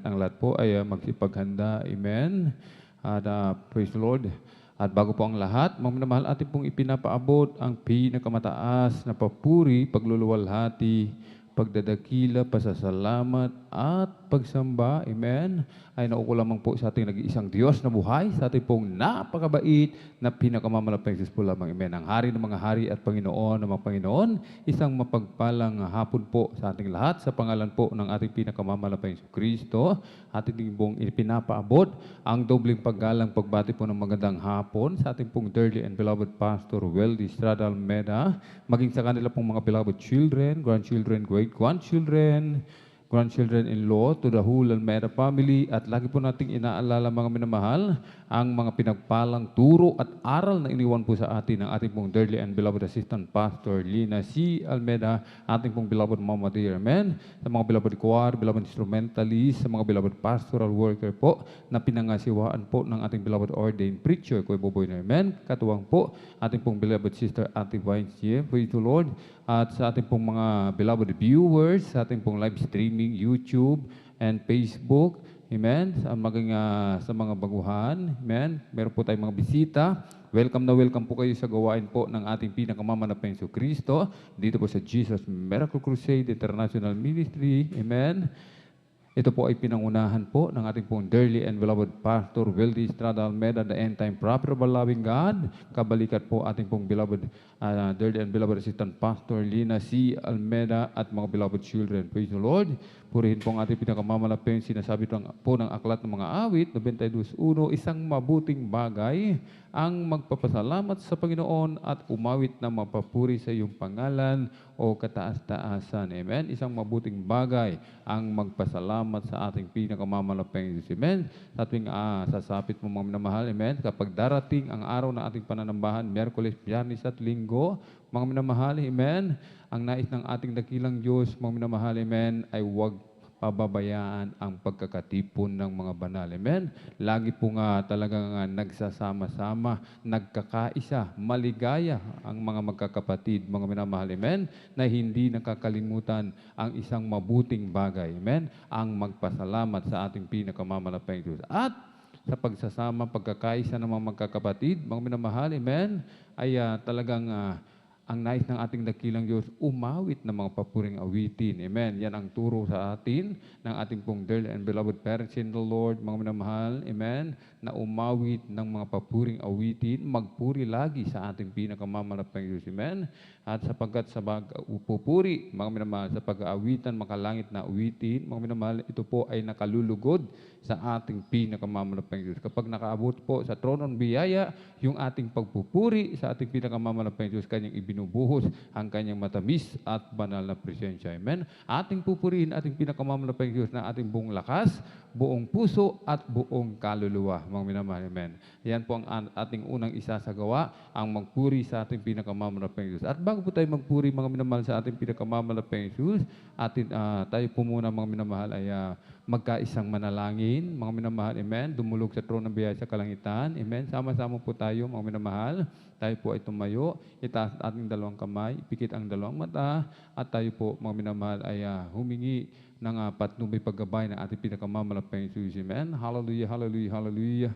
Ang lahat po ay magsipaghanda. Amen. At praise the Lord. At bago po ang lahat, mga minamahal, atin pong ipinapaabot ang pinakamataas na papuri, pagluluwalhati, pagdadakila, pasasalamat, at pagsamba. Amen. Ay nauko lamang po sa ating nag-iisang Diyos na buhay, sa ating pong napakabait na pinakamamalapit Diyos po lamang. Amen. Ang hari ng mga hari at Panginoon ng mga Panginoon, isang mapagpalang hapon po sa ating lahat sa pangalan po ng ating pinakamamalapit Kristo. Ating pong ipinapaabot ang dobling paggalang pagbati po ng magandang hapon sa ating pong dearly and beloved Pastor Weldy Estrada Almeda, maging sa kanila pong mga beloved children, grandchildren, great-grandchildren, grandchildren-in-law, to the whole Almeda family, at lagi po nating inaalala mga minamahal ang mga pinagpalang turo at aral na iniwan po sa atin ng ating pong dearly and beloved Assistant Pastor Lina C. Almeda, ating pong beloved Mama Dear, amen, sa mga beloved choir, beloved instrumentalist, sa mga beloved pastoral worker po na pinangasiwaan po ng ating beloved ordained preacher, Kuya Boboy na, amen, katuwang po ating pong beloved sister Ate Vines G. Praise the Lord. At sa ating pong mga beloved viewers, sa ating pong live streaming, YouTube and Facebook, amen, sa maging sa mga baguhan, amen, meron po tayong mga bisita. Welcome na welcome po kayo sa gawain po ng ating pinakamamanap na Hesus Kristo, dito po sa Jesus Miracle Crusade International Ministry, amen. Ito po ay pinangunahan po ng ating pong dearly and beloved Pastor Weldy Estrada Almeda, the end-time prophet of our loving God. Kabalikat po ating pong beloved, dearly and beloved Assistant Pastor Lina C. Almeda at mga beloved children. Praise the Lord. Purihin po ang ating pinakamamalapin, sinasabi po ng aklat ng mga awit, 92:1, isang mabuting bagay ang magpapasalamat sa Panginoon at umawit na mapapuri sa iyong pangalan o kataas-taasan. Amen. Isang mabuting bagay ang magpasalamat sa ating pinakamamalaping Diyos. Amen. Sa ating sasapit mo mga minamahal. Amen. Kapag darating ang araw na ating pananambahan, Miyerkules, Biyernes at Linggo, mga minamahal, amen, ang nais ng ating dakilang Diyos, mga minamahal, amen, ay huwag pababayaan ang pagkakatipon ng mga banal. Amen? Lagi po nga talagang nagsasama-sama, nagkakaisa, maligaya ang mga magkakapatid, mga minamahal. Amen? Na hindi nakakalimutan ang isang mabuting bagay. Amen? Ang magpasalamat sa ating pinakamamalaping Diyos. At sa pagsasama, pagkakaisa ng mga magkakapatid, mga minamahal, amen, ay talagang ang nais ng ating dakilang Diyos, umawit ng mga papuring awitin. Amen. Yan ang turo sa atin ng ating pong dearly and beloved parents in the Lord, mga minamahal. Amen. Na umawit ng mga papuring awitin, magpuri lagi sa ating pinakamamalapang Diyos. Amen. At sapagkat sa pupuri, mga minamahal, sa pag-aawitan, makalangit na awitin, mga minamahal, ito po ay nakalulugod sa ating pinakamamalapang Diyos. Kapag nakaabot po sa trono ng biyaya, yung ating pagpupuri sa ating pinakamamalapang Diyos, kanyang binubuhos ang kanyang matamis at banal na presensya. Amen. Ating pupurihin ating pinakamamalapang Diyos na ating buong lakas, buong puso at buong kaluluwa. Mga minamahal. Amen. Yan po ang ating unang isasagawa, ang magpuri sa ating pinakamamalapang Diyos. At bago po tayo magpuri, mga minamahal, sa ating pinakamamalapang Diyos, tayo po muna, mga minamahal, ay magkaisang manalangin. Mga minamahal, amen. Dumulog sa trono ng biyaya sa kalangitan. Amen. Sama-sama po tayo, mga minamahal. Tayo po ay tumayo, itaas ating dalawang kamay, ipikit ang dalawang mata, at tayo po, mga minamahal, ay humingi ng patnubay paggabay ng ating pinakamamalapang Diyos. Amen. Hallelujah, hallelujah, hallelujah.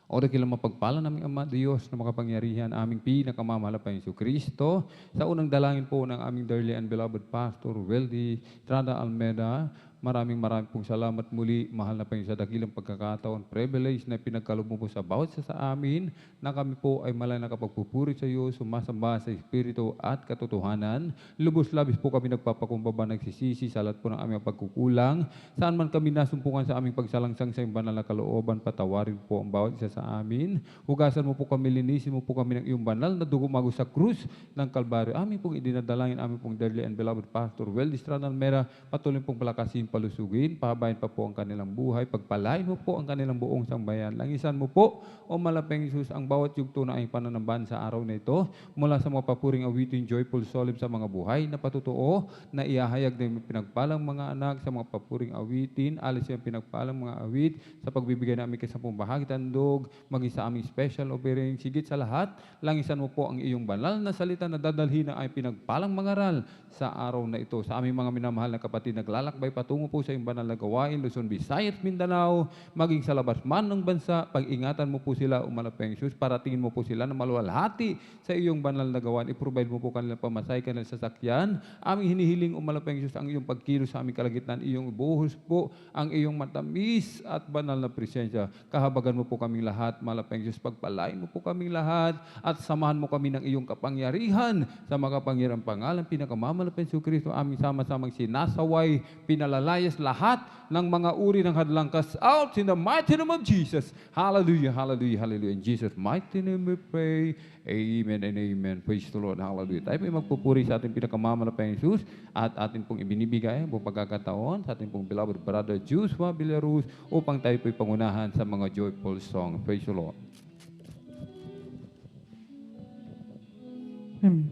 O dakilang mapagpala naming Ama, Diyos na makapangyarihan, aming pinakamamalapang Hesus Kristo, sa unang dalangin po ng aming dearly and beloved Pastor Weldy Estrada Almeda, maraming pong salamat muli, mahal na Panginoon, sa dakilang pagkakataon, privilege na pinagkaloob mo po sa bawat isa sa amin, na kami po ay malay nakapagpupuri sa iyo, sumasamba sa Espiritu at katotohanan. Lubos-labis po kami nagpapakumbaba, nagsisisi sa lahat po ng aming pagkukulang. Saan man kami nasumpungan sa aming pagsalangsang sa iyong banal na kalooban, patawarin po ang bawat isa sa amin. Hugasan mo po kami, linisin mo po kami ng iyong banal na dugo mago sa krus ng Kalbaryo. Amin pong idinadalangin, amin pong dearly and beloved Pastor Weldy Estrada Almeda, patuloy pong palakasin, palusugin, pahabain pa po ang kanilang buhay, pagpalain mo po ang kanilang buong sambayan. Langisan mo po, o malapeng Hesus, ang bawat yugto na ay pananambahan sa araw na ito, mula sa mga papuring awitin, joyful solemn sa mga buhay na patutuo, na iahayag ng pinagpalang mga anak sa mga papuring awitin, alis yung pinagpalang mga awit, sa pagbibigay namin sa bahagi tandog, maging sa aming special offering, sigit sa lahat, langisan mo po ang iyong banal na salita na dadalhin na ay pinagpalang mangaral sa araw na ito. Sa aming mga minamahal na kapatid, naglalakbay patungo patungo po sa iyong banal na gawain, Luzon, Visayas, Mindanao, maging sa labas man ng bansa, pag-ingatan mo po sila, umalapeng Diyos, paratingin mo po sila na maluwalhati sa iyong banal na gawain, i-provide mo po kanilang pamasay, kanilang sasakyan, aming hinihiling, umalapeng Diyos, ang iyong pagkilos sa aming kalagitnaan, iyong ibuhos po, ang iyong matamis at banal na presensya, kahabagan mo po kaming lahat, malapeng Diyos, pagpalain mo po kaming lahat, at samahan mo kami ng iyong kapangyarihan, sa makapangyarang pangalan, pinakamamalapeng Kristo, aming sama-samang sinasaway, pinalalayas lahat ng mga uri ng hadlang cast out in the mighty name of Jesus. Hallelujah, hallelujah, hallelujah. In Jesus' mighty name we pray. Amen and amen. Praise the Lord. Hallelujah. Tayo po magpupuri sa ating pinakamamalapeng Jesus at ating pong ibinibigay ang pagkakataon sa ating pong beloved brother Joshua Villaruz upang tayo po'y pangunahan sa mga joyful song. Praise the Lord.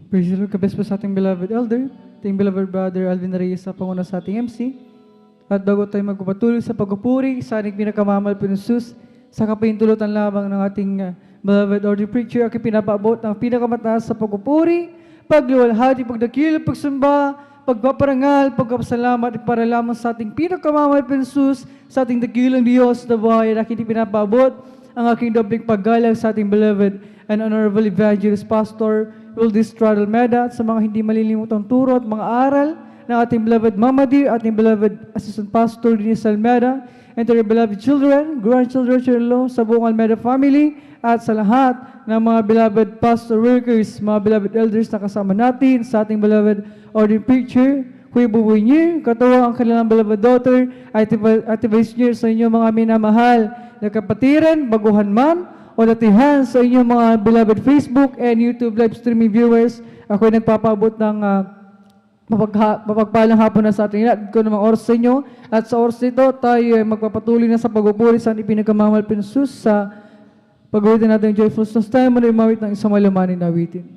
Praise the Lord. Kabes po sa ating beloved elder, ating beloved brother Alvin Reyes sa panguna sa ating MC. At bago tayo magpapatuloy sa pagpupuri sa ating pinakamal pinusus, sa kapahintulutan lamang ng ating beloved order preacher, aking pinapaabot ng pinakamataas sa pagpupuri, pagluwalhati, pagdakil, pagsamba, pagpaparangal, pagpapasalamat at para lamang sa ating pinakamal pinusus, sa ating dakilang Diyos na buhay, at aking pinapaabot ang aking dobling paggalang sa ating beloved and honorable evangelist pastor Wildis Almeda, at sa mga hindi malilimutang turo at mga aral ng ating beloved Mama Dear, ating beloved assistant pastor Denise Almeda, and to their beloved children, grandchildren, children, sa buong Almeda family, at sa lahat ng mga beloved pastor workers, mga beloved elders na kasama natin, sa ating beloved ordained preacher, Kuya Buboy Nier, katuwa ang kanilang beloved daughter, Ate Vice Nier, sa inyong mga minamahal na kapatiran, baguhan man, o latihan sa inyong mga beloved Facebook and YouTube live streaming viewers. Ako ay nagpapaabot ng mapagpalang hapon na sa ating lahat. Ko namang oras sa inyo. At sa oras nito, tayo ay magpapatuloy na sa pagpupuri sa ating pinagkamamal pinsus sa pag-uwitin natin yung joyful songs. Tayo muna umawit ng isang malumanin na awitin.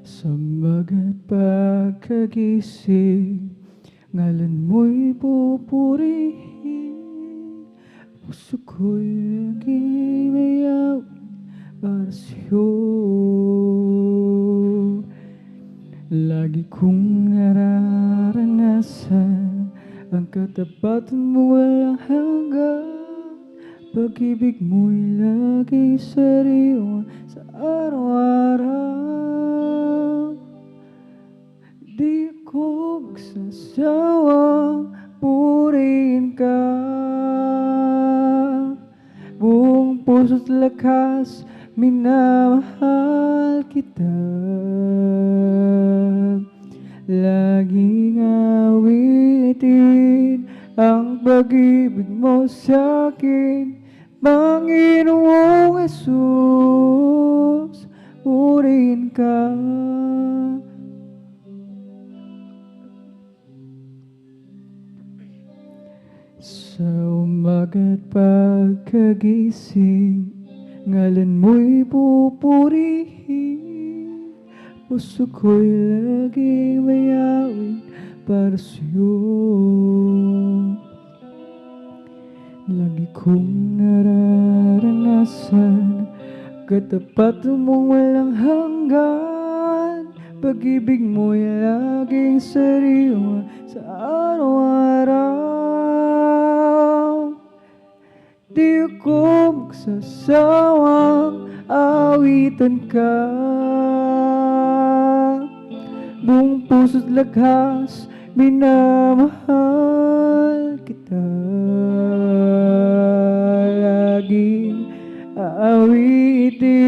Sa magat pagkagising, ngalan mo'y pupurihin, puso ko'y laging mayawin para sa'yo. Lagi kong nararanasan ang katapatan mo walang hanggan, pag-ibig mo'y laging sariwa sa araw-araw. Di ko magsasawang purihin ka, buong puso't lakas minamahal kita. Laging awitin ang pag-ibig mo sa'kin, Panginoong Jesus, purihin ka. Sa umaga't pagkagising, ngalan mo'y pupurihin, puso ko'y laging mayawin para sa'yo. Lagi kong nararanasan katapatan mong walang hanggan, pag-ibig mo'y laging sariwa sa araw-araw. Di ko magsasawang awitan ka, buong puso't lakas minamahal kita. Laging aawitin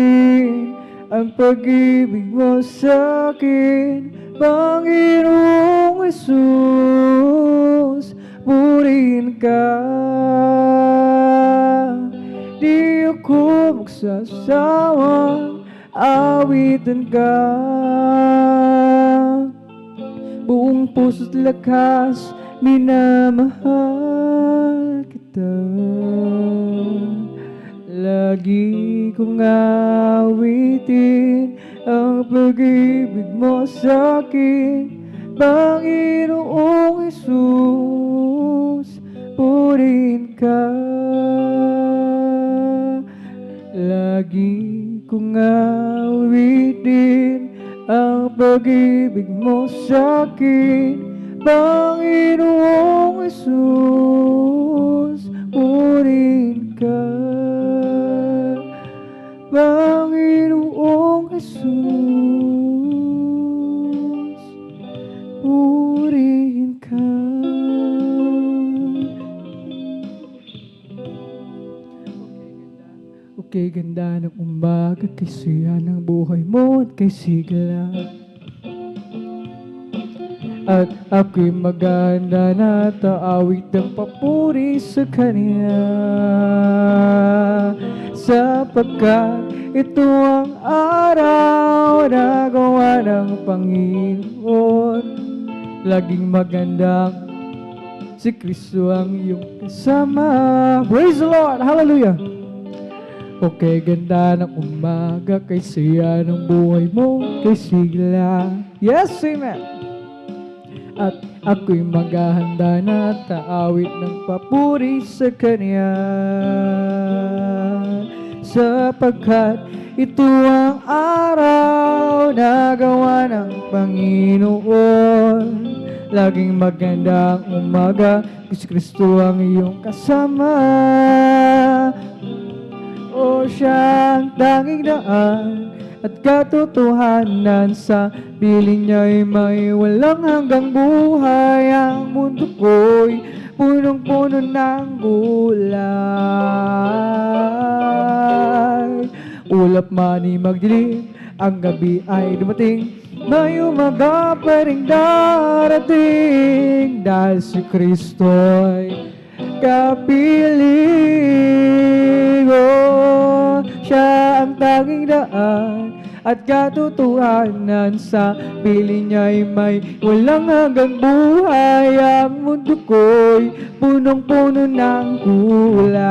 ang pag-ibig mo sa'kin, Panginoong Jesus, purihin ka. Di ako magsasawang awitan ka, buong puso't lakas minamahal kita. Lagi kong awitin ang pag-ibig mo sa'kin, Panginoong Jesus, purihin ka. Lagi kong awitin ang pag-ibig mo sa akin, Panginoong Jesus. Purihin ka, Panginoong Jesus. Purihin ka. Okay, ganda ng umaga, kay siya ng buhay mo at kay sigla. At ako'y maganda na taawit ng papuri sa Kanya, sapagkat ito ang araw na gawa ng Panginoon. Laging magandang si Kristo ang iyong kasama. Praise the Lord! Hallelujah! Okay, ganda ng umaga, kay siya ng buhay mo, kay sigla. Yes, amen! At ako'y maghahanda na taawit ng papuri sa Kanya, sapagkat ito ang araw na gawa ng Panginoon. Laging magandang umaga, si Kristo ang iyong kasama. O siyang tanging daan at katotohanan, sa piling niya'y may walang hanggang buhay. Ang mundo ko'y punong-puno ng gulay. Ulap man ay magdilim, ang gabi ay dumating, may umaga pa rin darating, dahil si Kristo'y kapiling. Oh, siya ang tanging daan at katotohanan, sa piling niya'y may walang hanggang buhay. Ang mundo ko'y punong-puno ng kulay.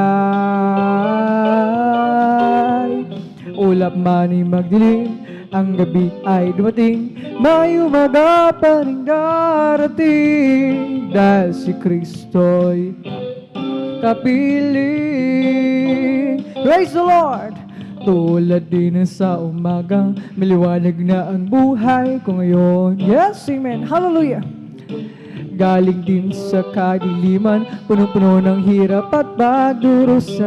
Ulap man ay magdilim, ang gabi ay dumating, may umaga pa rin darating, dahil si Kristo'y kapiling. Praise the Lord! Tulad din sa umaga, maliwanag na ang buhay ko ngayon. Yes, amen. Hallelujah! Galing din sa kadiliman, punong-puno ng hirap at pagdurusan,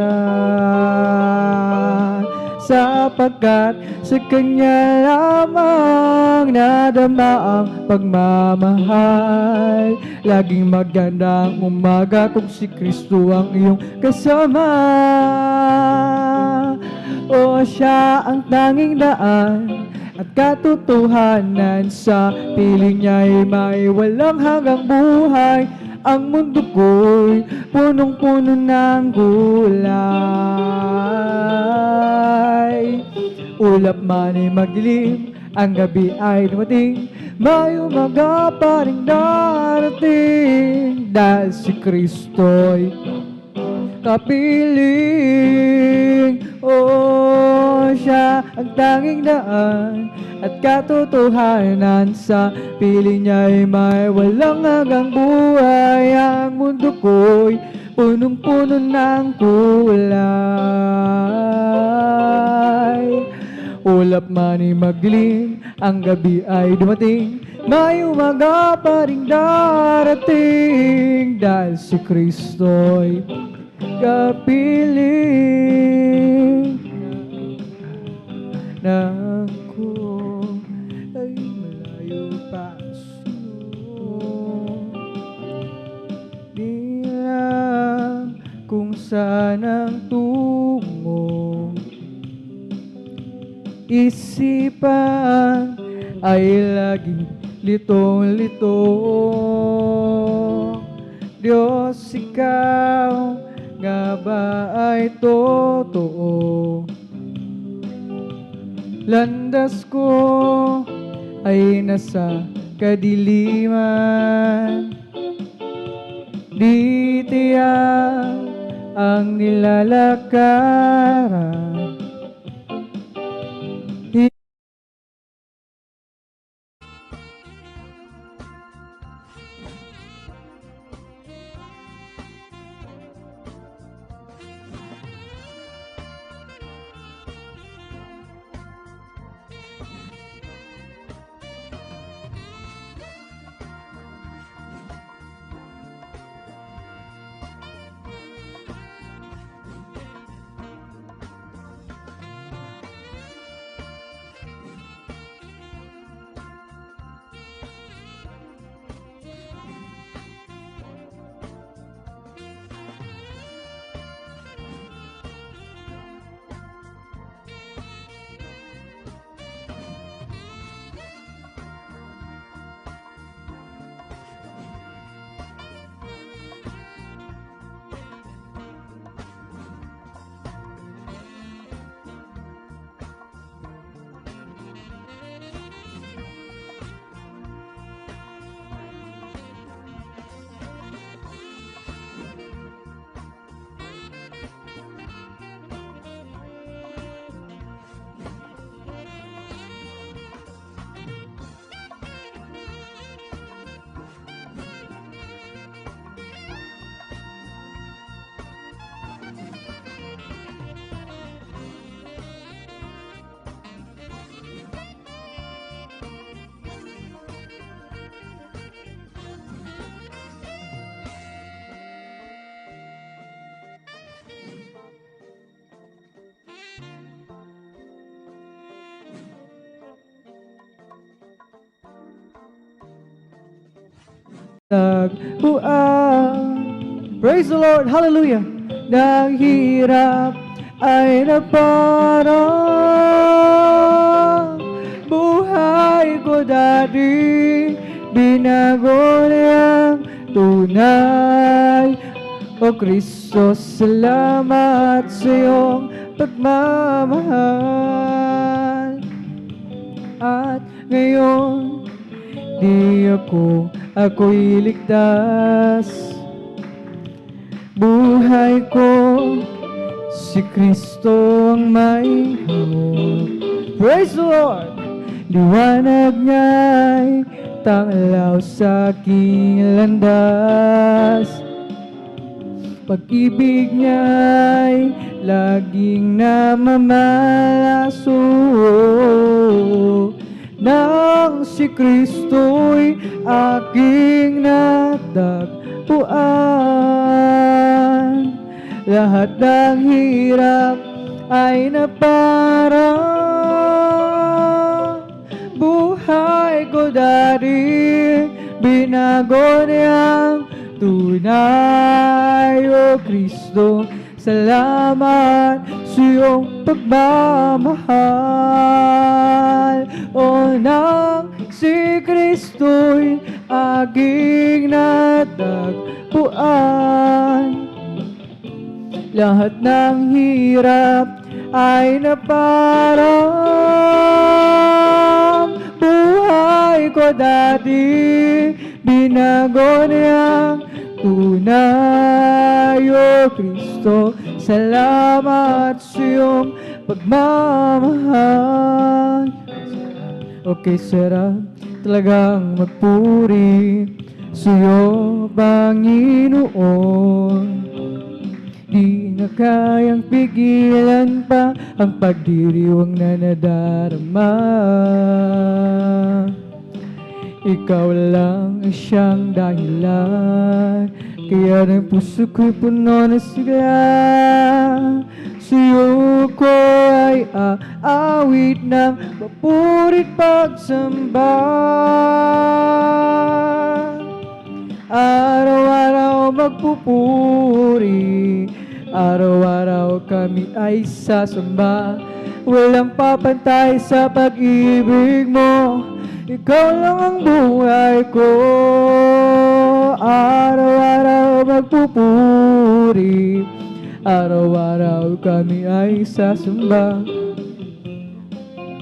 sapagkat sa Kanya lamang nadama ang pagmamahal. Laging magandang umaga kung si Kristo ang iyong kasama. O siya ang tanging daan at katotohanan, sa piling niya'y may walang hanggang buhay. Ang mundo ko'y punong-puno ng gulay. Ulap man ay magdilim, ang gabi ay dumating, may umaga pa rin darating, dahil si Kristo'y kapiling. Oh, siya ang tanging daan at katotohanan, sa piling niya'y may walang hanggang buhay. Ang mundo ko'y punong-puno ng kulay. Ulap man ay magdilim, ang gabi ay dumating, may umaga pa rin darating, dahil si Kristo'y kapiling. Na ako ay malayo pa sa'yo, di lang kung saan ang tungo. Isipan ay laging litong-lito. Diyos, ikaw nga ba ay totoo? Landas ko ay nasa kadiliman, di tiyak ang nilalakaran. Praise the Lord, hallelujah. Nang hirap ay naparang buhay ko dati, binago niyang tunay. O Kristo, salamat sa iyong pagmamahal. At ngayon, di ako'y ligtas. Buhay ko, si Kristo ang may hawak. Praise the Lord! Liwanag niya'y tanglaw sa aking landas. Pag-ibig niya'y laging namamalaso. Nang si Kristo'y aking natagpuan, lahat ng hirap ay naparang buhay ko dati, binago niyang tunay. O Kristo, salamat sa iyong pagmamahal. O nang si Kristo'y aking natagpuan, lahat ng hirap ay naparang buhay ko dati, binago niyang tunay. O Kristo, salamat sa iyong pagmamahal. Okay, sarap talagang magpuri sa iyo, Panginoon. Di na kayang pigilan pa ang pagdiriwang na nadarama. Ikaw lang ang siyang dahilan, kaya ng puso ko'y puno na sigla. Sa'yo ko ay aawit ng mapurit pagsamba. Araw-araw magpupuri, araw-araw kami ay sasamba. Walang papantay sa pag-ibig mo, ikaw lang ang buhay ko. Araw-araw magpupuri, araw-araw kami ay sasamba.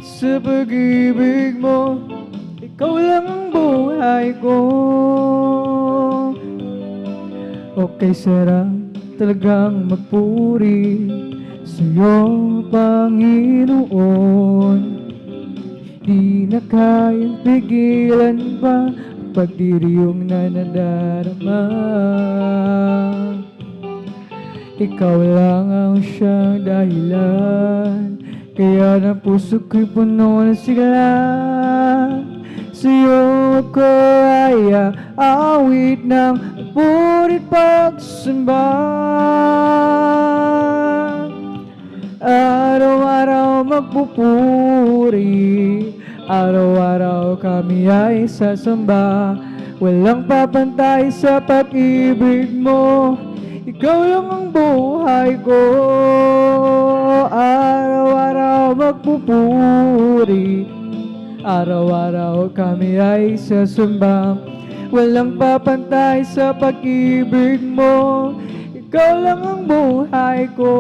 Sa pag-ibig mo, ikaw lang ang buhay ko. Okay, sarap talagang magpuri sa iyo, Panginoon. Di na kayang pigilan pa ang pagdiriwang na nadarama. Ikaw lang ang siyang dahilan, kaya ng puso ko'y puno ng sigla. Sa'yo ko ay aawit ng mapurit pagsamba. Araw-araw magpupuri, araw-araw kami ay sasamba. Walang papantay sa pag-ibig mo, ikaw lang ang buhay ko. Araw-araw magpupuri, araw-araw kami ay sasamba. Walang papantay sa pag-ibig mo, ikaw lang ang buhay ko.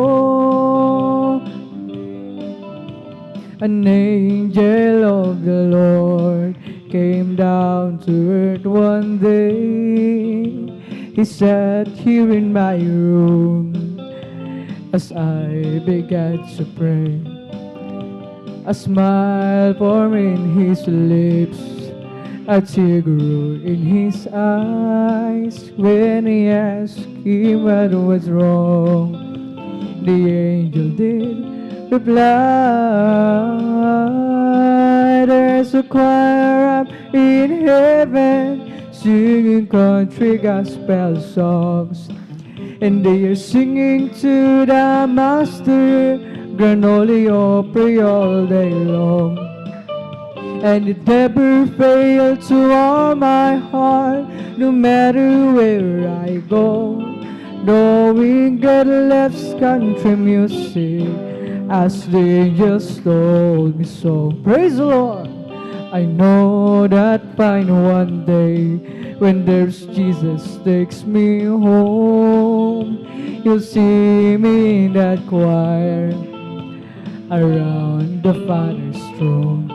An angel of the Lord came down to earth one day. He sat here in my room as I began to pray. A smile formed in his lips, a tear grew in his eyes when he asked him what was wrong. The angel did reply, there's a choir up in heaven singing country gospel songs, and they are singing to the Master, Granoli Opry all day long. and it never failed to warm my heart, no matter where I go. Knowing God loves country music, as they just told me so. Praise the Lord. I know that fine one day, when there's Jesus takes me home, you'll see me in that choir around the Father's throne.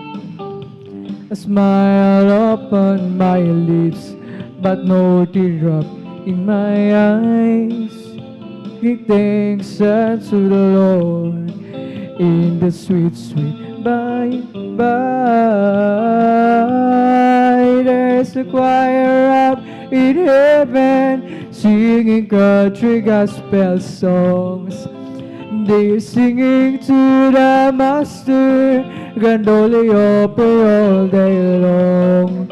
A smile upon my lips, but no teardrop in my eyes. Give thanks unto the Lord in the sweet, sweet by. There's a choir up in heaven singing country gospel songs. They're singing to the Master, Gandoli opera all day long.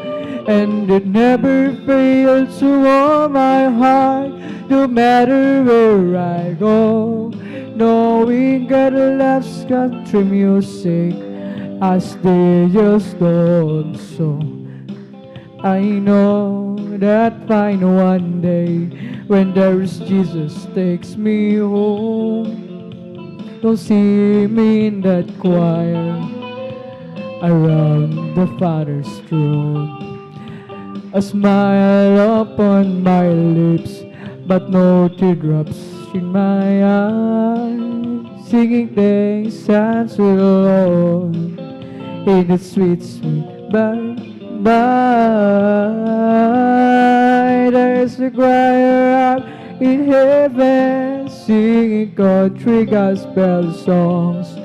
And it never fails to warm my heart, no matter where I go. Knowing God loves country music, as they just told so. I know that fine one day, when there's Jesus takes me home, you'll see me in that choir around the Father's throne. A smile upon my lips, but no teardrops in my eyes. Singing thanks unto the Lord in the sweet, sweet by. There's a choir up in heaven singing country gospel songs,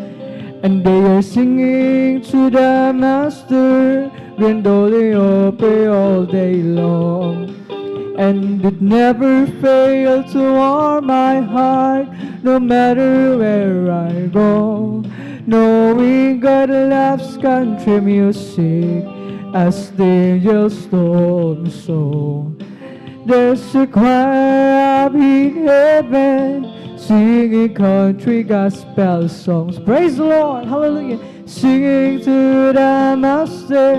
and they are singing to the Master, Grandoli opera all day long. And it never failed to warm my heart, no matter where I go. Knowing God loves country music, as the angels told me so. There's a choir up in heaven singing country gospel songs. Praise the Lord, hallelujah. Singing to the Master,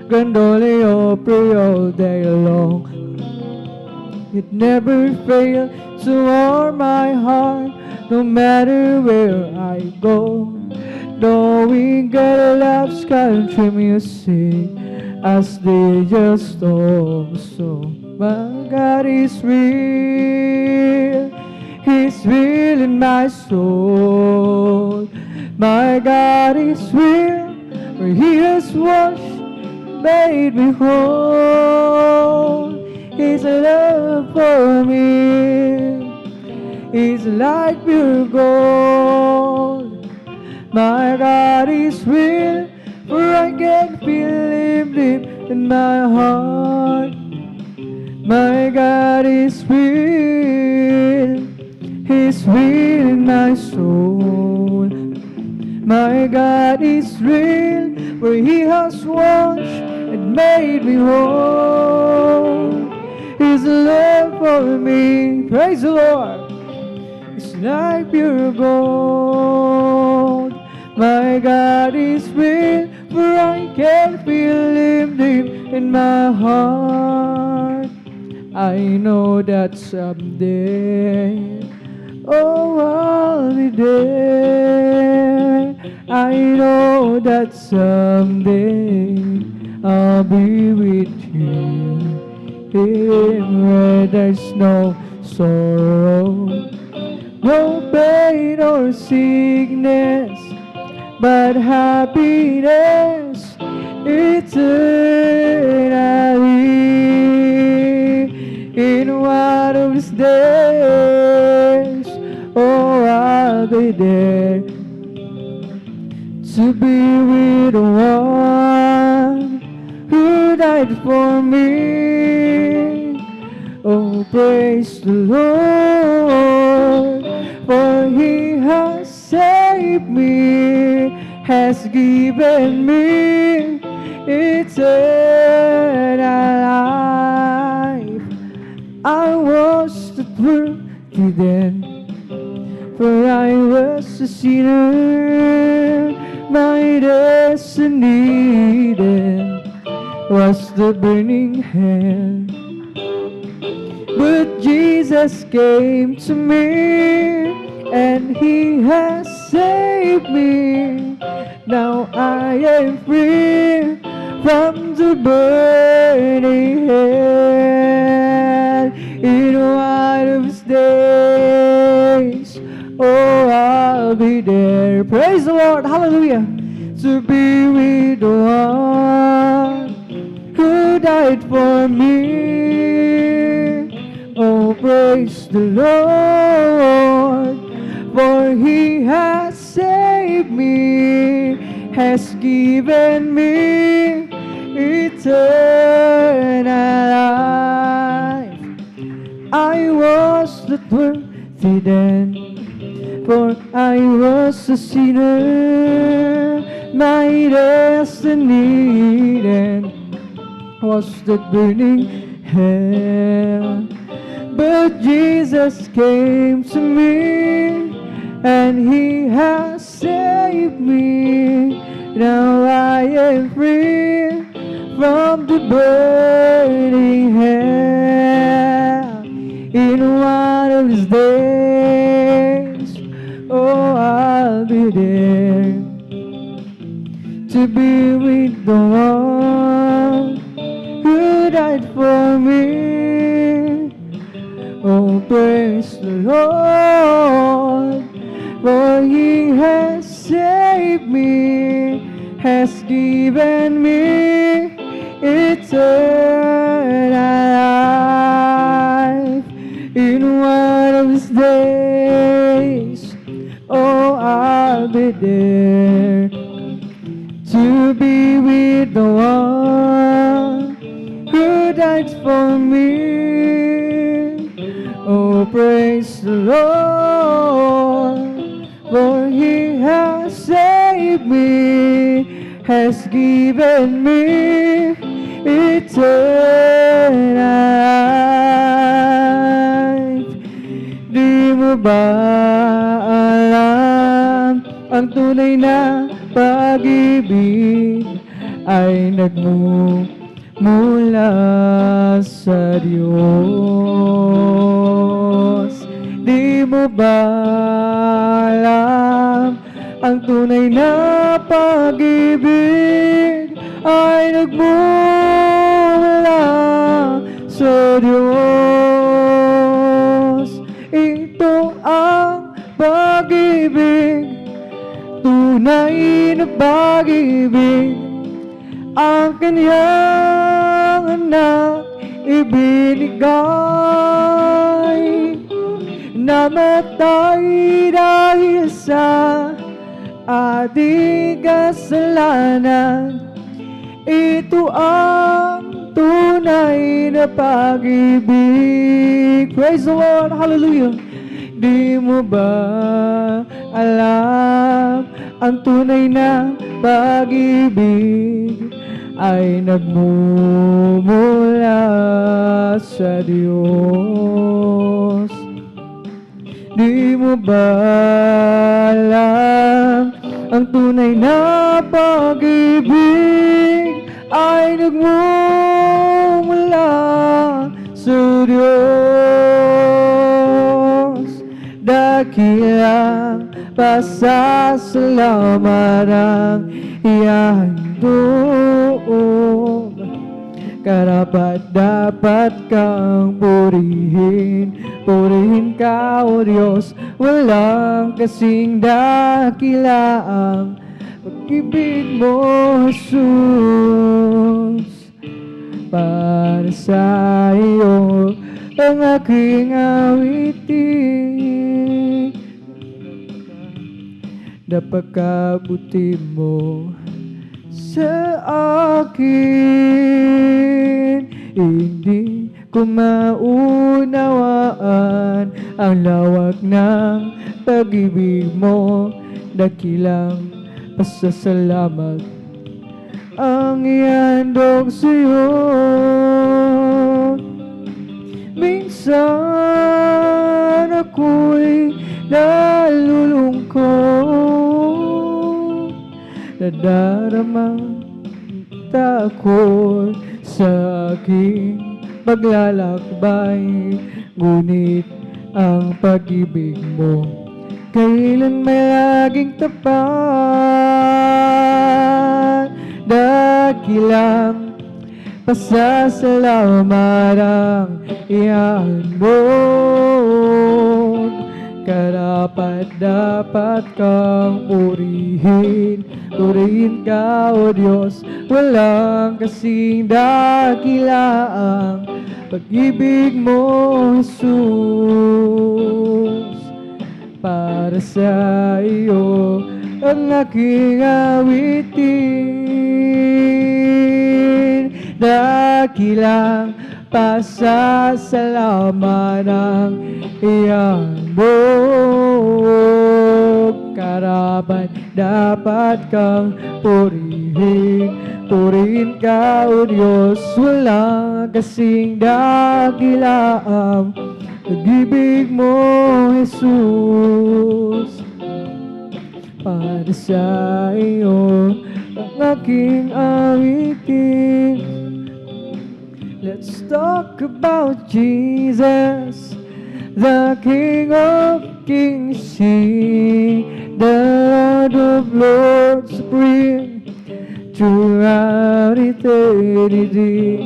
Grandoli opera all day long. It never failed to warm my heart, no matter where I go. Knowing God loves country music, as they just told so. My God is real, He's real in my soul. My God is real, for He has washed, made me whole. His love for me is like pure gold. My God is real, for I can feel Him deep in my heart. My God is real, He's real in my soul. My God is real, for He has washed and made me whole. His love for me, praise the Lord, is like pure gold. My God is real, for I can feel Him deep in my heart. I know that someday, oh, I'll be there. I know that someday I'll be with you, where there's no sorrow, no pain or sickness, but happiness eternally. In one of these days, oh, I'll be there to be with the one who died for me. Oh, praise the Lord, for He has saved me, has given me eternal life. I was not worthy then, for I was a sinner, my destiny then the burning hell. But Jesus came to me, and He has saved me. Now I am free from the burning hell. In one of these days, oh, I'll be there. Praise the Lord, hallelujah. To be with the one who died for me. Oh, praise the Lord, for He has saved me, has given me eternal life. I was not worthy then, for I was a sinner. My destiny then was that burning hell. But Jesus came to me, and He has saved me. Now I am free from the burning hell. In one of these days, oh, I'll be there to be with the one who died for me. Oh, praise the Lord, for He has saved me, has given me eternal life. In one of these days, oh, I'll be there to be with the one who died for me. Oh, praise the Lord, for He has saved me, has given me eternal life. Di mo ba alam, ang tunay na pag-ibig ay nagmumula sa Diyos. Di mo ba alam, ang tunay na pag-ibig ay nagmumula sa Diyos. Ito ang pag-ibig, tunay na pag-ibig, ang Kanyang anak ibinigay. Namatay dahil sa ating kasalanan. Ito ang tunay na pag-ibig. Praise the Lord, hallelujah. Di mo ba alam, ang tunay na pag-ibig ay nagmumula sa Diyos. Di mo ba alam, ang tunay na pag-ibig ay nagmumula sa Diyos. Dakilang pasasalamat ang ihandog, karapat dapat kang purihin. Purihin ka, O Diyos, walang kasing dakila ang pag-ibig mo, Jesus. Para sa iyo ang aking awitin, napakabuti mo sa akin. Hindi ko maunawaan ang lawak ng pag-ibig mo. Dakilang pasasalamat ang ihandog sa'yo. Minsan ako'y nalulungkot, nadaramang takot sa aking paglalakbay. Ngunit ang pag-ibig mo kailan may laging tapat. Dakilang pasasalamat ang ihandog. Karapat dapat kang purihin, purihin ka o Diyos. Walang kasing dakila ang pag-ibig mo, Jesus. Para sa iyo ang aking awitin. Dakilang pasasalamat ang ihandog. Karapat dapat kang purihin, purihin ka o Diyos. Walang kasing dakila ang pag-ibig mo, Jesus. Para sa iyo ang aking awitin. Let's talk about Jesus, the King of Kings, He, the Lord of Lords, supreme throughout eternity.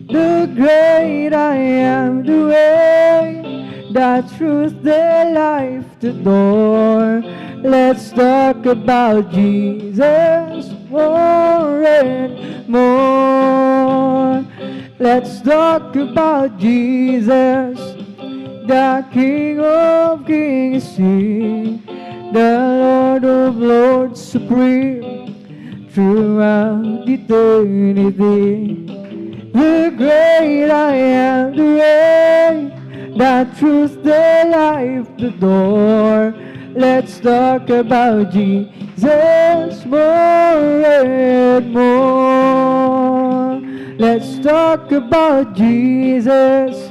The great I am, the way, the truth, the life, the door. Let's talk about Jesus more and more. Let's talk about Jesus, the King of Kings, He, the Lord of Lords, supreme throughout eternity. The great I am, the way, the truth, the life, the door. Let's talk about Jesus more and more. Let's talk about Jesus,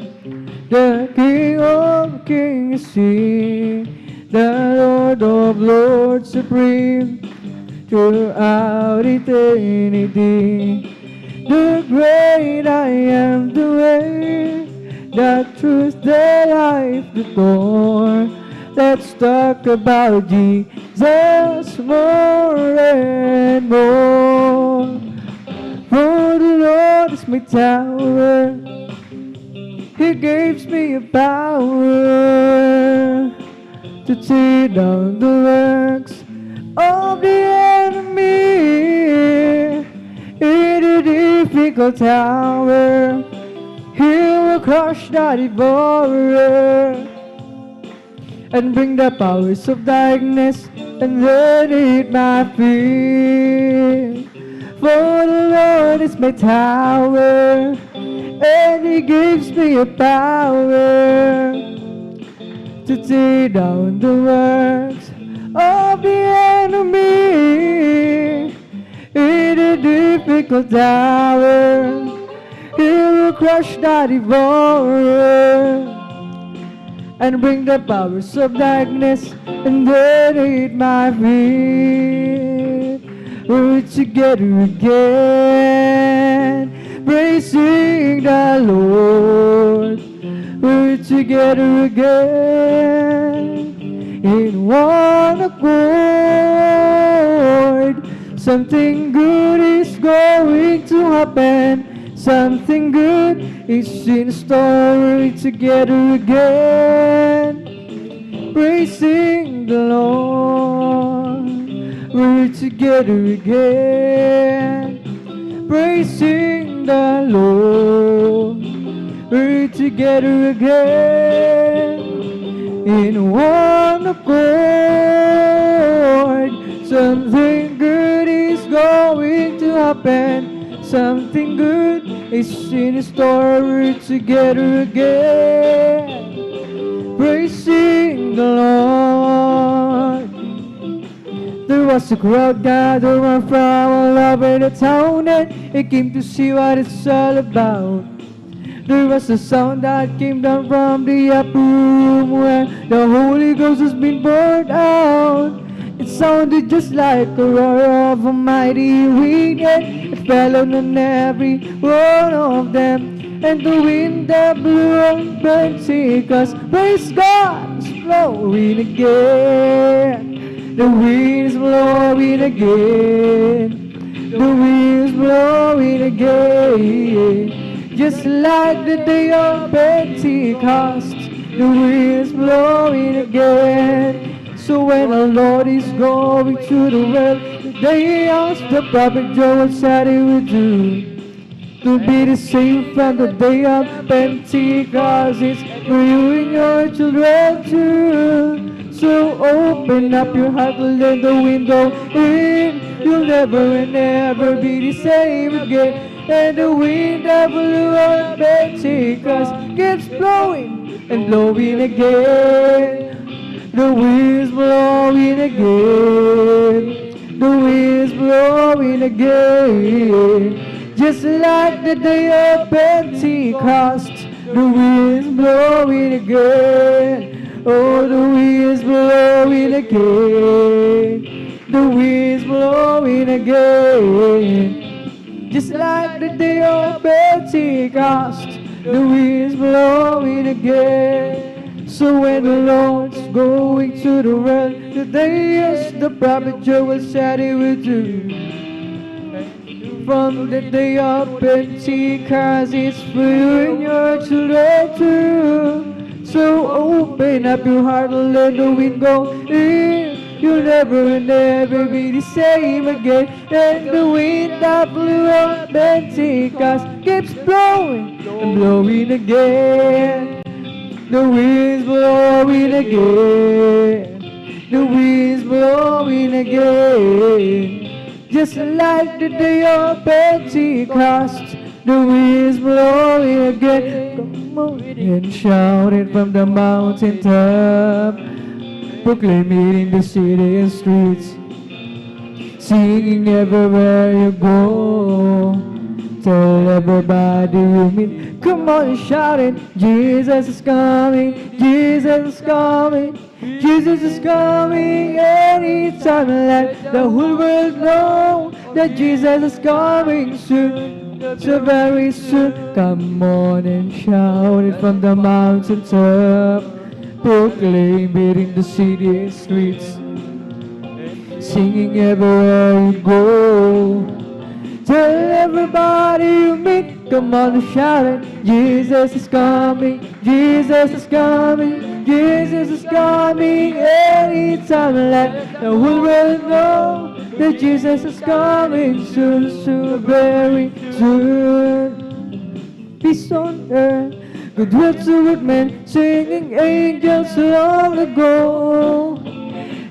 the King of Kings, He, the Lord of Lords, supreme throughout eternity. The great I am, the way, the truth, the life, the door. Let's talk about Jesus more and more. For the Lord is my tower, He gives me a power to tear down the works of the enemy. In a difficult hour, He will crush the devourer and bring the powers of darkness underneath my feet. For the Lord is my tower, and He gives me a power to tear down the works of the enemy. In a difficult hour, He will crush the devourer and bring the powers of darkness underneath my feet. We're together again, praising the Lord. We're together again in one accord. Something good is going to happen. Something good is in store. We're together again, praising the Lord. We're together again, praising the Lord. We're together again in one accord. Something good is going to happen. Something good is in store. We're together again, praising the Lord. There was a crowd gathered from all over the town, and it came to see what it's all about. There was a sound that came down from the upper room where the Holy Ghost has been poured out. It sounded just like a roar of a mighty wind, and it fell on every one of them. And the wind that blew on Pentecost, praise God, is blowing again. The wind's blowing again. The wind's blowing again. Just like the day of Pentecost, the wind's blowing again. So when the Lord is going to the well, they asked the prophet Joel said he would do. To be the same from the day of Pentecost, it's for you and your children too. So open up your heart and let the wind go in. You'll never and never be the same again. And the wind that blew on Pentecost keeps blowing and blowing again. The wind's blowing again. The wind's blowing again. Just like the day of Pentecost, the wind's blowing again. Oh, the wind's blowing again. The wind's blowing again. Just like the day of Pentecost, the wind's blowing again. So when the Lord's going to the well, the day as the prophet Joel said he would do. From the day of Pentecost, it's for you and your children too. So open up your heart and let the wind go in. You'll never and never be the same again. And the wind that blew on Pentecost keeps blowing and blowing again. The wind's blowing again. The wind's blowing again. Just like the day of Pentecost, the wind's blowing again. Come on and shout it from the mountaintop, proclaim it in the city and streets, singing everywhere you go. Tell everybody you meet. Come on and shout it. Jesus is coming. Jesus is coming. Jesus is coming anytime. Let the whole world know that Jesus is coming soon. So very soon. Come on and shout it from the mountaintop, proclaim it in the city and streets, singing everywhere you go. Tell everybody you meet, come on and shout it. Jesus is coming, Jesus is coming, Jesus is coming anytime. Let the whole world know that Jesus is coming soon, so very soon. Peace on earth, goodwill to men, singing angels long ago.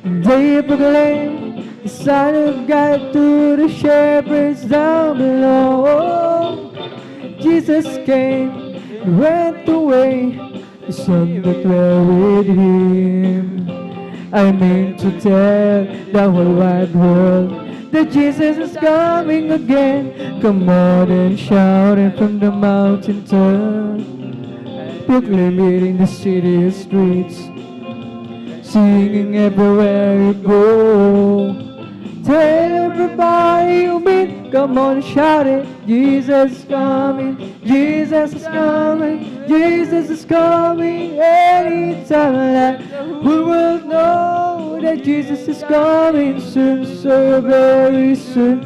They proclaim the sign of God to the shepherds down below. Jesus came and went away, the son that were with him. I mean to tell the whole wide world that Jesus is coming again. Come on and shout it from the mountaintop, proclaim it in the city streets, singing everywhere you go. Tell everybody you meet, come on and shout it. Jesus is coming, Jesus is coming, Jesus is coming anytime. Let the whole world know that Jesus is coming soon, so very soon.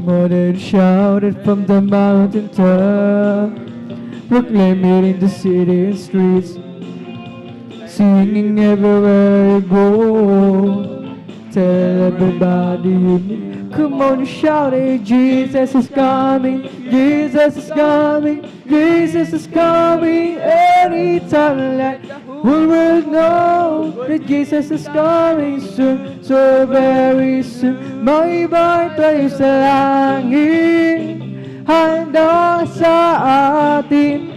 More than shout it from the mountaintop, proclaim it in the city and streets, singing everywhere you go. Tell everybody you meet, come on and shout it. Jesus is coming, Jesus is coming, Jesus is coming anytime. Let the whole world know that Jesus is coming soon, so very soon. May iba tayo sa langit, handa sa atin.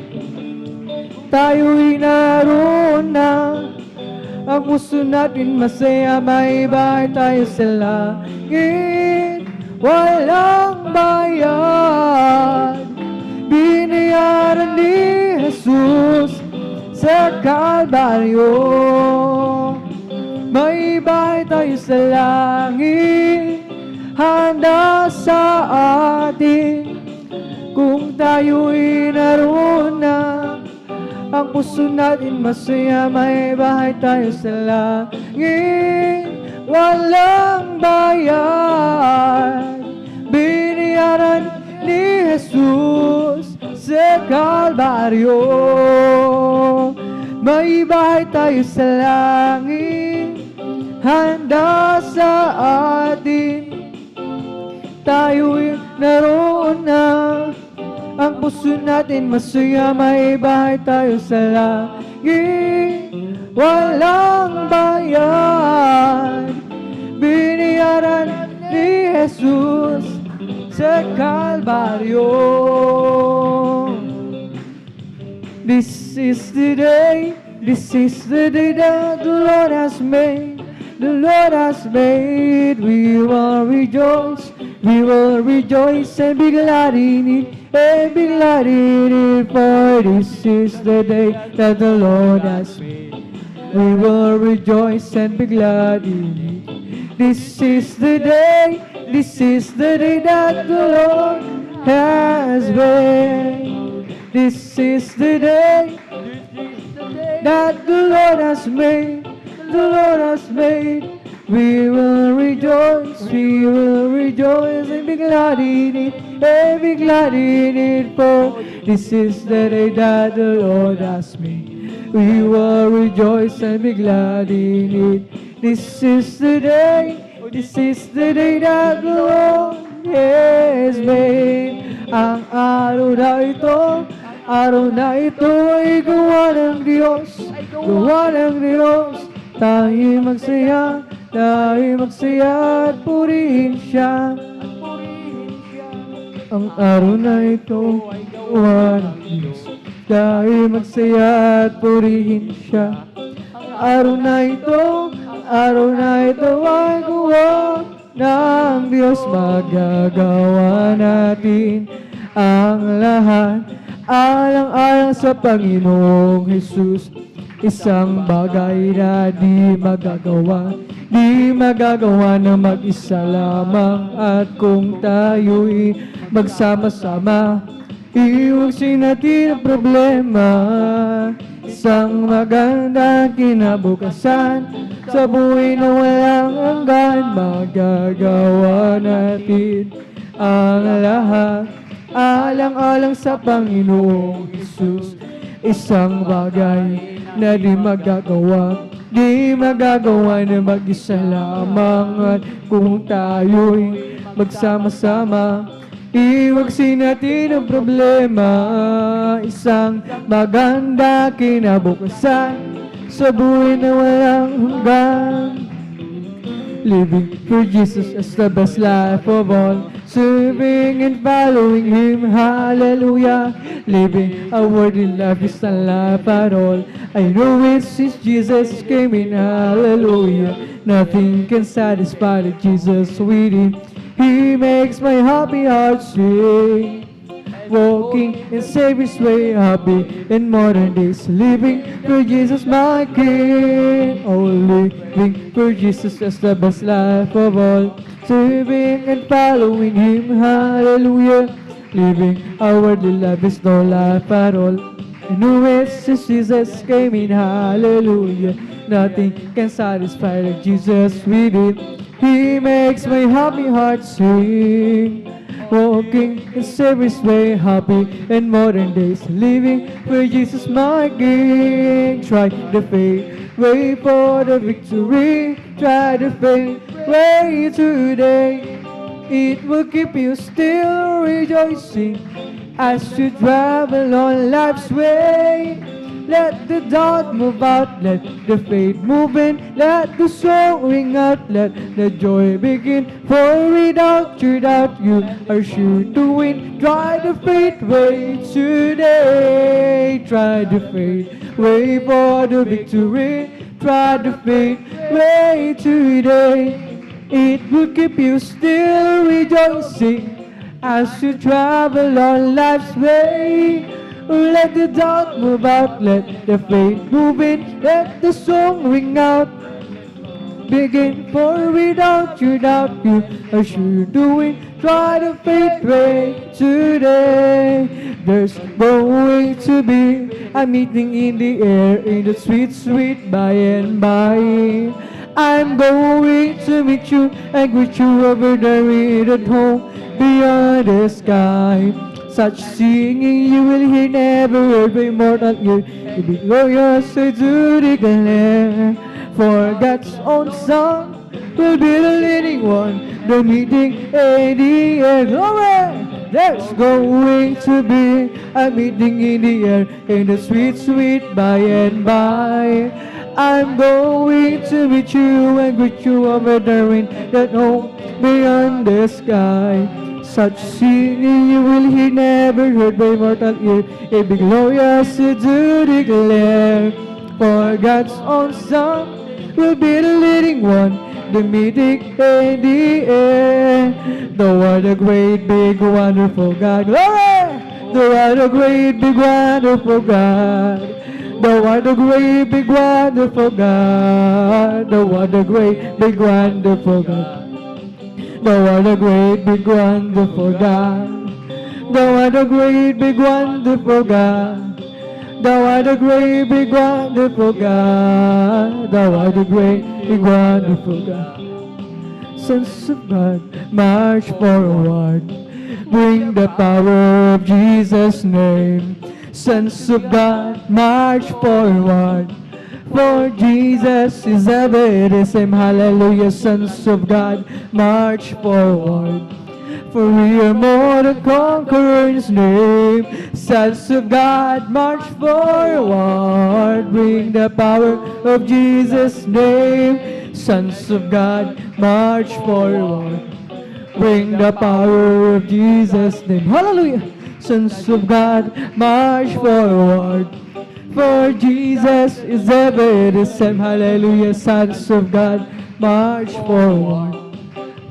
Tayo'y naroon na, ang puso natin masaya, may bahay tayo sa langit. Walang bayad, binayaran ni Jesus sa Kalbaryo. May bahay tayo sa langit, handa sa atin. Kung tayo'y naroon na, ang puso natin masaya, may bahay tayo sa langit. Walang bayad, binayaran ni Jesus sa Kalbaryo. May bahay tayo sa langit, handa sa atin. Tayo'y naroon na, ang puso natin masaya, may bahay tayo sa langit. Walang bayad, binayaran ni Jesus sa Kalbaryo. This is the day that the Lord has made. The Lord has made, we will rejoice and be glad in it, and be glad in it, for this is the day that the Lord has made. We will rejoice and be glad in it. This is the day that the Lord has made. This is the day that the Lord has made. The Lord has made. We will rejoice and be glad in it, and be glad in it, for this is the day that the Lord has made. We will rejoice and be glad in it. This is the day that the Lord has made. Ang araw na ito ay gawa ng Diyos, Tayo magsaya at purihin siya. Ang araw na ito ay gawa ng Diyos, tayo magsaya at purihin siya. Ang araw na ito ay gawa ng Diyos. Magagawa natin ang lahat alang-alang sa Panginoong Jesus. Isang bagay na di magagawa na mag-isa lamang. At kung tayo'y magsama-sama, iwasin natin ang problema. Isang magandang kinabukasan sa buhay na walang hanggan. Magagawa natin ang lahat alang-alang sa Panginoong Jesus. Isang bagay na di magagawa na mag-isa lamang. At kung tayo'y magsama-sama, iwagsin natin ang problema. Isang maganda kinabukasan sa buhay na walang hanggan. Living for Jesus is the best life of all. Serving and following Him, hallelujah. Living a worthy life is not life at all. I know it since Jesus came in, hallelujah. Nothing can satisfy the Jesus within. He makes my happy heart sing. Walking in Savior's way, happy in modern days. Living for Jesus my King. Oh, living for Jesus is the best life of all. Serving and following Him, hallelujah. Living a worldly life is no life at all. I know it since Jesus came in, hallelujah. Nothing can satisfy like Jesus within. He makes my happy heart sing. Walking in Savior's way, happy in modern days. Living for Jesus my King. Try the faith, wait for the victory. Try the faith, wait today. It will keep you still rejoicing as you travel on life's way. Let the doubt move out, let the faith move in, let the song ring out, let the joy begin. For without your doubt, you are sure to win. Try the faith, wait today. Try the faith, wait for the victory. Try the faith, wait today. It will keep you still rejoicing as you travel on life's way. Let the doubt move out, let the faith move in, let the song ring out. begin, for without you, I should do it. Try the faith way today. There's going to be a meeting in the air, in the sweet, sweet by and by. I'm going to meet you and greet you over there at home beyond the sky. Such singing you will hear, never heard by mortal ear. You'll be glorious to declare. For God's own song will be the leading one, the meeting in the air. Glory! There's going to be a meeting in the air, in the sweet, sweet by and by. I'm going to meet you and greet you over there in that home beyond the sky. Such singing you will hear, never heard by mortal ear. It'll be glorious to declare. For God's own song will be the leading one, the meeting in the air. Thou art a great, big, wonderful God. Glory! Thou art a great, big, wonderful God. Thou art a great, big, wonderful God. Thou art a great, big, wonderful God. Thou art a great, big, wonderful God. Thou art a great, big, wonderful God. Thou art a great, big, wonderful God. Thou art a great, big, wonderful God. Sons of God, march forward. Bring the power of Jesus' name. Sons of God, march forward. For Jesus is ever the same. Hallelujah. Sons of God, march forward. For we are more than conquerors in His name. Sons of God, march forward. Bring the power of Jesus' name. Sons of God, march forward. Bring the power of Jesus' name. Hallelujah. Sons of God, march forward. For Jesus is ever the same. Hallelujah. Sons of God, march forward.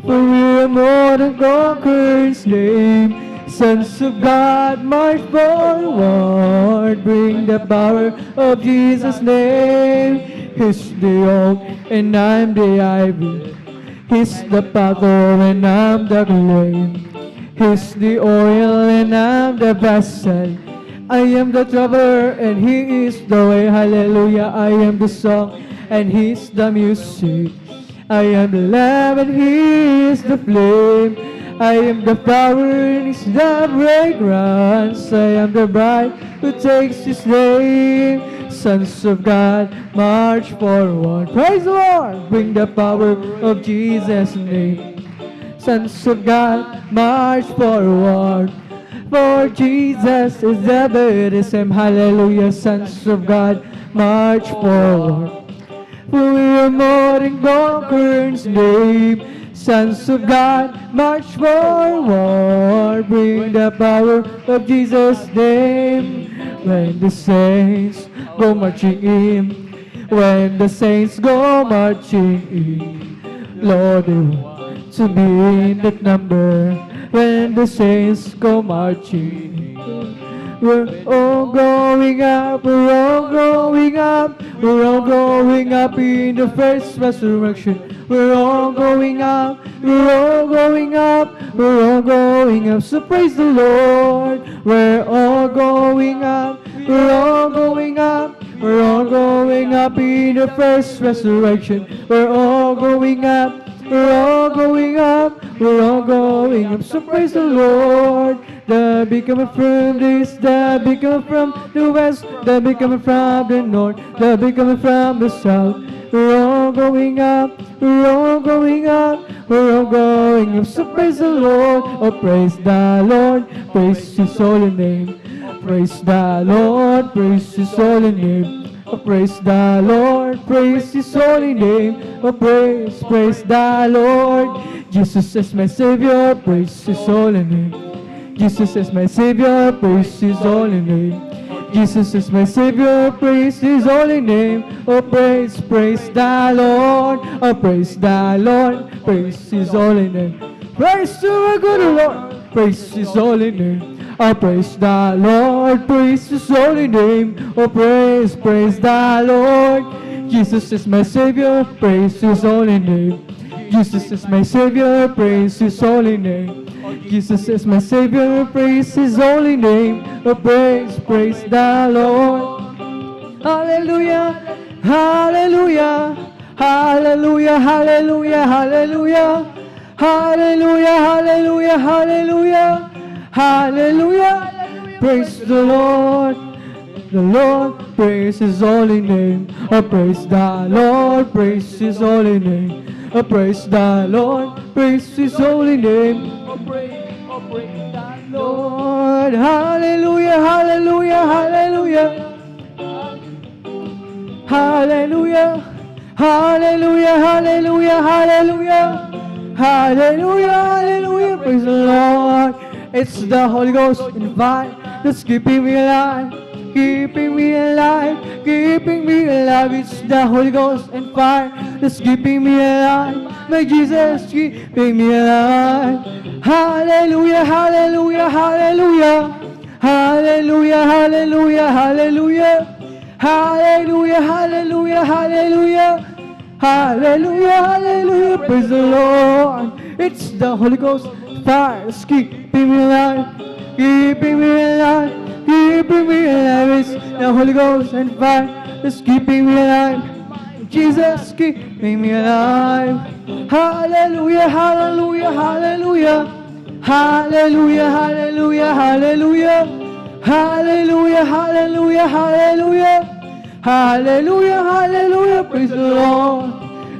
For we are more than conquerors in His name. Sons of God, march forward. Bring the power of Jesus' name. He's the oak and I'm the ivy. He's the potter and I'm the clay. He's the oil and I'm the vessel. I am the traveler and He is the way. Hallelujah. I am the song and He's the music. I am the lamb and He is the flame. I am the flower and He's the fragrance. I am the bride who takes His name. Sons of God, march forward. Praise the Lord. Bring the power of Jesus' name. Sons of God, march forward. For Jesus is ever the same. Hallelujah. Sons of God, march forward. For we are more than conquerors in His name. Sons of God, march forward. Bring the power of Jesus' name. When the saints go marching in, when the saints go marching in, Lord, they want to be in that number. When the saints go marching in, we're all going up, we're all going up, we're all going up in the first resurrection. We're all going up, we're all going up, we're all going up. So praise the Lord. We're all going up, we're all going up, we're all going up in the first resurrection. We're all going up, we're all going up, we're all going up. So praise the Lord. The bee coming from the east, the bee coming from the west, the bee coming from the north, the bee coming from the south. We're all going up, we're all going up, we're all going up. So praise the Lord. Oh, praise the Lord, praise His holy name. Praise the Lord, praise His holy name. Oh, praise the Lord, praise His holy name. Oh, praise the Lord. Jesus is my Savior, praise His holy name. Jesus is my Savior, praise His holy name. Jesus is my Savior, praise His holy name. Oh, praise the Lord. Oh, praise the Lord, praise His holy name. Praise to our good Lord, praise His holy name. Oh, praise the Lord, praise His holy name. Oh, praise the Lord. Jesus is my Savior, praise His holy name. Jesus is my Savior, praise His holy name. Jesus is my Savior, praise His holy name. Oh, praise the Lord. Hallelujah, hallelujah, hallelujah, hallelujah, hallelujah, hallelujah, hallelujah, hallelujah, hallelujah. Praise the Lord. The Lord, praise His holy name. Oh, praise the Lord, praise His holy name. Oh, praise the Lord, praise His holy name. Oh, praise the Lord. Hallelujah, hallelujah, hallelujah. Hallelujah, hallelujah, hallelujah, hallelujah. Hallelujah, hallelujah, praise the Lord. It's the Holy Ghost in fire that's keeping me alive. Keeping me alive, keeping me alive. It's the Holy Ghost and fire that's keeping me alive. My Jesus keeping me alive. Hallelujah, hallelujah, hallelujah. Hallelujah, hallelujah, hallelujah. Hallelujah, hallelujah, hallelujah. Hallelujah, hallelujah, praise the Lord. It's the Holy Ghost fire that's keeping me alive. Keeping me alive. Keeping me alive, it's the Holy Ghost and fire that's keeping me alive. Jesus keeping me alive. Hallelujah, hallelujah, hallelujah. Hallelujah, hallelujah, hallelujah. Hallelujah, hallelujah, hallelujah. Hallelujah, hallelujah, praise the Lord.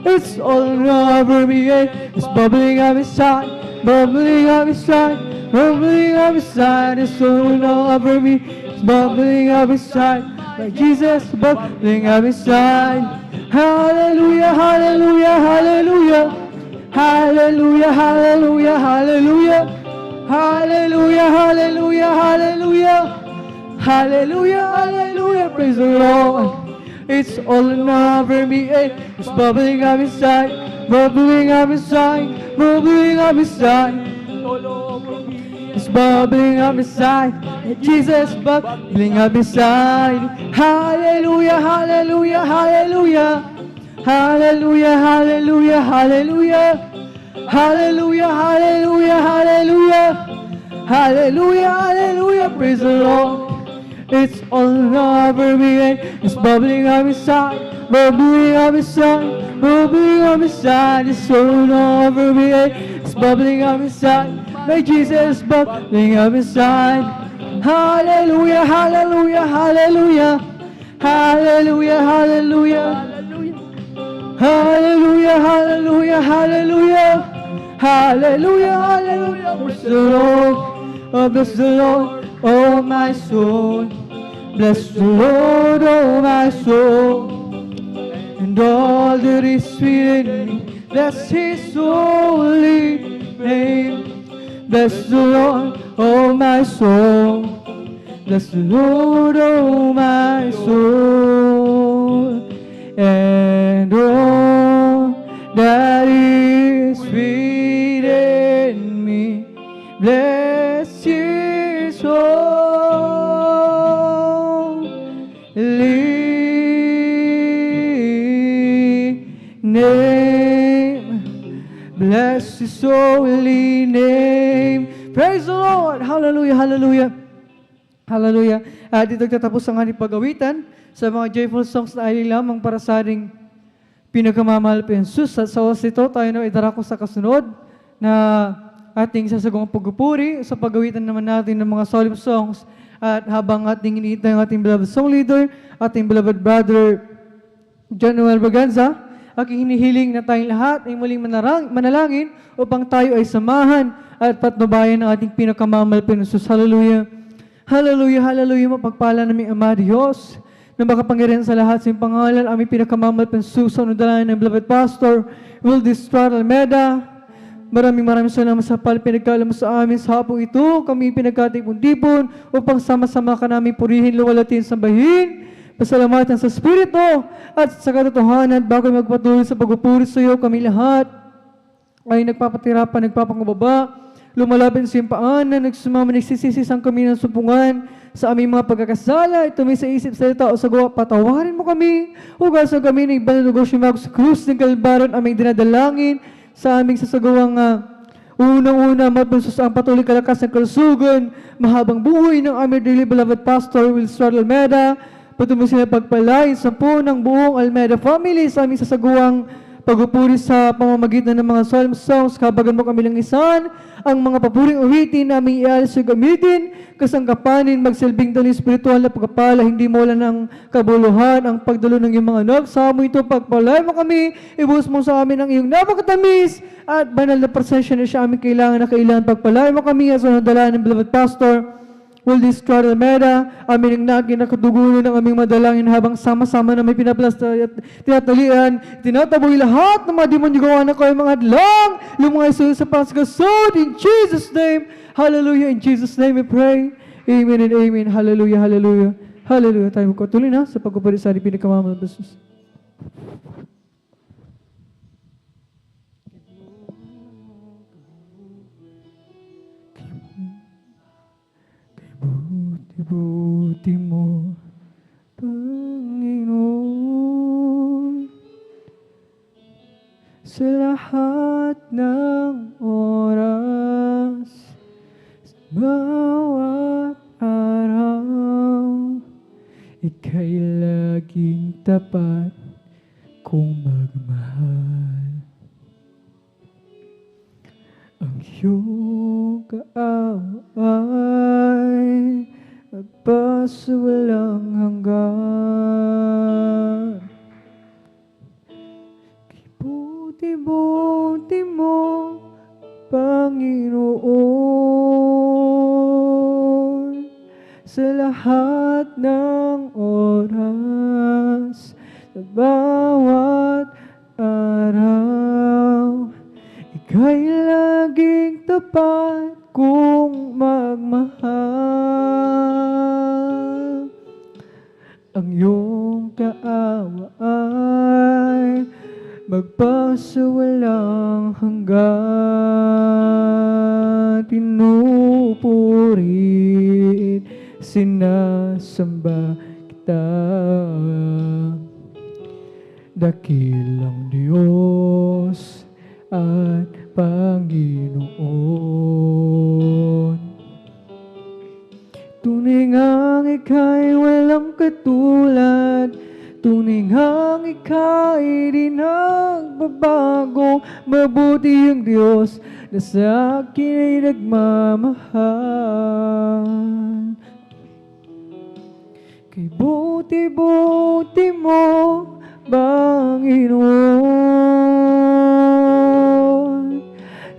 It's all over me, it's bubbling up inside, bubbling up inside. Bubbling up inside, it's all over me. It's bubbling up inside, like Jesus, bubbling up inside. Hallelujah, hallelujah, hallelujah. Hallelujah, hallelujah, hallelujah. Hallelujah, hallelujah, hallelujah. Hallelujah, hallelujah, praise the Lord. It's all over me, it's bubbling up inside, bubbling up inside, bubbling up inside. It's bubbling up inside, Jesus bubbling up inside. Hallelujah, hallelujah, hallelujah. Hallelujah, hallelujah, hallelujah. Hallelujah, hallelujah, hallelujah. Hallelujah, hallelujah, praise the Lord. It's all over me, it's bubbling up inside, bubbling up inside, bubbling up inside. It's all over me, it's bubbling up inside. My Jesus bubbling up inside. Hallelujah, hallelujah, hallelujah. Hallelujah, hallelujah. Hallelujah, hallelujah, hallelujah. Hallelujah, hallelujah. Bless the Lord, oh bless the Lord, oh my soul. Bless the Lord, oh my soul. And all that is within me, bless His holy name. Bless the Lord, oh my soul. Bless the Lord, oh my soul. And all that is within me, bless His holy name. Bless His holy name. Praise the Lord. Hallelujah, hallelujah. Hallelujah. At dito tatapos ang ating pag-awitan sa mga joyful songs na ay lamang para sa ating pinakamamahal po Jesus. At sa oras ito, tayo na idarako sa kasunod na ating sasagawang pagpupuri sa pag-awitan naman natin ng mga solemn songs. At habang ating iniintay ang ating beloved song leader, ating beloved brother John Noel Braganza, aking hinihiling na tayong lahat ay muling manalangin upang tayo ay samahan at patnubayan ng ating pinakamamahal po Jesus. Hallelujah. Hallelujah, hallelujah, mapagpala namin Ama Diyos, na makapangyarihan sa lahat sa iyong pangalan, aming pinakamamahal po Jesus, sa unudalayan ng beloved pastor, Will Distrad Almeda. Maraming salamat sa pinagkaalam mo sa amin sa hapong ito. Kami pinagkatipon-tipon upang sama-sama ka namin purihin, luwalatin, sambahin, pasalamatan sa Espiritu at sa katotohanan. Bago magpatuloy sa pagpupuri sa iyo, kami lahat ay nagpapatirapan, nagpapangubaba lumalapit sa iyong paanan, nagsumama, nagsisisisang kami ng supungan sa aming mga pagkakasala, ito may sa isip, salita o sa gawa, patawarin mo kami, hugasan kami ng iba na negosyo sa krus ng Kalbaron, aming dinadalangin sa aming sasagawang unang-una, mapunsos ang patuloy kalakas ng kalusugan, mahabang buhay ng aming dearly beloved Pastor Wilson Almeida, patuloy sila pagpalain sa ng buong Almeida family sa aming sasagawang pagpupuri sa pamamagitan ng mga psalm songs, kabagan mo kami langisan, ang mga papuring uwitin na aming ialis sa gamitin, kasangkapanin, magsilbing dali spiritual na pagkapala, hindi mo wala ng kabuluhan, ang pagdalo ng iyong mga anak, sa mo ito, pagpalay mo kami, ibus mo sa amin ang iyong napakatamis, at banal na presensya na siya aming kailangan na kailangan, pagpalay mo kami, as wanadalaan ng beloved pastor, Wildis Almeida, amin ang naging nakatugunan ng aming madalangin habang sama-sama na may pinaplasta at tinatalian, tinataboy lahat ng mga demonyo gawa na kayo mga adlang, lumangay sa pangsagasod, in Jesus' name, hallelujah, in Jesus' name we pray, amen and amen, hallelujah, hallelujah, hallelujah. Tayo magpatuloy na sa pagpapari sa ating pinakamamal na Jesus. Buti mo, Panginoon, sa lahat ng oras, sa bawat araw, ika'y laging tapat kung magmahal. Ang iyong kaaway magpasawalang hanggan. Buti-buti mo, Panginoon, sa lahat ng oras, sa bawat araw, ika'y laging tapat kung magmahal. Ang iyong kaawa ay magpasawalang hanggan. Pinupuri, sinasamba kita. Dakilang Diyos at Panginoon, tunay ngang ika'y walang katulad, tunay ngang ika'y di nagbabago, mabuti ang Diyos na sa akin ay nagmamahal. Kay buti-buti mo, Panginoon,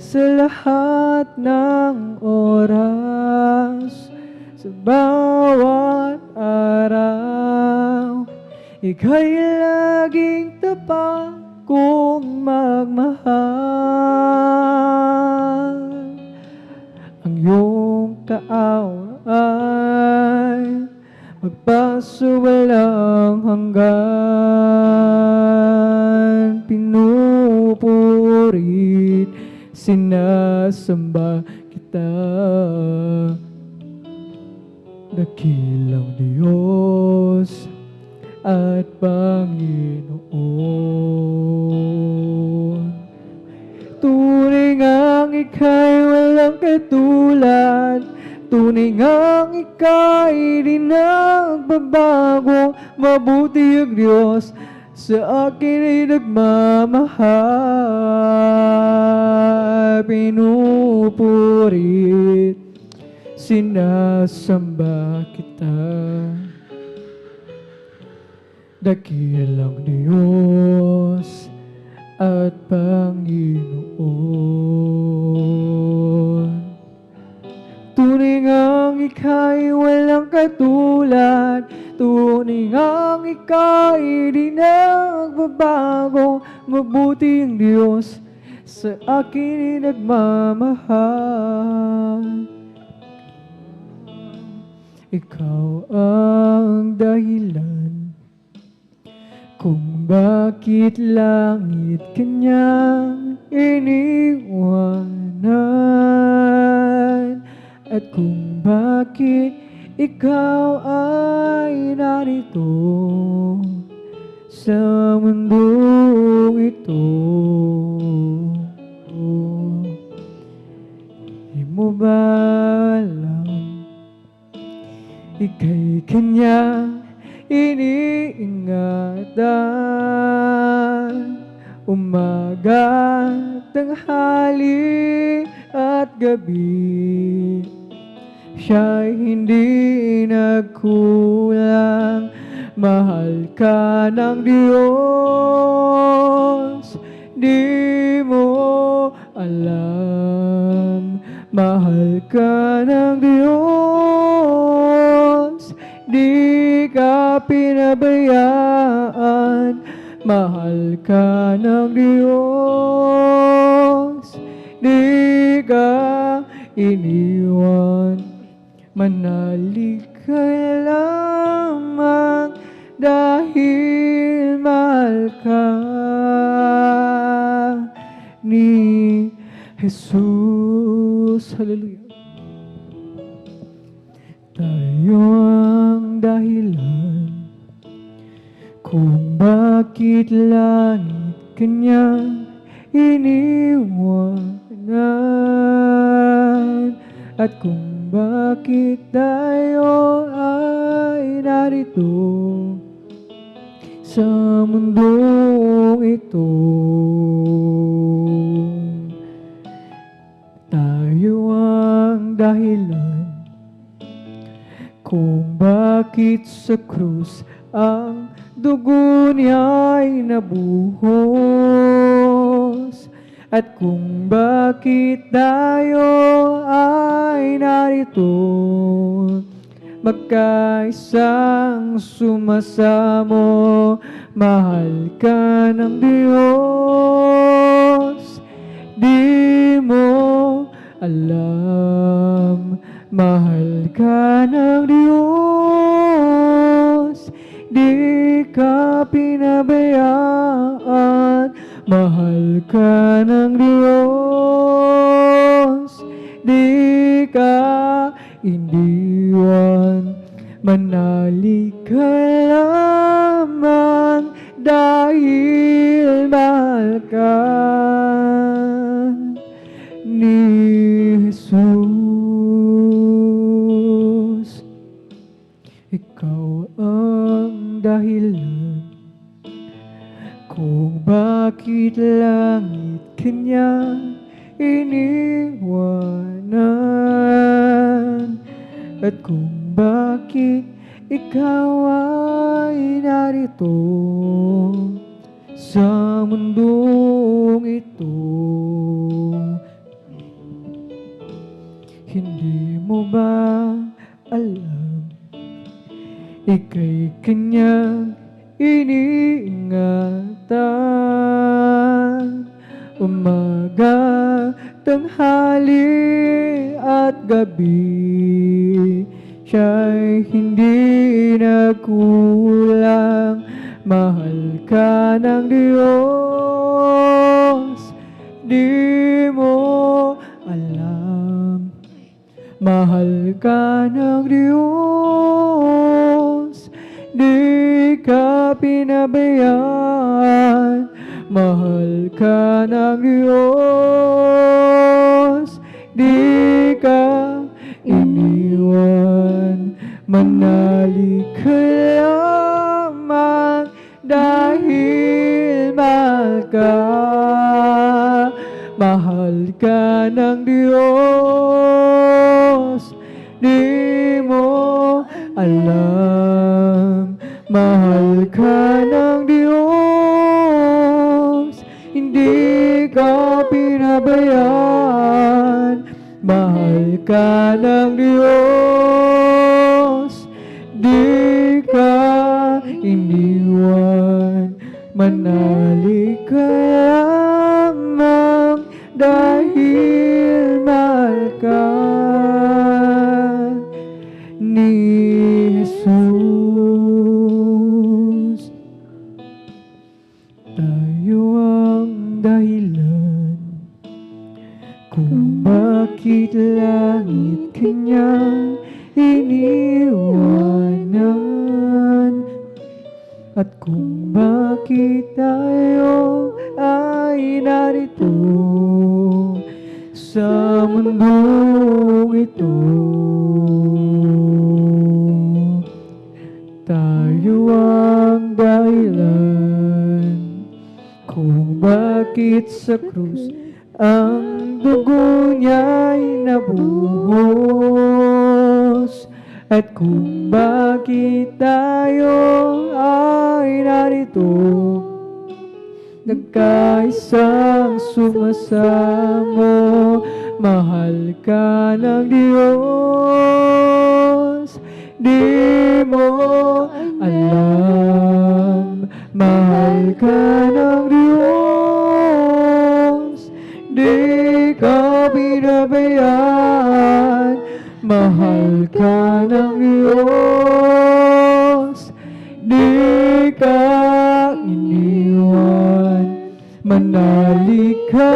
sa lahat ng oras, sa bawat araw, ika'y laging tapat kung magmahal. Ang iyong kaawa ay magpasawalang hanggan. Pinupurit, sinasamba kita. Dakilang Diyos at Panginoon, tunay ngang ika'y walang katulad, tunay ngang ika'y di nagbabago, mabuti ang Diyos sa akin ay nagmamahal. Pinupurit, sinasamba kita. Dakilang Diyos at Panginoon, tunay ngang ika'y walang katulad, tunay ngang ika'y di nagbabago, mabuti ang Diyos sa akin ay nagmamahal. Ikaw ang dahilan kung bakit langit kanya iniwanan. at kung bakit ikaw ay narito sa mundong ito. Di mo ba alam, ika'y kanyang iniingatan, umaga, tanghali at gabi. Siya'y hindi nagkulang, mahal ka ng Diyos. Di mo alam, mahal ka ng Diyos. Di ka pinabayaan, mahal ka ng Diyos. Di ka iniwan, manalig ka lamang dahil mahal ka ni Jesus. Hallelujah. Tayo ang dahilan kung bakit langit kanyang iniwanan, at kung bakit tayo ay narito sa mundong ito. Tayo ang dahilan kung bakit sa krus ang dugo niya'y nabuhos, at kung bakit tayo ay narito magkaisang sumasamo, mahal ka ng Diyos. Di mo alam, mahal ka ng Diyos. Di ka pinabayaan, mahal ka ng Diyos. Di ka iniwan, manalig ka lamang dahil mahal ka ni Jesus. Ikaw ang dahilan kung bakit langit kanyang iniwanan, at kung bakit ikaw ay narito sa mundong ito. Hindi mo ba alam, ika'y kanyang iniingatan, umaga, tanghali at gabi. Siya'y hindi nagkulang, mahal ka ng Diyos. Di mo alam, mahal ka ng Diyos. Di ka pinabayaan, mahal ka ng Diyos. Di ka iniwan, manalig ka lamang dahil mahal ka. Mahal ka ng Diyos. Di mo alam, mahal ka ng Diyos. Hindi ka pinabayaan, mahal ka ng Diyos. Di ka iniwan, manalig ka lamang dahil mahal ka ni Jesus. Tayo ang dahilan kung bakit langit kanya At kung bakit tayo ay narito sa mundong ito, tayo ang dahilan kung bakit sa krus ang dugo niya'y nabuhos. At kung bakit tayo ay narito, nagkaisang sumasamo, mahal ka ng Diyos. Di mo alam, mahal ka ng Diyos. Di ka binabayaan, mahal ka ng Diyos. Di ka iniwan, manali ka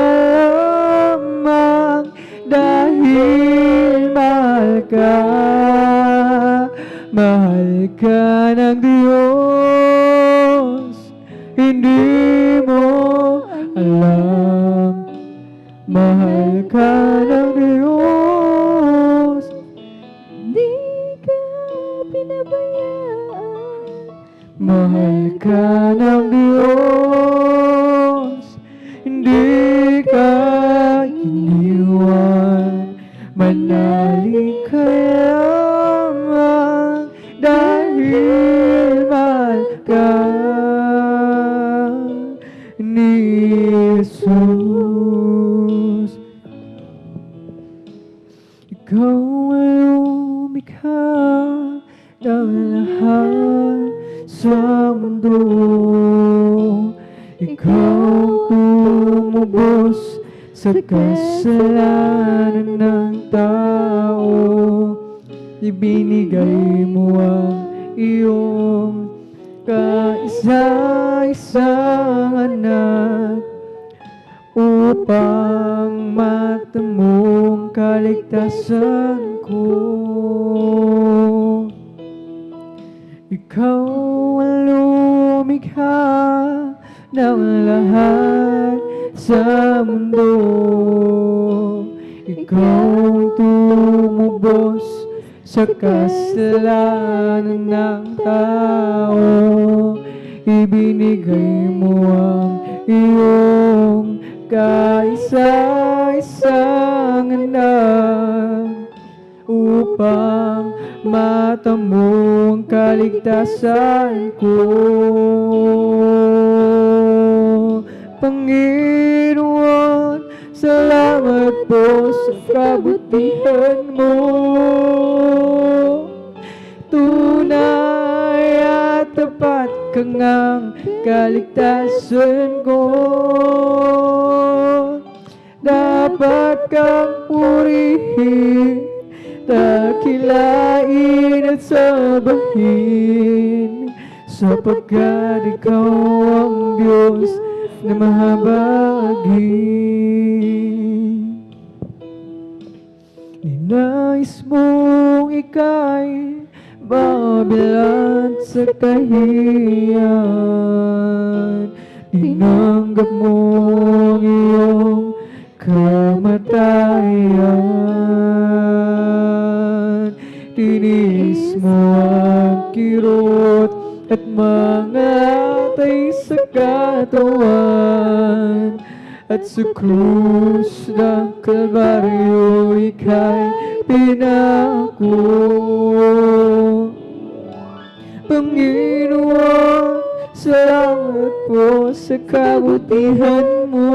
lamang dahil mahal ka. Mahal ka ng Diyos, hindi mo alam. Mahal ka ng Diyos, di ka pinabayaan. Mahal ka ng Diyos, hindi ka iniwan. Manali ka lamang dahil mahal ka ni Jesus. Ikaw ay lumikha ng lahat sa mundo. Ikaw tumubos sa kasalanan ng tao. Ibinigay mo ang iyong kaisa-isang anak upang matamong kaligtasan ko. Ikaw ang lumikha ng lahat sa mundo. Ikaw ang tumubos sa kasalanan ng tao. Ibinigay mo ang iyong kaisa-isang anak upang matamong kaligtasan ko. Panginoon, salamat po sa kabutihan mo. Tunay at tapat ka ngang kaligtasan ko. Dapat kang purihin, dakilain at sabahin, sapagkat ikaw ang Diyos na mahabagi. Ninais mong ika'y mabilat sa kahiyan. Tinanggap mo ang iyong kamatayan. Tinis mo ang kirot at mga atay sa katawan. At sa krus ng Kalbaryo ika'y pinako. Panginoon, salamat po sa kabutihan mo.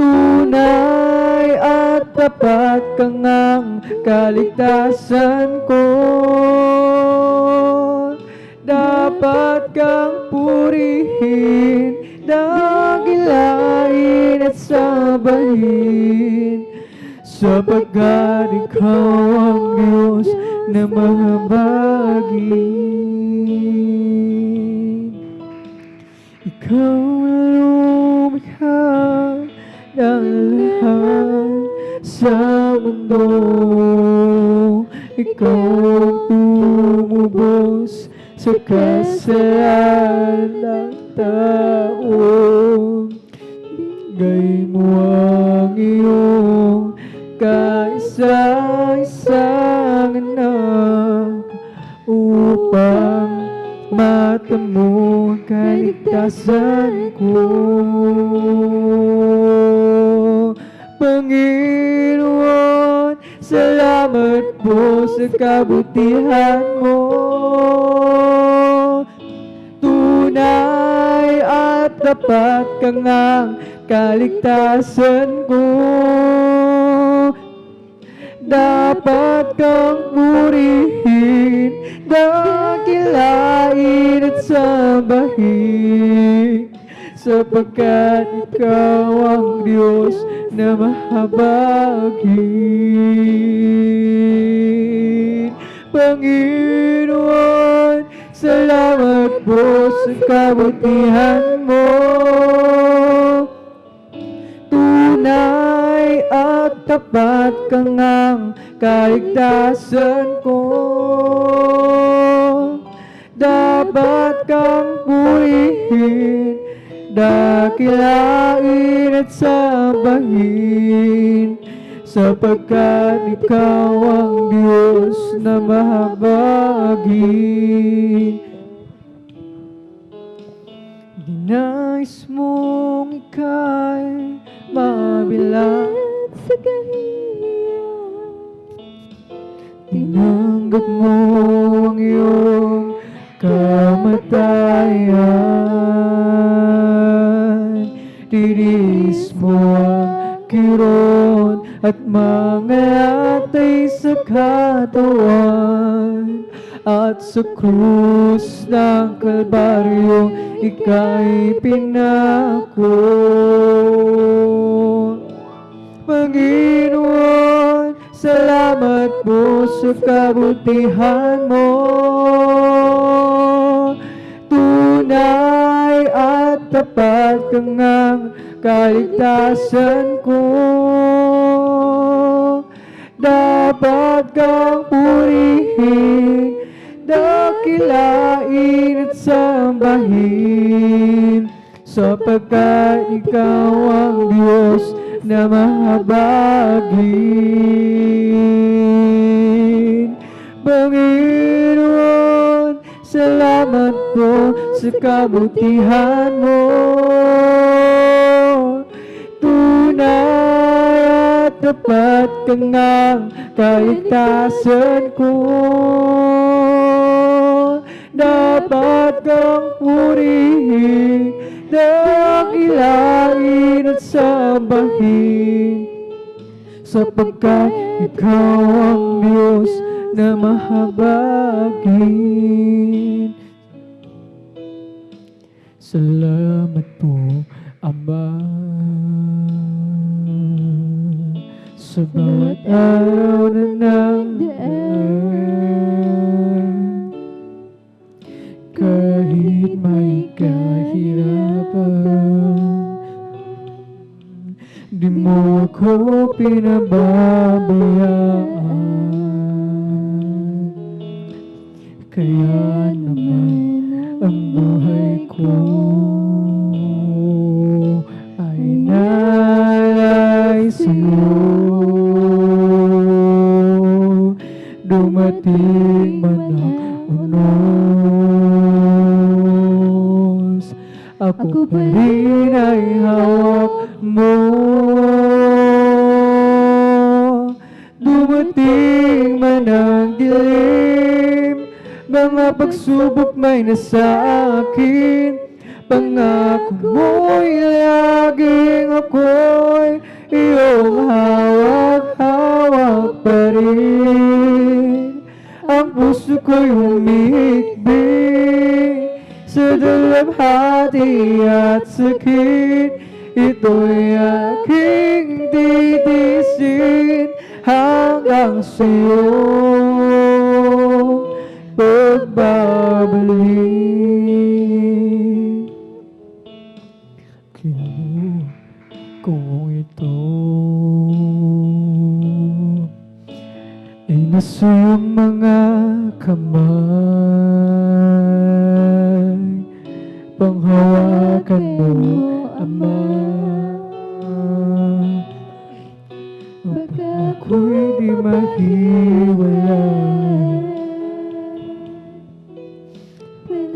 Tunay at tapat ka ngang kaligtasan ko. Dapat kang purihin, dakilain at sabahin, sapagkat ikaw ang Diyos na mahabagi. Ikaw ang lumikha ng lahat sa mundo. Ikaw ang tumubos sa kasalanan ng tao. Bigay mo ang iyong kaisa-isang anak upang matamo ang kaligtasan ko. Panginoon, salamat po sa kabutihan mo. Tunay at tapat ka ngang kaligtasan ko. Dapat kang purihin, dakilain at sambahin, sapagkat ikaw ang Diyos na mahabagin. Panginoon, salamat po sa kabutihan mo. Tunay at tapat ka ngang kaligtasan ko. Dapat kang purihin, dakilain at sambahin, sapagkat ikaw ang Diyos na mahabagin. Dinais mong ika'y mabilang sa kahihiyan. Tinanggap mo ang iyong kamatayan. Tiniis mo ang kiron at mga latay sa katawan. At sa krus ng Kalbaryo, ika'y pinako. Panginoon, salamat po sa kabutihan mo. Tunay at tapat ka ngang kaligtasan ko. Dapat kang purihin, dakilain at sambahin, sapagkat ikaw ang Diyos na mahabagin. Panginoon, salamat po sa kabutihan mo. Tunay at tapat ka ngang kaligtasan ko. Dapat kang purihin, dakilain at sambahin, sapagkat ikaw ang Diyos na mahabagin. Salamat po, Ama, sa bawat araw na nangdaan. Kahit may kahirapan, di mo ako pinababayaan. Kaya naman ang buhay ko ay nalay sa'yo. Dumating man ang unos, ako pa rin ay hawak mo. Dumating man ang dilim, mga pagsubok may nasa akin, pangako mo'y laging ako'y iyong hawak-hawak pa rin. Ang puso ko'y humihikbi sa dalamhati at sakit. Ito'y aking titiisin hanggang sa'yo pagbabalik. Kung ito ay nasa iyong mga kamay,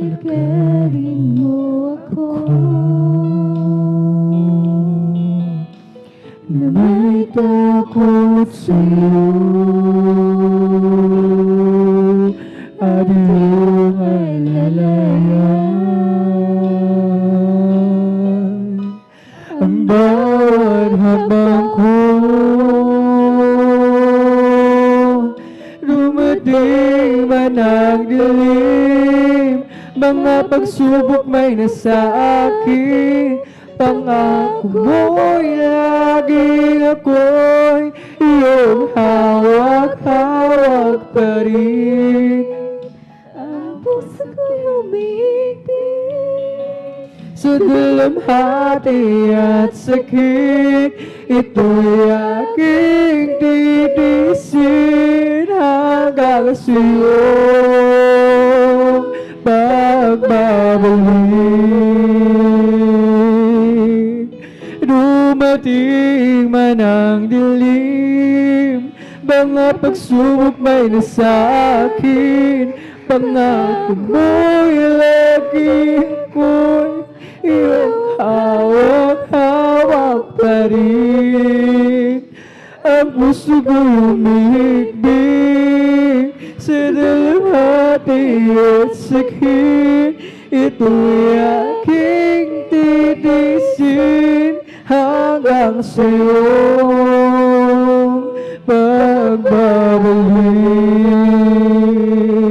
palagarin mo ako na may takot sa'yo at iyong alalayan ang bawat habang ko dumating man ang dilim mga pagsubok may nasa akin pangako mo'y laging ako'y iyong hawak-hawak pa rin ang puso ko'y humigpit sa dalamhati at sakit ito'y aking titiisin hanggang sa iyong pagbabalik dumating man ang dilim mga pagsubok may nasa akin pangako mo'y laging ko'y iyong hawak-hawak pa rin ang puso ko'y humihigpit sa dalamhati at sakit ito'y aking titiisin hanggang sa iyong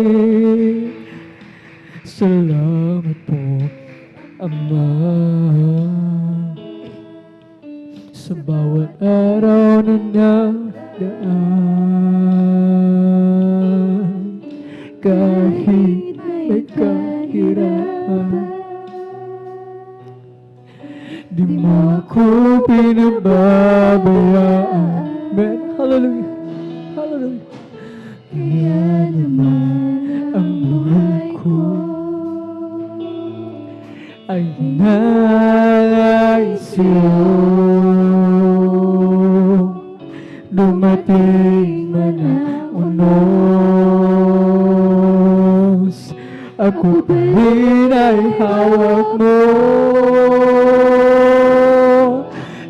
pagbabalik. Salamat po, Ama, sa bawat araw na nagdaan kahit may kahirapan di mo ako pinababayaan. Amen. Hallelujah. Hallelujah. Kaya naman ang buhay ko ay nalay sa'yo. Dumating man ang unos, ako pa rin ay hawak mo.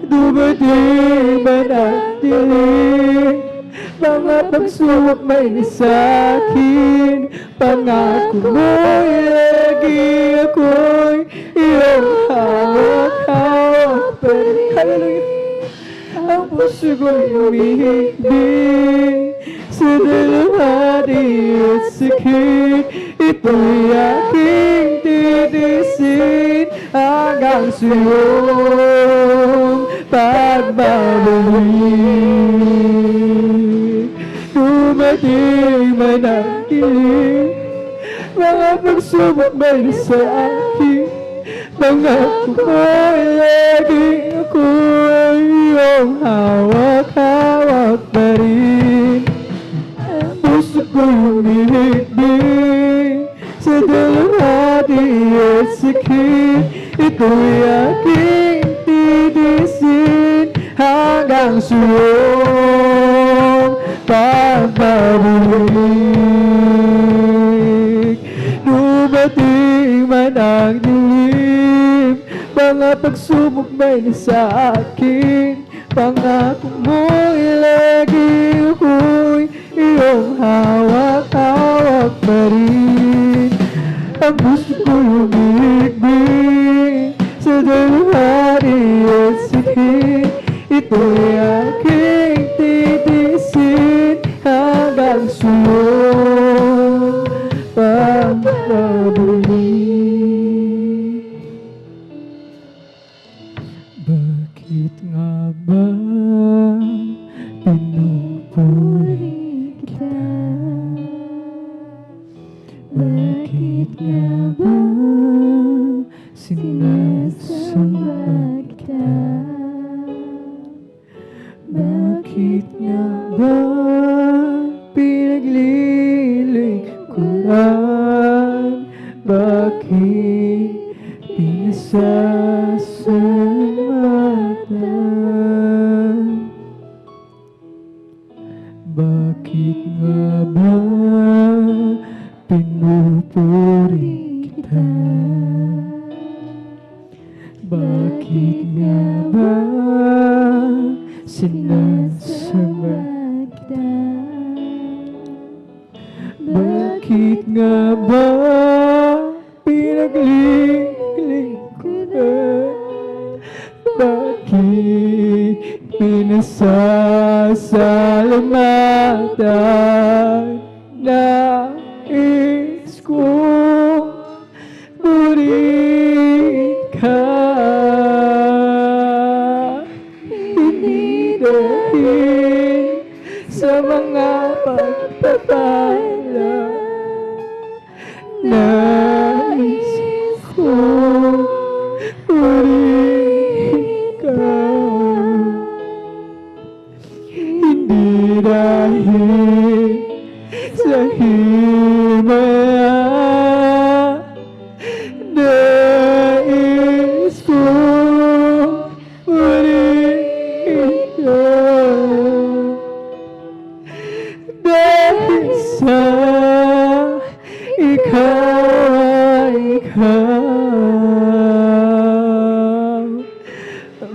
Dumating man ang dilim, mga pagsubok may nasa'kin, pangako mo'y lagi ako'y iyong hawak-hawak pa rin. Hallelujah! Ang puso ko'y humihigpit sa dalamhati at sakit, ito'y aking titiisin hanggang sa iyong pagbabalik. Dumating man ang dilim, mga pagsubok may nasa akin, pangako mo'y laging ako'y iyong hawak-hawak pa rin. Ang puso ko'y humihigpit sa dalamhati at sakit, ito'y aking titiisin hanggang sa iyong pagbabalik. Dumating man ang dilim, mga pagsubok may nasa akin, pangako mo'y lagi ako'y iyong hawak-hawak pa rin. Ang puso ko'y humihigpit sa dalamhati at sakit, ito'y aking titiisin hanggang sa iyong pagbabalik. Bakit nga ba pinupuri kita? Bakit nga ba sinasamba kita? Bakit nga ba pinaglilingkuran? Bakit pinasasalamatan? Bakit nga ba pinupuri kita? kita? Bakit nga ba sinasamba kita? Bakit nga ba pinaglilingkuran? Bakit pinasasalamatan? Nais kong purihin ka. Hindi dahil sa mga pagpapala, nais kong purihin ka. Hindi dahil sa himaya, nais kong purihin ka. Dahil sa ikaw,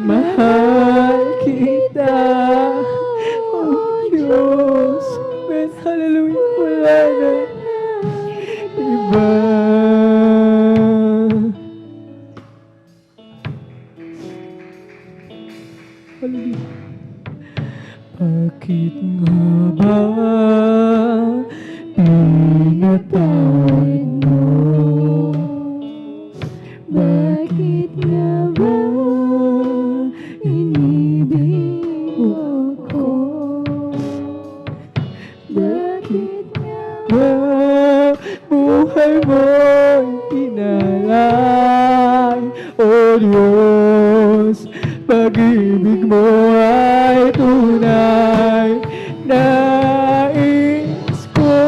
mahal kita, oh Diyos. Amen. Hallelujah. Wala na iba. Hallelujah. Bakit nga ba pinatawid mo? Bakit nga ba inibig mo ako? Bakit nga ba buhay mo'y inalay? O Diyos, pag-ibig mo ay tunay. Nais ko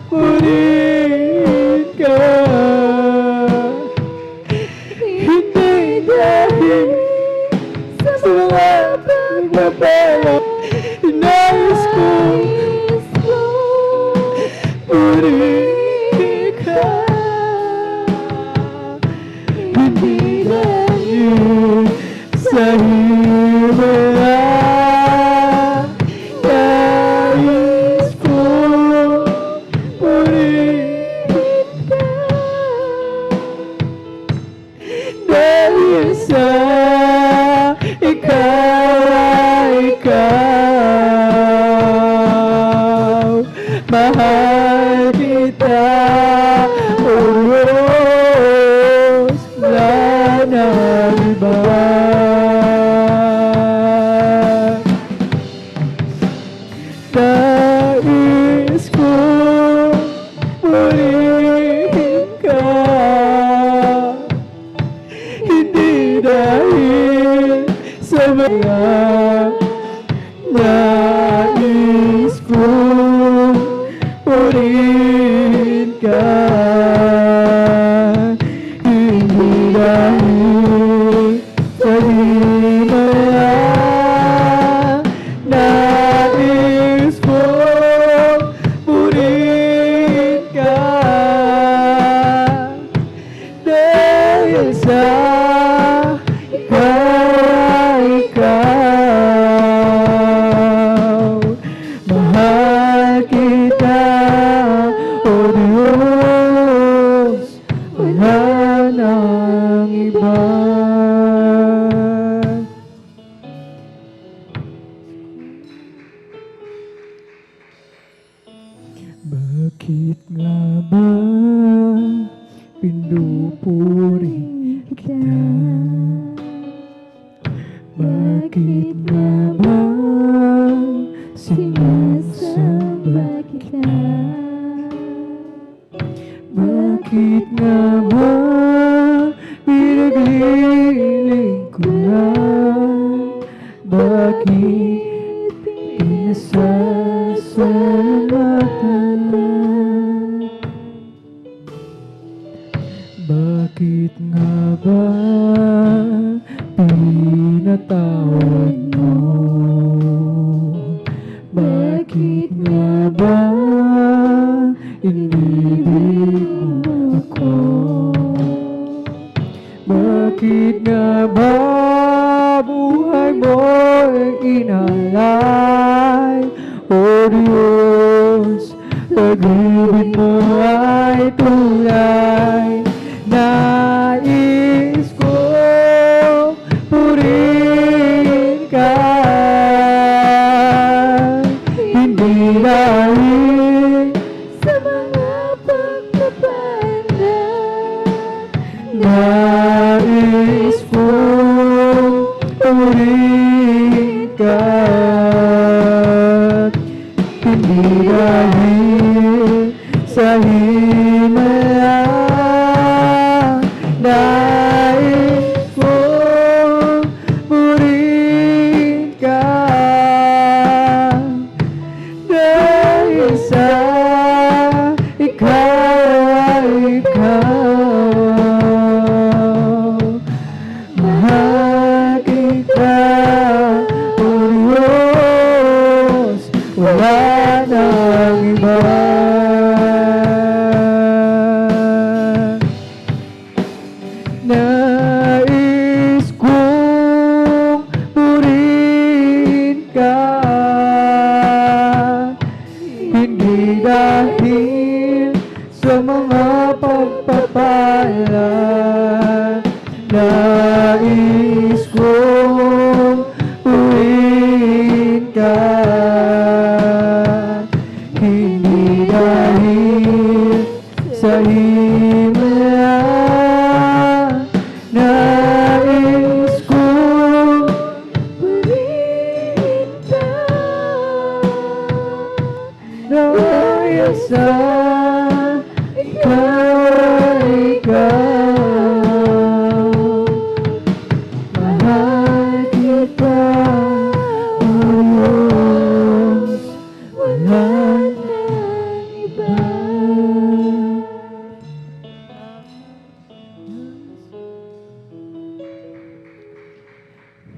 purihin ka. Hindi dahil sa mga pagpapala, nais ko purihin ka. Hindi dahil sa himaya, nais ko purihin ka. Dahil sa ikaw, mahal kita, oh Diyos, wala na iba. Nais ko purihin ka. Hindi dahil sa mga nais ko purihin ka. Hindi dahil sa himaya, nais ko purihin ka. Dahil sa ikaw, mahal kita, oh Diyos, wala nang iba. Bakit nga ba pinupuri kita? Bakit nga ba sinasamba kita? Bakit nga ba pinaglilingkuran? Bakit pinasasalamatan? Bakit nga ba pinatawad mo? Bakit nga ba inibig mo ako? Diyos, pag-ibig mo ay tunay. Nais ko purihin ka, hindi dahil sa mga pagpapala. nais ko purihin ka, hindi dahil sa himala. Nais ko purihin ka, dahil sa ikaw. Mahal kita, O Diyos, wala nang iba. Nais kong purihin ka, hindi dahil sa mga pagpapala. Nais kong purihin ka, hindi dahil sa himala. Nais kong Purihin ka, dahil sa ikaw. Mahal kita, O Diyos, wala nang iba.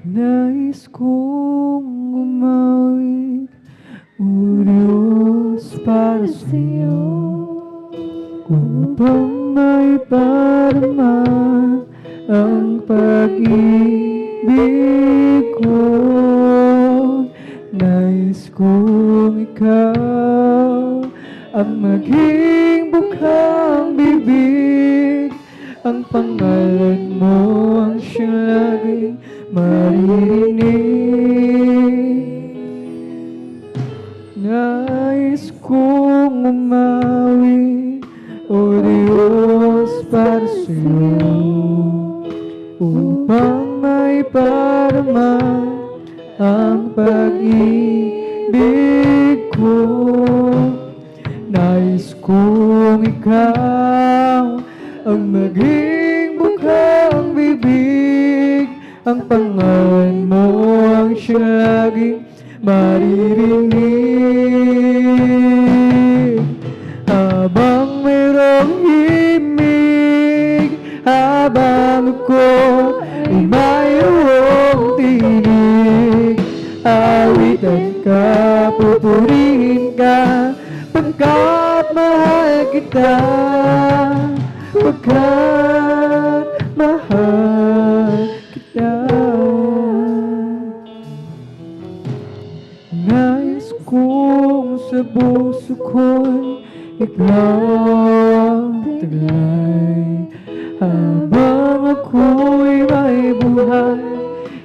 nais kong umawit, O Diyos, para sa'yo, upang may parama ang pag-ibig ko. Nais kong ikaw ang maging bukhang bibig, ang pangalan mo ang siyang laging maririnig. Nais kong umawit, O Diyos, para sa'yo, upang may parama ang pag-ibig ko. Nais kong ikaw ang maging bukhang bibig, ang pangalan mo ang siyang laging maririnig. Habang mayroong himig, habang ako ay mayroong tinig, awitan ka, pupurihin ka, pagkat mahal kita, pagkat mahal kita. Nais kong sa puso ko'y ikaw ang taglay, habang ako'y may buhay,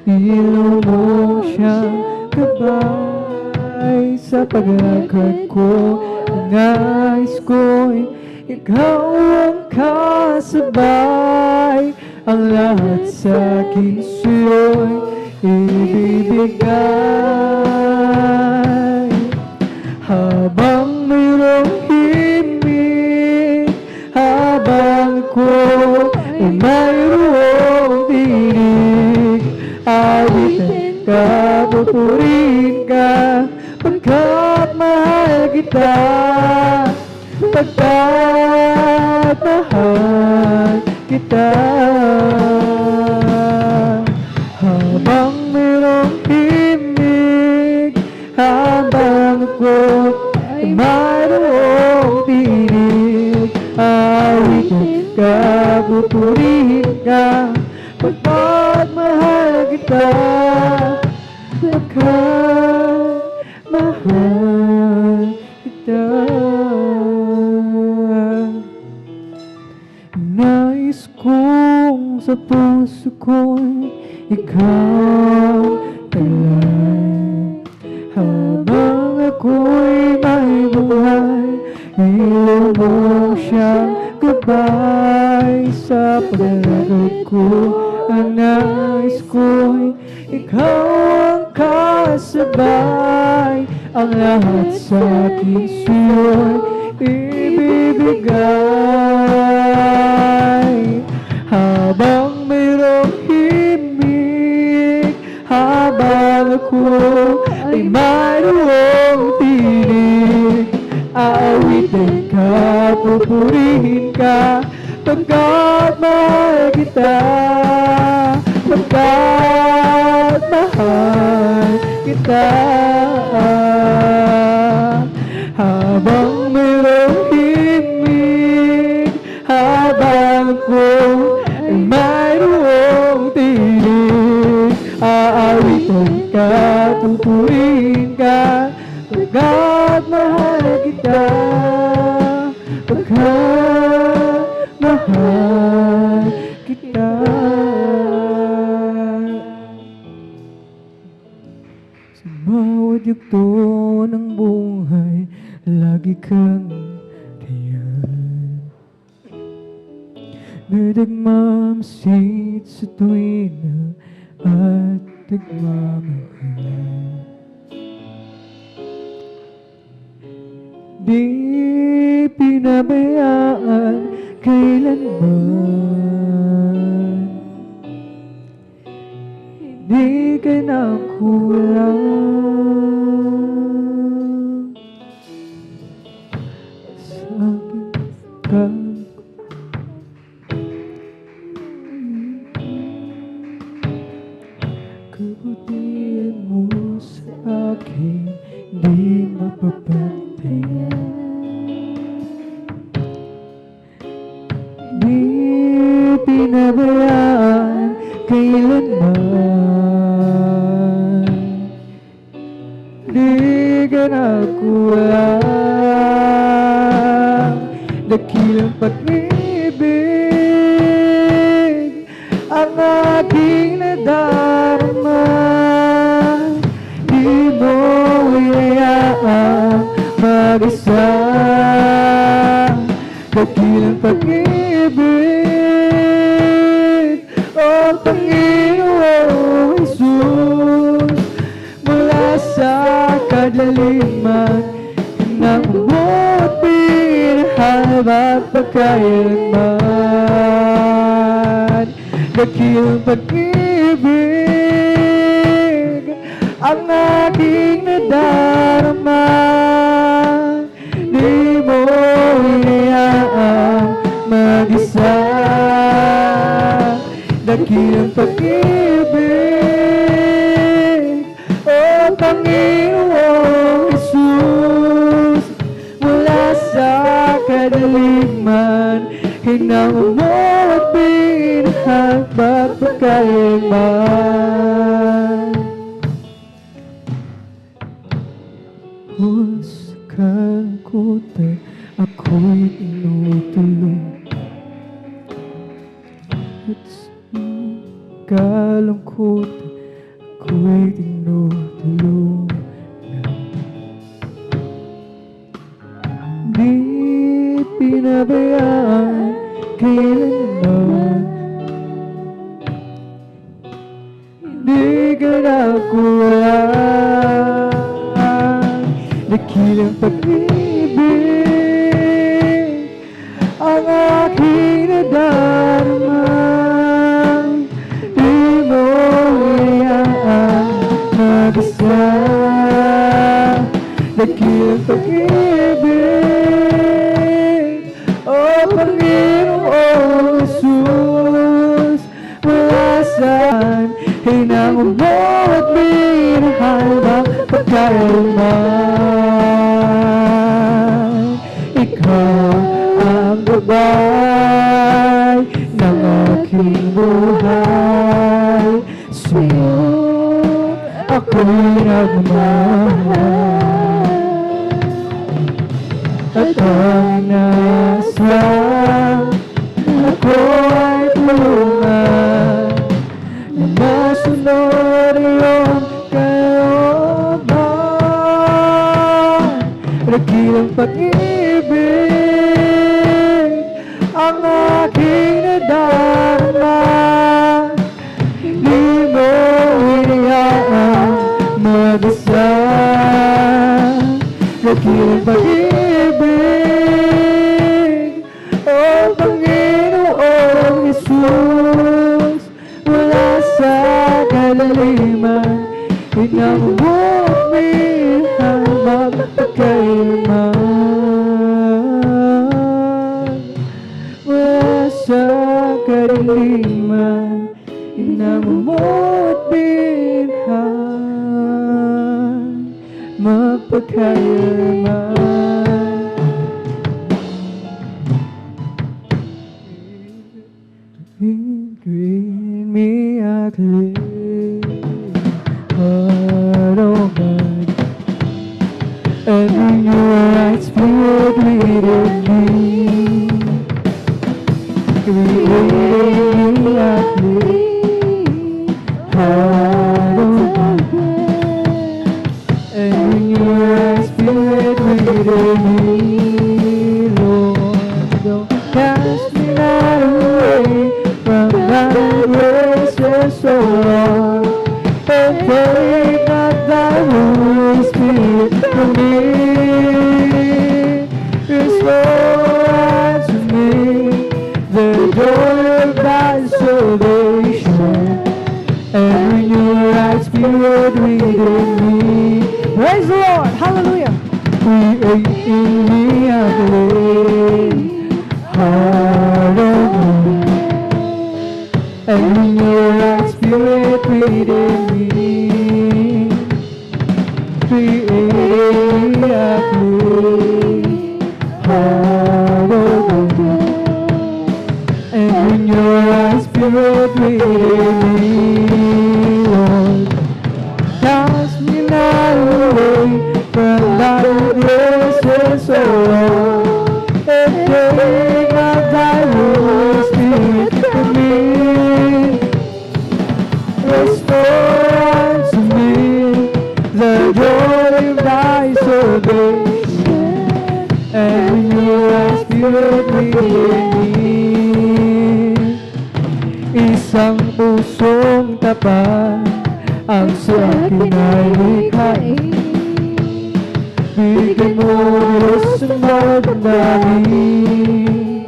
ilaw mo siyang gabay. Sa paglakad ko, nais ko'y ikaw ang kasabay, ang lahat sa akin sa'yo'y ibibigay. Habang mayroong himig, habang ako ay mayroong tinig, awitin ka, pupurihin ka, pagkat mahal kita, pagkat mahal kita. Habang mayroong himig, habang ako ay mayroong tinig, awitin ka, pupurihin ka, pagkat mahal kita, pagkat mahal Nais kong sa puso ko'y ikaw talay. Habang ako'y may buhay, ilubog siyang gabay sa paglalakad ko. Ang nais ko'y ikaw ang kasabay. Ang lahat sa akin sa'yo'y ibibigay. Habang mayroong himig, habang ako ay mayroong tinig, aawitin ka, pupurihin ka, pagkat mahal kita, pagkat mahal kita. Habang mayroong himig, habang ako ay mayroong tinig, aawitin ka, pupurihin ka, pagkat mahal kita, pagkat mahal kita. Sa bawat yugto ng buhay, lagi kang riyan. Nagmamasid sa tuwina at nagmamahal. Di pinabayaan kailanman. Hindi ka na kulang sa aking kabutihan mo sa akin, di mapapantayan. Di pinabayaan kailanman. Di ka na kulang. Dakilang pag-ibig ang aking nadarama. Di mo iayaang mag-isa. Dakilang pag-ibig, o Panginoong Jesus, mula sa kadaliman, hinangmot pinahal at pagkailanman. Dakilang pag-ibig ang aking nadarama. Di mo inayaang mag-isa. Dakilang pag-ibig, o Panginoong Jesus, mula sa kadaliman, hinang mo at pinahal at pagkailanman. Sa kalungkutan, ako'y tinutulong. At sa kalungkutan, ako'y tinutulong. Di pinabayaan kailanman. Di ka na kulang. Dakilang pag-ibig ang aking nadarama. Di mo iayaang mag-isa. Dakilang pag-ibig, o Panginoong Jesus, mula saan hinang mo at minahal ang pagkailanman. Ikaw ang gabay ng aking buhay. Sa'yo ako'y nagmamahal. At ang nasa ako ang aking nadarama. Di mo hinayaan mag-isa, dakilang pag-ibig, o Panginoong Jesus. Wala sa kalaliman, inabot minsan magpagkailanman. Wala sa kalaliman, inabot minsan magpagkailanman. Green me a clean heart, oh God, and bring your right spirit within me. Create me a clean heart, oh God, and bring your right spirit within me, Lord. Don't cast me not away from thy grace and so long, and take not thy Holy Spirit from me. Restore unto me the joy of thy salvation, and renew right spirit within me. Praise the Lord! Hallelujah! Create in me a clean heart, oh God, and renew right spirit within me. Create a clean heart, oh God, and renew right spirit within me, Lord. Cast me not away from thy grace and so long, and take not thy Holy Spirit from me. Restore unto me the joy of thy salvation, and renew thy spirit within me. Isang pusong tapat ang sa akin ay likhain. Bigyan mo Diyos ang magandangin.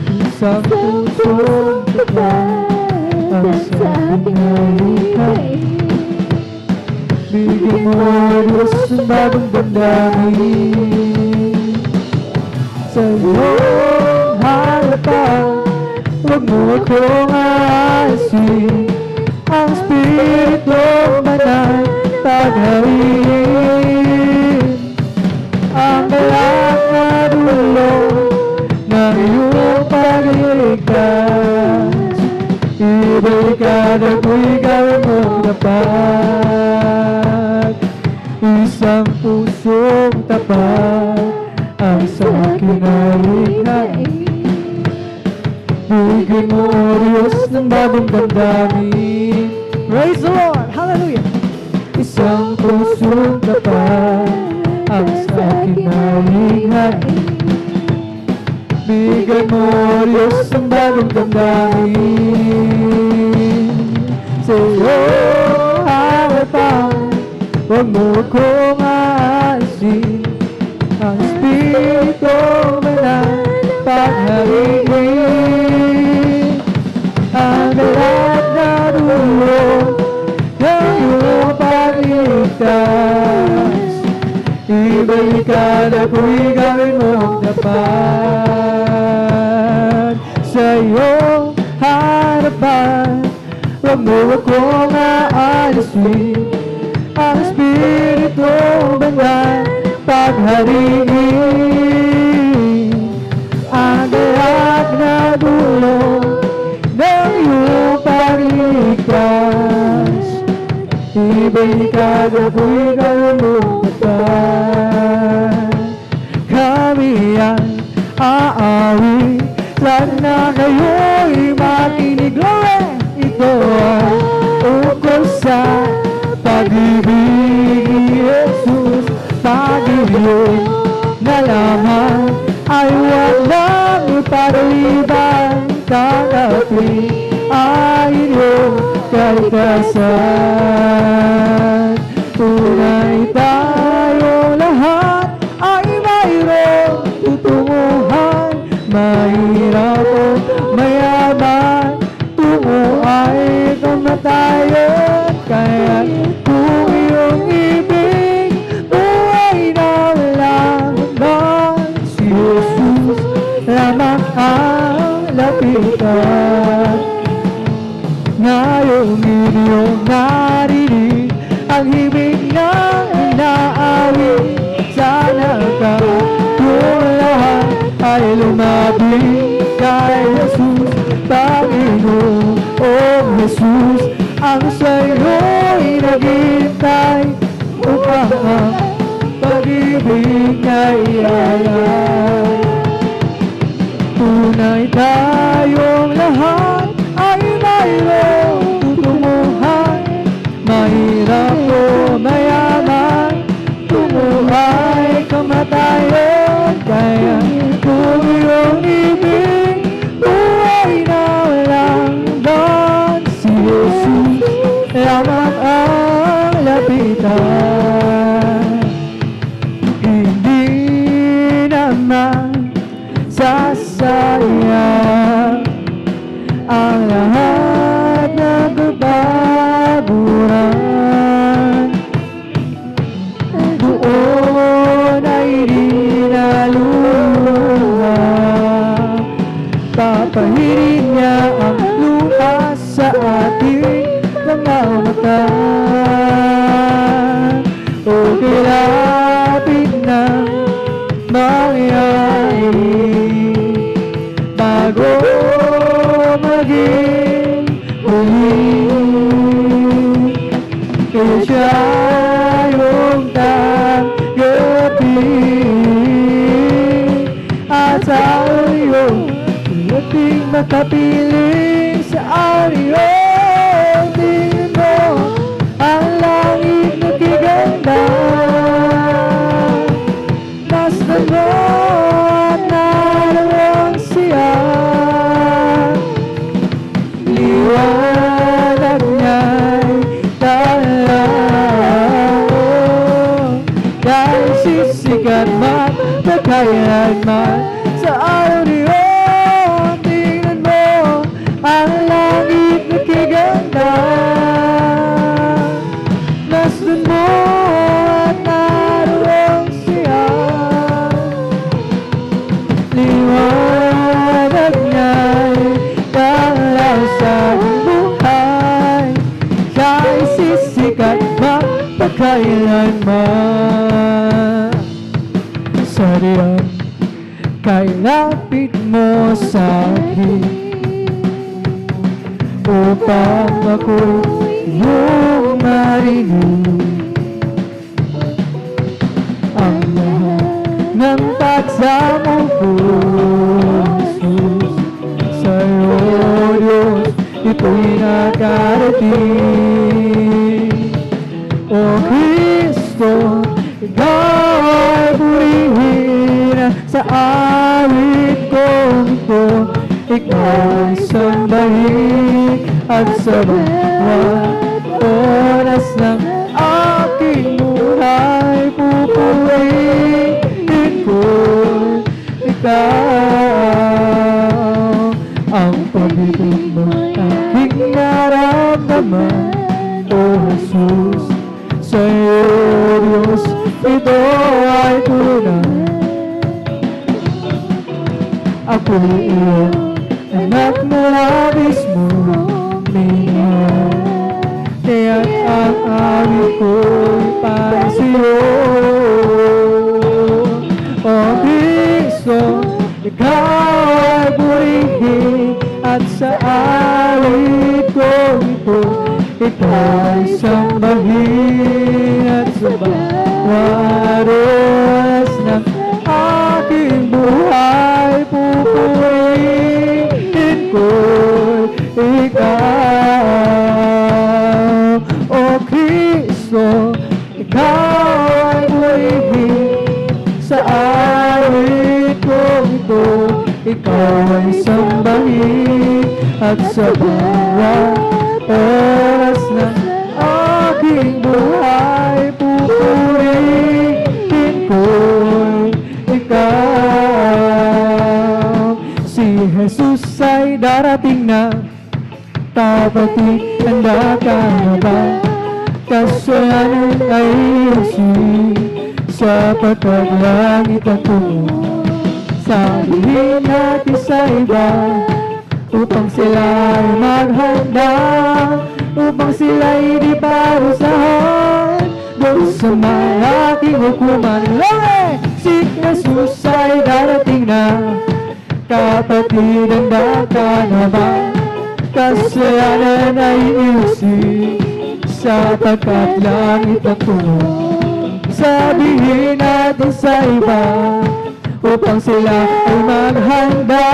Isang pusong tapat ang sa akin ay likhain. Bigyan mo Diyos ang bagong damdamin. Sa iyong harapan, huwag mo akong aasin. Ang Spiritong Banal paghariin. Ang galak na dulong ng iyong pagliligtas, ibigay ako'y gawin mong dapat. Isang pusong tapat ang sa akin ay likhain. Bigyan mo Diyos ng bagong damdamin. Praise the Lord! Hallelujah! Isang pusong tapat ang sa akin ay likhain. Bigyan mo Diyos ng bagong damdamin. Sa iyong harapan, huwag mo akong aasin. Ang Spiritong Banal paghariin. Ang galak na dulong ng iyong pagliligtas, ibalikan ako'y gawin mong dapat. Sa iyong harapan, huwag mo akong aalisin. Ang Spiritong Banal paghariin. Ang galak na dulong ng iyong pagliligtas, ibalikan ako'y gawin mong dapat. Kami ang aawi, sana kayo'y makinig. Glory! Ito ay ukol sa pag-ibig ni Jesus. Pag-ibig na lamang ay walang kalikasan. Tunay tayong lahat ay mayroong tutunguhan. Mahirap o mayaman, tungo ay kamatayan. Kaya kung iyong ibig, buhay na walang hanggan. Si Jesus lamang ang lapitan. Ngayong inyong narinig ang himig ng inaawit, sana ka yung lahat ay lumapit kay Jesus, Panginoon. O Jesus, ang sa'yo'y naghihintay upang ang pag-ibig ay alay. Tunay tayong lahat ay mayroong tutunguhan. Mahirap o mayaman, tungo ay kamatayan. Kaya kung iyong ibig, buhay na walang hanggan. Si Jesus lamang ang lapitan. Hindi naman sasayang ang lahat ng kabaguran. Doon ay di naluluha. Papahirin niya ang luha sa ating mga mata. O kilapit na mangyari bago maging huli. Kaya siya yung tanggapin at sa iyong ating makapiling sa ariyo. Tingnan mo ang langit na kiganda. Masdan mo at naroon siya. Liwanag niya'y tanaw. Dahil sisikat man, pagkailanman sa araw niyon. Tingnan mo ang langit na kiganda. Masdan mo at naroon siya. Liwanag niya'y tanaw sa buhay. Siya'y sisikat magpakailanman. Sa diyan, kailapit mo sa akin upang ako'y iyong marinig. Ang lahat ng pagsamo ko, Jesus, sa'yo, Diyos, ito'y nakarating. O Kristo, ikaw ay purihin sa awit kong ito. Ikaw ay sambahin at sa bawat oras ng aking buhay pupurihin ko. Ikaw ang pag-ibig mo aking naramdaman. O Jesus, sa'yo, Diyos, ito ay tunay. Ako'y iyong anak na labis mo minahal. Kaya't ang awit ko'y para sa'yo. O Kristo, ikaw ay purihin at sa awit ko ito. Ikaw ay sambahin at sa bawat oras ng aking buhay pupurihin ko. Ikaw, O Kristo, ikaw ay purihin sa awit ko ito. Ikaw ay sambahin at sa bawat oras aking buhay, pupurihin ko'y ikaw. Si Jesus ay darating na, tapati handa ka na ba? Kasalanan ay iyusin, sapagkat langit ang tungo. Sabihin natin sa iba, upang sila ay maghanda, upang sila ay di parusahan doon sa malaking hukuman. Si Jesus ay darating na, kapatid, handa ka na ba? Kasalanan ay iyusin, sapagkat langit ang tungo. Sabihin natin sa iba, upang sila ay maghanda,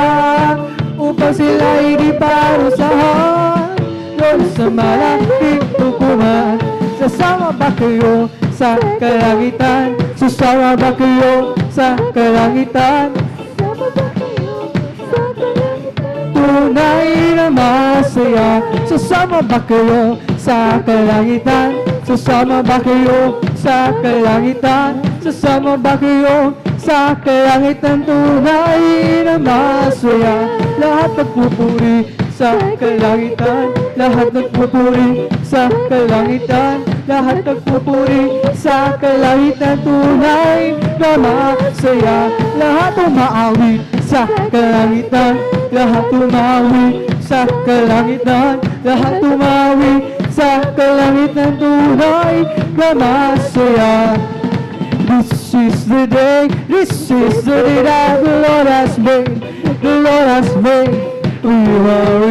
upang sila ay di parusahan doon sa malaking hukuman. Sasama ba kayo sa kalangitan? Sasama ba kayo sa kalangitan? Tunay na masaya. Sasama ba kayo sa kalangitan? Sasama ba kayo sa kalangitan? Sasama ba kayo sa kalangitan? Tunay na masaya. Lahat nagpupuri sa kalangitan, lahat nagpupuri sa kalangitan, lahat nagpupuri sa kalangitan. Tunay na masaya. Lahat umaawit sa kalangitan, lahat umawit sa kalangitan, lahat umawit sa kalangitan. Tunay na masaya. This is the day that the Lord has made, the Lord has made. We will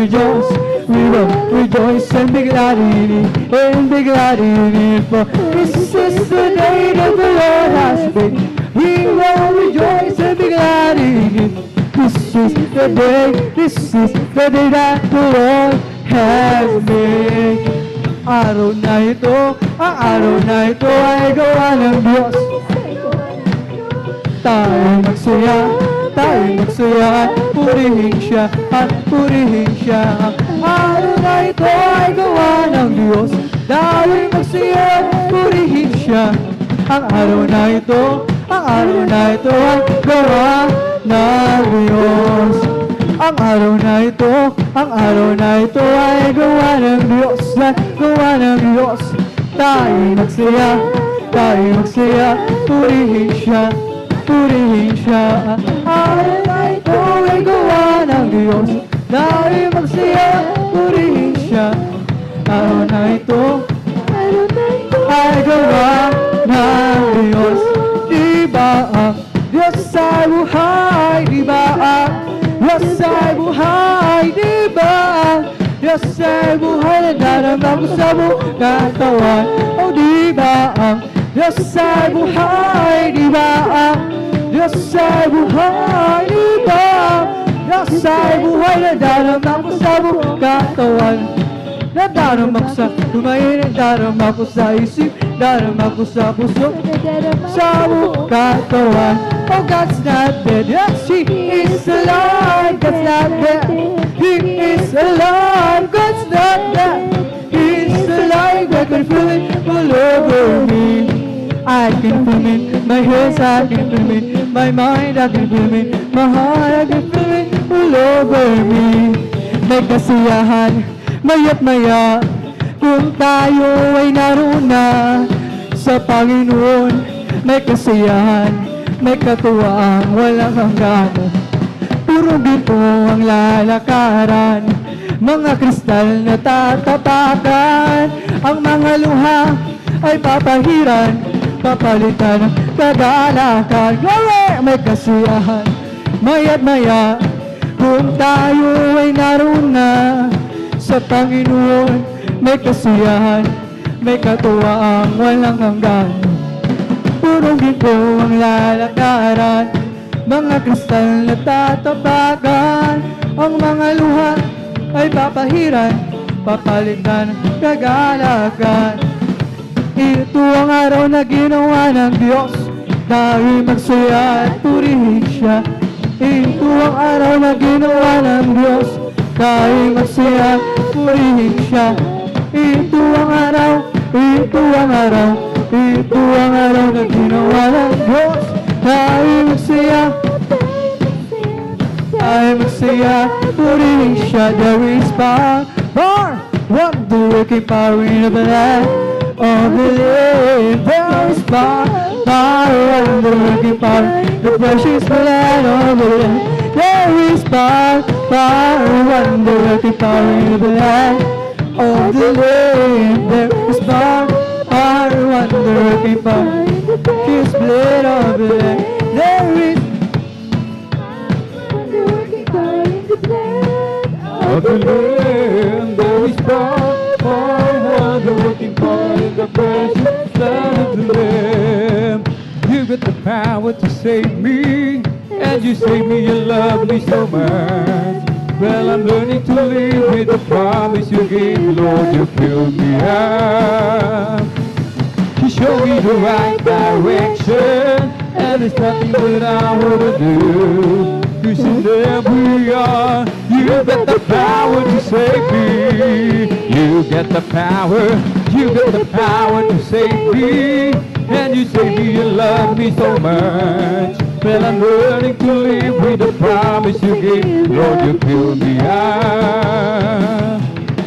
rejoice and be glad in it, and be glad in it. For this is the day that the Lord has made. We will rejoice and be glad in it. This is the day that the Lord has made. Araw na ito, ang araw na ito ay gawa ng Diyos. Tayo magsaya, purihin siya at purihin siya. Ang araw na ito ay gawa ng Diyos. Tayo magsaya, purihin siya. Ang araw na ito ay gawa ng Diyos. Ang araw na ito ay gawa ng Diyos, gawa ng Diyos. Tayo magsaya, purihin siya, purihin siya. Ang araw na ito ay gawa ng Diyos. Tayo magsaya, purihin siya. Araw na ito ay gawa ng Diyos. Di ba ang Diyos ay buhay? Di ba ang Diyos ay buhay? Di ba ang Diyos ay buhay? Nadarama ko sa buong katawan. O di ba ang Diyos ay buhay? Di ba ang Diyos ay buhay? Di ba ang Diyos ay buhay? Nadarama ko sa buong katawan. Nadarama ko sa tumayin, nadarama ko sa isip, nadarama ko sa puso, sa buong katawan. Oh, God's not dead, yes, He is alive. God's not dead, He is alive. God's not dead, He is alive. I can feel it all over me. I can feel it, my hands, I can feel it, my mind, I can feel it, my heart, I can feel it all over me. May kasiyahan, maya't maya, kung tayo ay naroon na sa Panginoon. May kasiyahan, may katuwang walang hanggan. Puro ginto ang lalakaran, mga kristal na tatapakan. Ang mga luha ay papahiran, papalitan ng kagalakan. May kasiyahan, maya't maya, kung tayo ay naroon na sa Panginoon. May kasiyahan, may katuwang walang hanggan. Puro ginto ang lalakaran, mga kristal na tatapakan. Ang mga luha ay papahiran, papalitan ng kagalakan. Ito ang araw na ginawa ng Diyos, tayo'y magsaya at purihin siya. Ito ang araw na ginawa ng Diyos, tayo'y magsaya at purihin siya. Ito ang araw Itu ang araw, ito ang araw na ginawa ng Diyos. Tayo magsaya, tayo magsaya, purihin siya. There is power, wonder-working power in the blood of the Lamb. There is power, wonder-working power in the precious blood of the Lamb. There is power, wonder-working power in the blood of the Lamb. There is power, wonder-working power in the precious blood of the Lamb. There is wonder-working power in the blood of the Lamb. There is power, wonder-working power in the precious blood of the Lamb. You got the power to save me, and you save me, you love me so much. Well, I'm learning to live with the promise you gave, Lord, you filled me up. You show me the right direction, and there's nothing that I wanna do. You said there we are, you got the power to save me. You get the power, you got the power to save me. And you say you love me so much. Well, I'm learning to live with the promise you gave. Lord, you fill me up.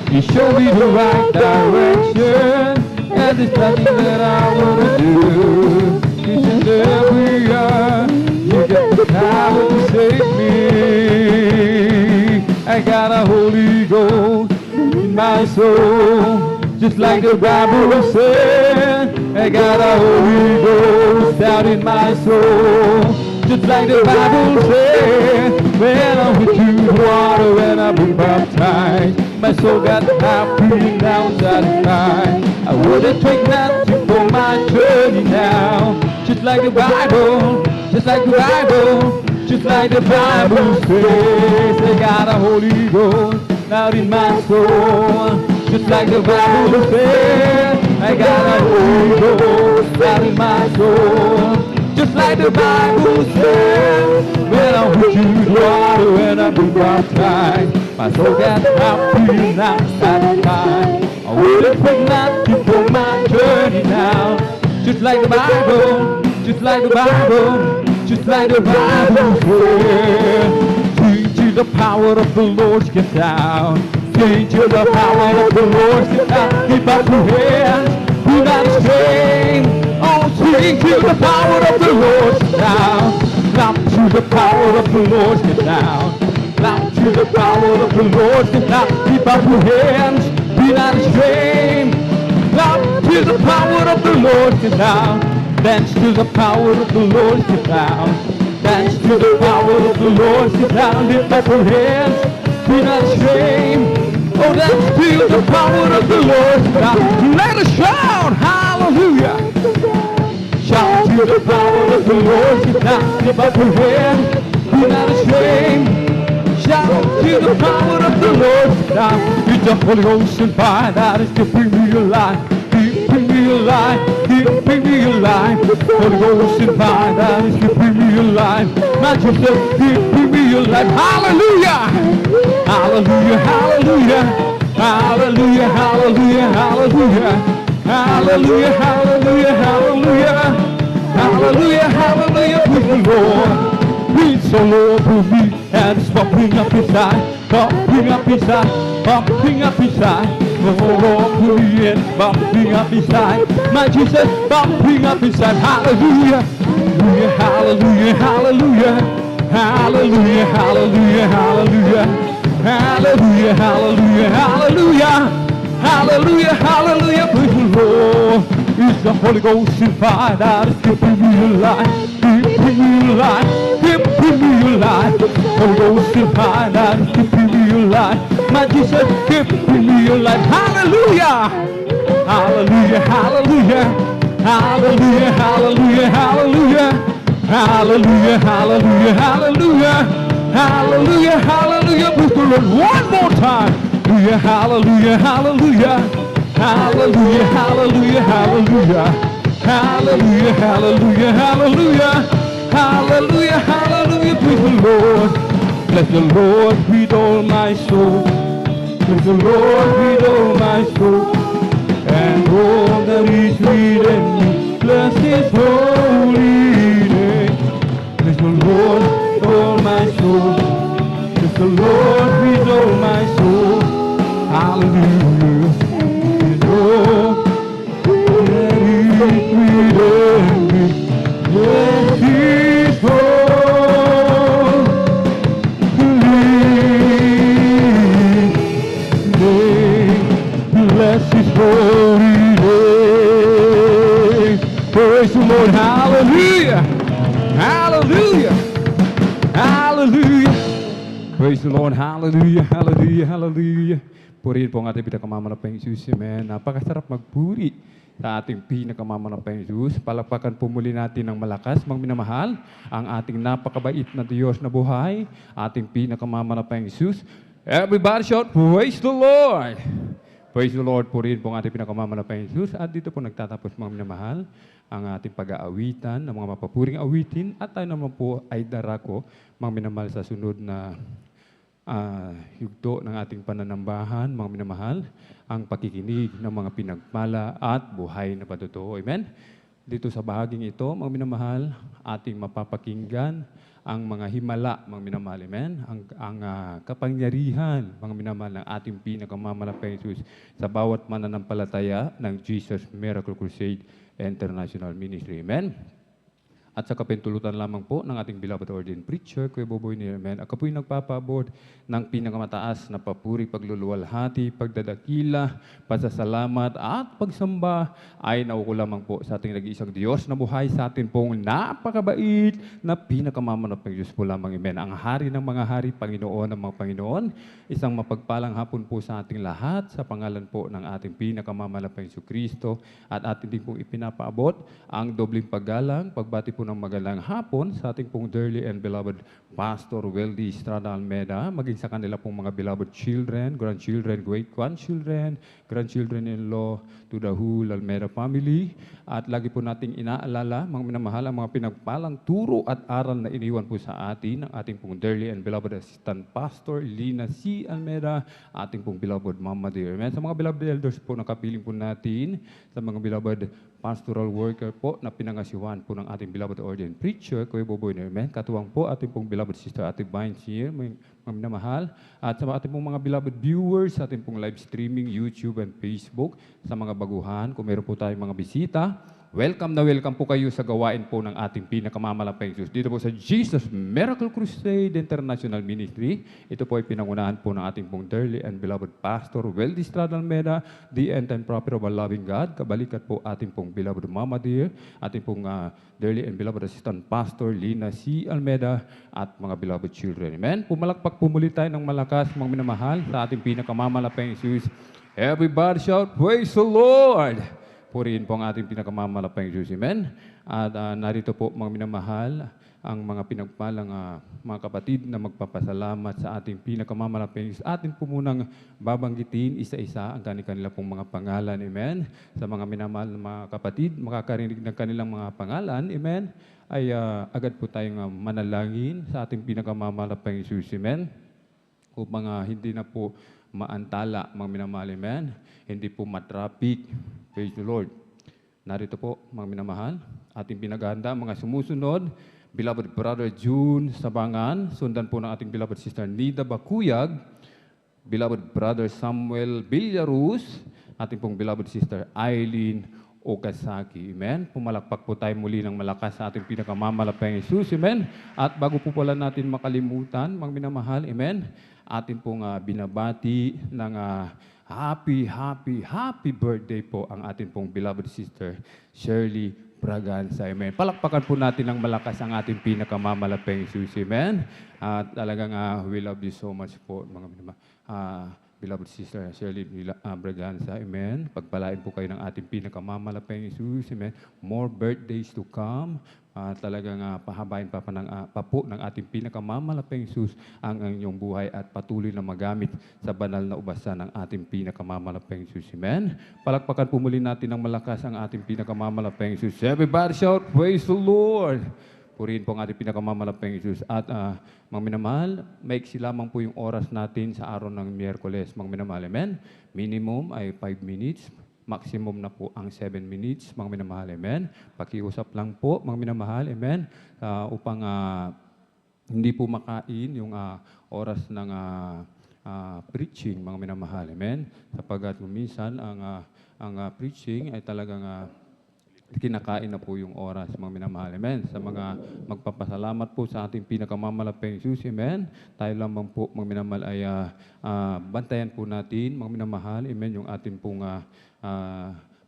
You show me the right direction, and there's nothing that I wanna do. You said there we are, you got the power to save me. I got a Holy Ghost in my soul, just like the Bible said. I got a Holy Ghost out in my soul, just like the Bible said. When I'm with you, water, when I've been baptized, my soul got happy and now satisfied. I wouldn't take nothing for my journey now, just like the Bible, just like the Bible, just like the Bible says. I got a Holy Ghost out in my soul, just like the Bible says. I got a Holy Ghost out in my soul, just like the Bible says. When I'm with you, water, when I've been baptized, my soul got happy and I'm satisfied. I wouldn't take nothing for my journey now, just like the Bible, just like the Bible, just like the Bible says. Sing to the power of the Lord, get down. Sing to the power of the Lord, get down. Keep up your hands, be not ashamed. Oh, sing to the power of the Lord, get down. Clap to the power of the Lord, get down. Clap to the power of the Lord, get down. Keep up your hands, be not ashamed. Clap to the power of the Lord, get down. Dance to the power of the Lord, get down. Dance to the power of the Lord, get down. Lift up your hands, be not ashamed. Oh, dance to the power of the Lord, get down. Let us shout, hallelujah. Shout to the power of the Lord, get down. Lift up your hands, be not ashamed. Shout to the power of the Lord, get down. It's the Holy Ghost and fire that is giving me a life. Keeping me alive, keeping me alive. Holy Ghost and fire that is keeping me alive. Not just keeping me alive. Hallelujah, hallelujah, hallelujah, hallelujah, hallelujah, hallelujah, hallelujah, hallelujah, hallelujah, hallelujah, hallelujah. Praise the Lord. Praise the Lord for me, and it's popping up inside, popping up inside, popping up inside. Oh, Lord, put me in, bumping up inside. My Jesus, bumping up inside. Hallelujah, hallelujah, hallelujah, hallelujah, hallelujah, hallelujah, hallelujah, hallelujah, hallelujah, hallelujah, hallelujah. Praise the Lord. It's the Holy Ghost and fire that is keeping me alive, keeping me alive, keeping me alive. Holy Ghost and fire that is keeping me alive. My Jesus, keeping me alive. Hallelujah, hallelujah, hallelujah, hallelujah, hallelujah, hallelujah, hallelujah, hallelujah, hallelujah, hallelujah, hallelujah. Praise the Lord one more time. Hallelujah, hallelujah, hallelujah, hallelujah, hallelujah, hallelujah, hallelujah, hallelujah, hallelujah, hallelujah. Praise the Lord. Bless the Lord with all my soul. Bless the Lord with all my soul. and all that is within me. Bless His holy name. Bless the Lord, all my soul. Bless the Lord with all my soul. Hallelujah. And all that is within me. Bless His bless His holy name. Praise the Lord. Hallelujah. Hallelujah. Hallelujah. Praise the Lord. Hallelujah. Hallelujah. Hallelujah. Purihin po ang ating pinakamamanapang Diyos. Amen. Napakasarap magpuri sa ating pinakamamanapang Diyos. Palakpakan po muli natin ng malakas, mga minamahal, ang ating napakabait na Diyos na buhay, ating pinakamamanapang Diyos. Everybody shout, praise the Lord! Praise the Lord, purihin po ang ating pinakamamanapang Diyos. At dito po nagtatapos, mga minamahal, ang ating pag-aawitan, ng mga mapapuring awitin. At tayo naman po ay darako, mga minamahal, sa sunod na yugto ng ating pananambahan, mga minamahal, ang pakikinig ng mga pinagpala at buhay na patotoo. Amen? Dito sa bahaging ito, mga minamahal, ating mapapakinggan ang mga himala, mga minamahal. Amen? Ang kapangyarihan, mga minamahal, ng ating pinakamamalapang Jesus sa bawat mananampalataya ng Jesus Miracle Crusade International Ministry. Amen? At sa kapintulutan lamang po ng ating beloved ordained preacher, Kuya Boboy ni Amen. Ako po'y nagpapaabot ng pinakamataas na papuri, pagluluwalhati, pagdadakila, pasasalamat at pagsamba ay nauko lamang po sa ating nag-iisang Diyos na buhay sa atin pong napakabait na pinakamamanapang Diyos po lamang. Amen. Ang hari ng mga hari, Panginoon ng mga Panginoon, isang mapagpalang hapon po sa ating lahat sa pangalan po ng ating pinakamamanapang Kristo at atin din pong ipinapaabot ang dobling paggalang, pagbati po ng magandang hapon sa ating pong dearly and beloved Pastor Weldy Estrada Almeda, maging sa kanila pong mga beloved children, grandchildren, great-grandchildren, grandchildren-in-law to the whole Almeda family. At lagi po nating inaalala, mga minamahal, ang mga pinagpalang turo at aral na iniwan po sa atin ng ating pong dearly and beloved Assistant Pastor Lina C. Almeda, ating pong beloved Mama Dear. Amen. Sa mga beloved elders po, nakapiling po natin, sa mga beloved pastoral worker po na pinangasiwan po ng ating beloved ordained preacher, Kuya Boboy ni Amen. Katuwang po ating pong beloved sister, Ate Vines here, mga minamahal. At sa ating pong mga beloved viewers, sa ating pong live streaming, YouTube and Facebook, sa mga baguhan, kung meron po tayong mga bisita, welcome na welcome po kayo sa gawain po ng ating pinakamamalapang Diyos. Dito po sa Jesus Miracle Crusade International Ministry. Ito po ay pinangunahan po ng ating pong dearly and beloved Pastor Weldy Estrada Almeda, the end and prophet of our loving God. Kabalikat po ating pong beloved Mama Dear, ating pong dearly and beloved Assistant Pastor Lina C. Almeda, at mga beloved children. Amen? Pumalakpak po muli tayo ng malakas, mga minamahal, sa ating pinakamamalapang Diyos. Everybody shout, praise the Lord! Purihin po ang ating pinakamamalapang Diyos. Amen? At narito po, mga minamahal, ang mga pinagpalang mga kapatid na magpapasalamat sa ating pinakamamalapang Diyos. Atin po munang babanggitin isa-isa ang kanila pong mga pangalan. Amen? Sa mga minamahal na mga kapatid, makakarinig ng kanilang mga pangalan. Amen? Ay agad po tayong manalangin sa ating pinakamamalapang Diyos. Amen? Upang hindi na po maantala, mga minamahal. Amen? Hindi po matraffic. Praise the Lord. Narito po, mga minamahal, ating pinaghahanda, mga sumusunod, beloved Brother June Sabangan, sundan po ng ating beloved Sister Nida Bakuyag, beloved Brother Samuel Villarus, ating pong beloved Sister Eileen Okasaki. Amen? Pumalakpak po tayo muli ng malakas sa ating pinakamamalapang Jesus. Amen? At bago po pala natin makalimutan, mga minamahal, amen? Atin pong binabati ng happy birthday po ang atin pong beloved sister Shirley Braganza. Amen. Palakpakan po natin ng malakas ang ating pinakamamalapang Jesus. Amen. At talagang we love you so much po, mga beloved sister Shirley Braganza. Amen. Pagpalain po kayo ng ating pinakamamalapang Jesus. Amen. More birthdays to come. Talagang pahabain pa po ng ating pinakamamalapang Jesus ang inyong buhay at patuloy na magamit sa banal na ubasan ng ating pinakamamalapang Jesus. Amen? Palakpakan po muli natin ng malakas ang ating pinakamamalapang Jesus. Everybody shout, praise the Lord! Purihin po ang ating pinakamamalapang Jesus. At mga minamahal, maiksi lamang po yung oras natin sa araw ng Miyerkules. Mga minamahal, amen? Minimum ay 5 minutes. maximum na po ang 7 minutes, mga minamahal. Amen. Pakiusap lang po, mga minamahal. Amen. Upang hindi po makain yung oras ng preaching, mga minamahal. Amen. Sapagkat minsan ang preaching ay talagang kinakain na po yung oras, mga minamahal. Amen. Sa mga magpapasalamat po sa ating pinakamamalaping Jesus. Amen. Tayo lamang po, mga minamahal, ay bantayan po natin, mga minamahal. Amen. Yung ating pong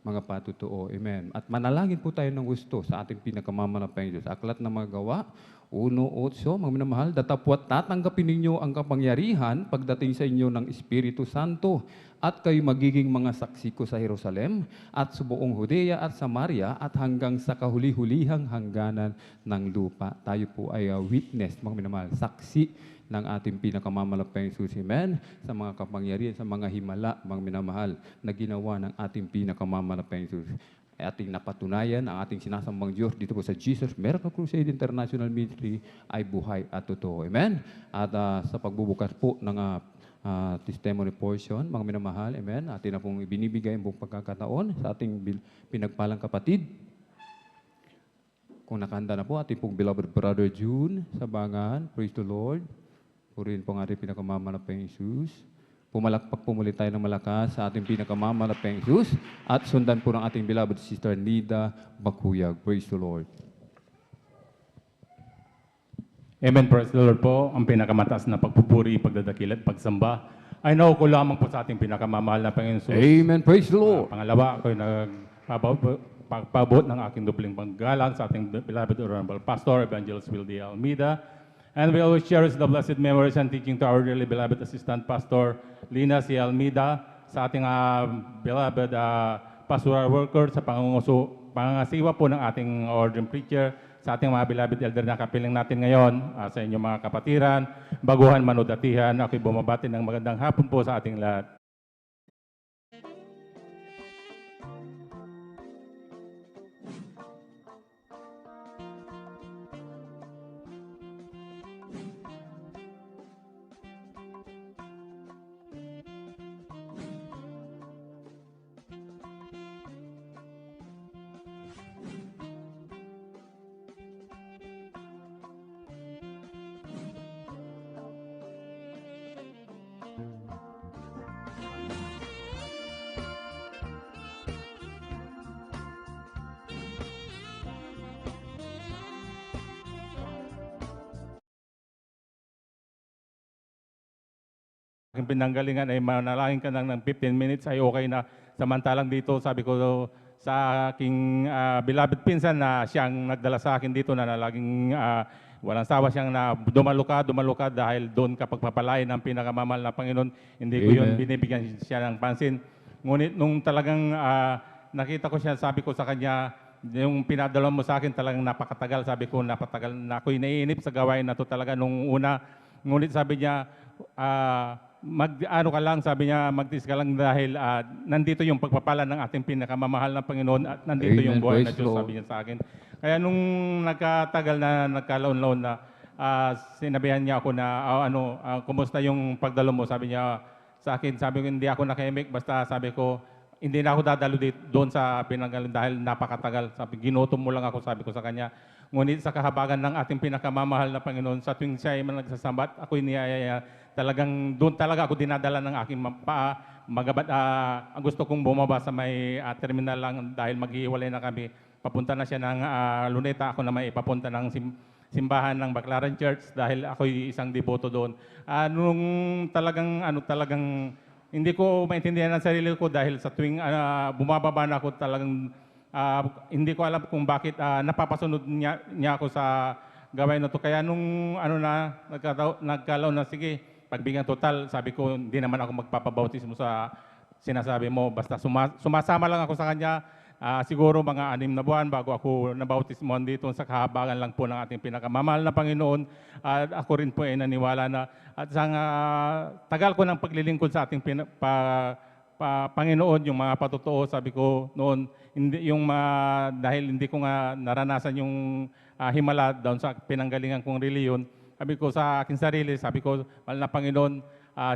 mga patutuo. Amen. At manalangin po tayo ng gusto sa ating pinakamamalaping Diyos. Aklat ng mga gawa, 1:8, mga minamahal, datapwat tatanggapin ninyo ang kapangyarihan pagdating sa inyo ng Espiritu Santo at kayo magiging mga saksi ko sa Jerusalem at sa buong Judea at Samaria at hanggang sa kahuli-hulihang hangganan ng lupa. Tayo po ay witness, mga minamahal, saksi ng ating pinakamamalaping Jesus. Amen. Sa mga kapangyarihan, sa mga himala, mga minamahal, na ginawa ng ating pinakamamalaping Jesus. Ating napatunayan, ang ating sinasambang Diyos dito po sa Jesus Miracle Crusade International Ministry ay buhay at totoo. Amen. At sa pagbubukas po ng testimony portion, mga minamahal, amen, atin na pong ibinibigay ang buong pagkakataon sa ating pinagpalang kapatid. Kung nakahanda na po, ating pong beloved brother June Sabangan, praise the Lord. Purihin po ang ating pinakamamalaping Jesus. Pumalakpak po muli tayo ng malakas sa ating pinakamamalaping Jesus at sundan po ng ating beloved sister Nida Bakuyag. Praise the Lord. Amen, praise the Lord po. Ang pinakamataas na pagpupuri, pagdadakil at pagsamba ay nauko lamang po sa ating pinakamamahal na Panginoon Jesus. Amen, praise the Lord. Pangalawa, ako'y nagpapabot ng aking dupling panggalang sa ating beloved Honorable Pastor, Evangelist Will D. Almeida. And we always cherish the blessed memories and teaching to our dearly beloved Assistant Pastor, Lina C. Almeida, sa ating beloved pastoral worker, sa pangangasiwa po ng ating ordained preacher, sa ating mga beloved elder na kapiling natin ngayon, sa inyong mga kapatiran, baguhan, manudatihan, ako'y bumabati ng magandang hapon po sa ating lahat. Aking pinanggalingan ay manalangin ka ng 15 minutes ay okay na. Samantalang dito, sabi ko sa aking beloved pinsan na siyang nagdala sa akin dito na laging walang sawa siyang na dumaluka dahil doon kapag papalain ng pinakamamahal na Panginoon, hindi ko yun binibigyan siya ng pansin. Ngunit nung talagang nakita ko siya, sabi ko sa kanya, yung pinadala mo sa akin talagang napakatagal. Sabi ko, napatagal na ako'y naiinip sa gawain na to talaga nung una. Ngunit sabi niya, ano ka lang, sabi niya, magtiis ka lang dahil nandito yung pagpapala ng ating pinakamamahal na Panginoon at nandito yung buhay na Diyos, sabi niya sa akin. Kaya nung nagkatagal na, nagkalaon-laon na, sinabihan niya ako na, kumusta yung pagdalo mo? Sabi niya sa akin, sabi ko, hindi ako nakahimik, basta sabi ko, hindi na ako dadalo doon sa pinanggalan dahil napakatagal. Sabi, ginutom mo lang ako, sabi ko sa kanya. Ngunit sa kahabagan ng ating pinakamamahal na Panginoon, sa tuwing siya ay nagsasambat, ako'y niyayaya. Talagang doon talaga ako dinadala ng aking paa. Ang gusto kong bumaba sa may terminal lang dahil maghihiwalay na kami. Papunta na siya ng Luneta, ako na may papunta ng simbahan ng Baclaran Church dahil ako'y isang deboto doon. Nung talagang hindi ko maintindihan ang sarili ko dahil sa tuwing bumababa na ako talagang hindi ko alam kung bakit napapasunod niya ako sa gawain na to. Kaya nung nagkalaon na, sige, pagbigyan total, sabi ko, hindi naman ako magpapabautismo sa sinasabi mo. Basta sumasama lang ako sa kanya. Siguro mga 6 na buwan bago ako nabautismohan dito sa kahabagan lang po ng ating pinakamamahal na Panginoon. At ako rin po ay naniwala na at sa tagal ko ng paglilingkod sa ating Panginoon, yung mga patotoo, sabi ko noon, dahil hindi ko nga naranasan yung himala doon sa pinanggalingan kong reliyon, sabi ko sa akin sarili, sabi ko, mahal na Panginoon,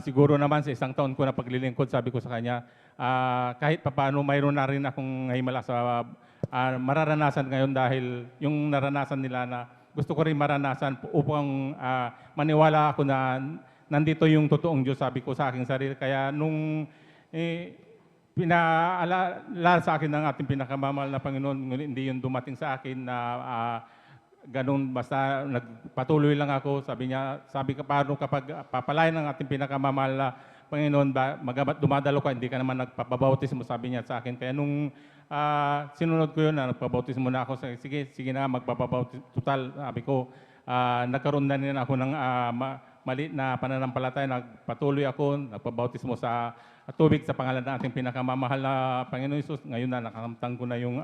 siguro naman sa isang taon ko na paglilingkod, sabi ko sa Kanya, kahit papaano mayroon na rin akong himala sa mararanasan ngayon dahil yung naranasan nila na gusto ko rin maranasan upang maniwala ako na nandito yung totoong Diyos, sabi ko sa aking sarili. Kaya nung pinaalala sa akin ng ating pinakamamahal na Panginoon, ngunit hindi yun dumating sa akin na ganun, basta nagpatuloy lang ako. Sabi ka paano kapag papalayan ng ating pinakamamahal na Panginoon, magamat dumadalo ka, hindi ka naman nagpapabautismo, sabi niya sa akin. Kaya nung sinunod ko yun, na nagpabautismo na ako, sige na, magpapabautismo. Total, sabi ko, nagkaroon na rin ako ng maliit na pananampalataya, nagpatuloy ako, nagpabautismo sa tubig sa pangalan ng ating pinakamamahal na Panginoon Hesus. Ngayon na, nakakamtang ko na yung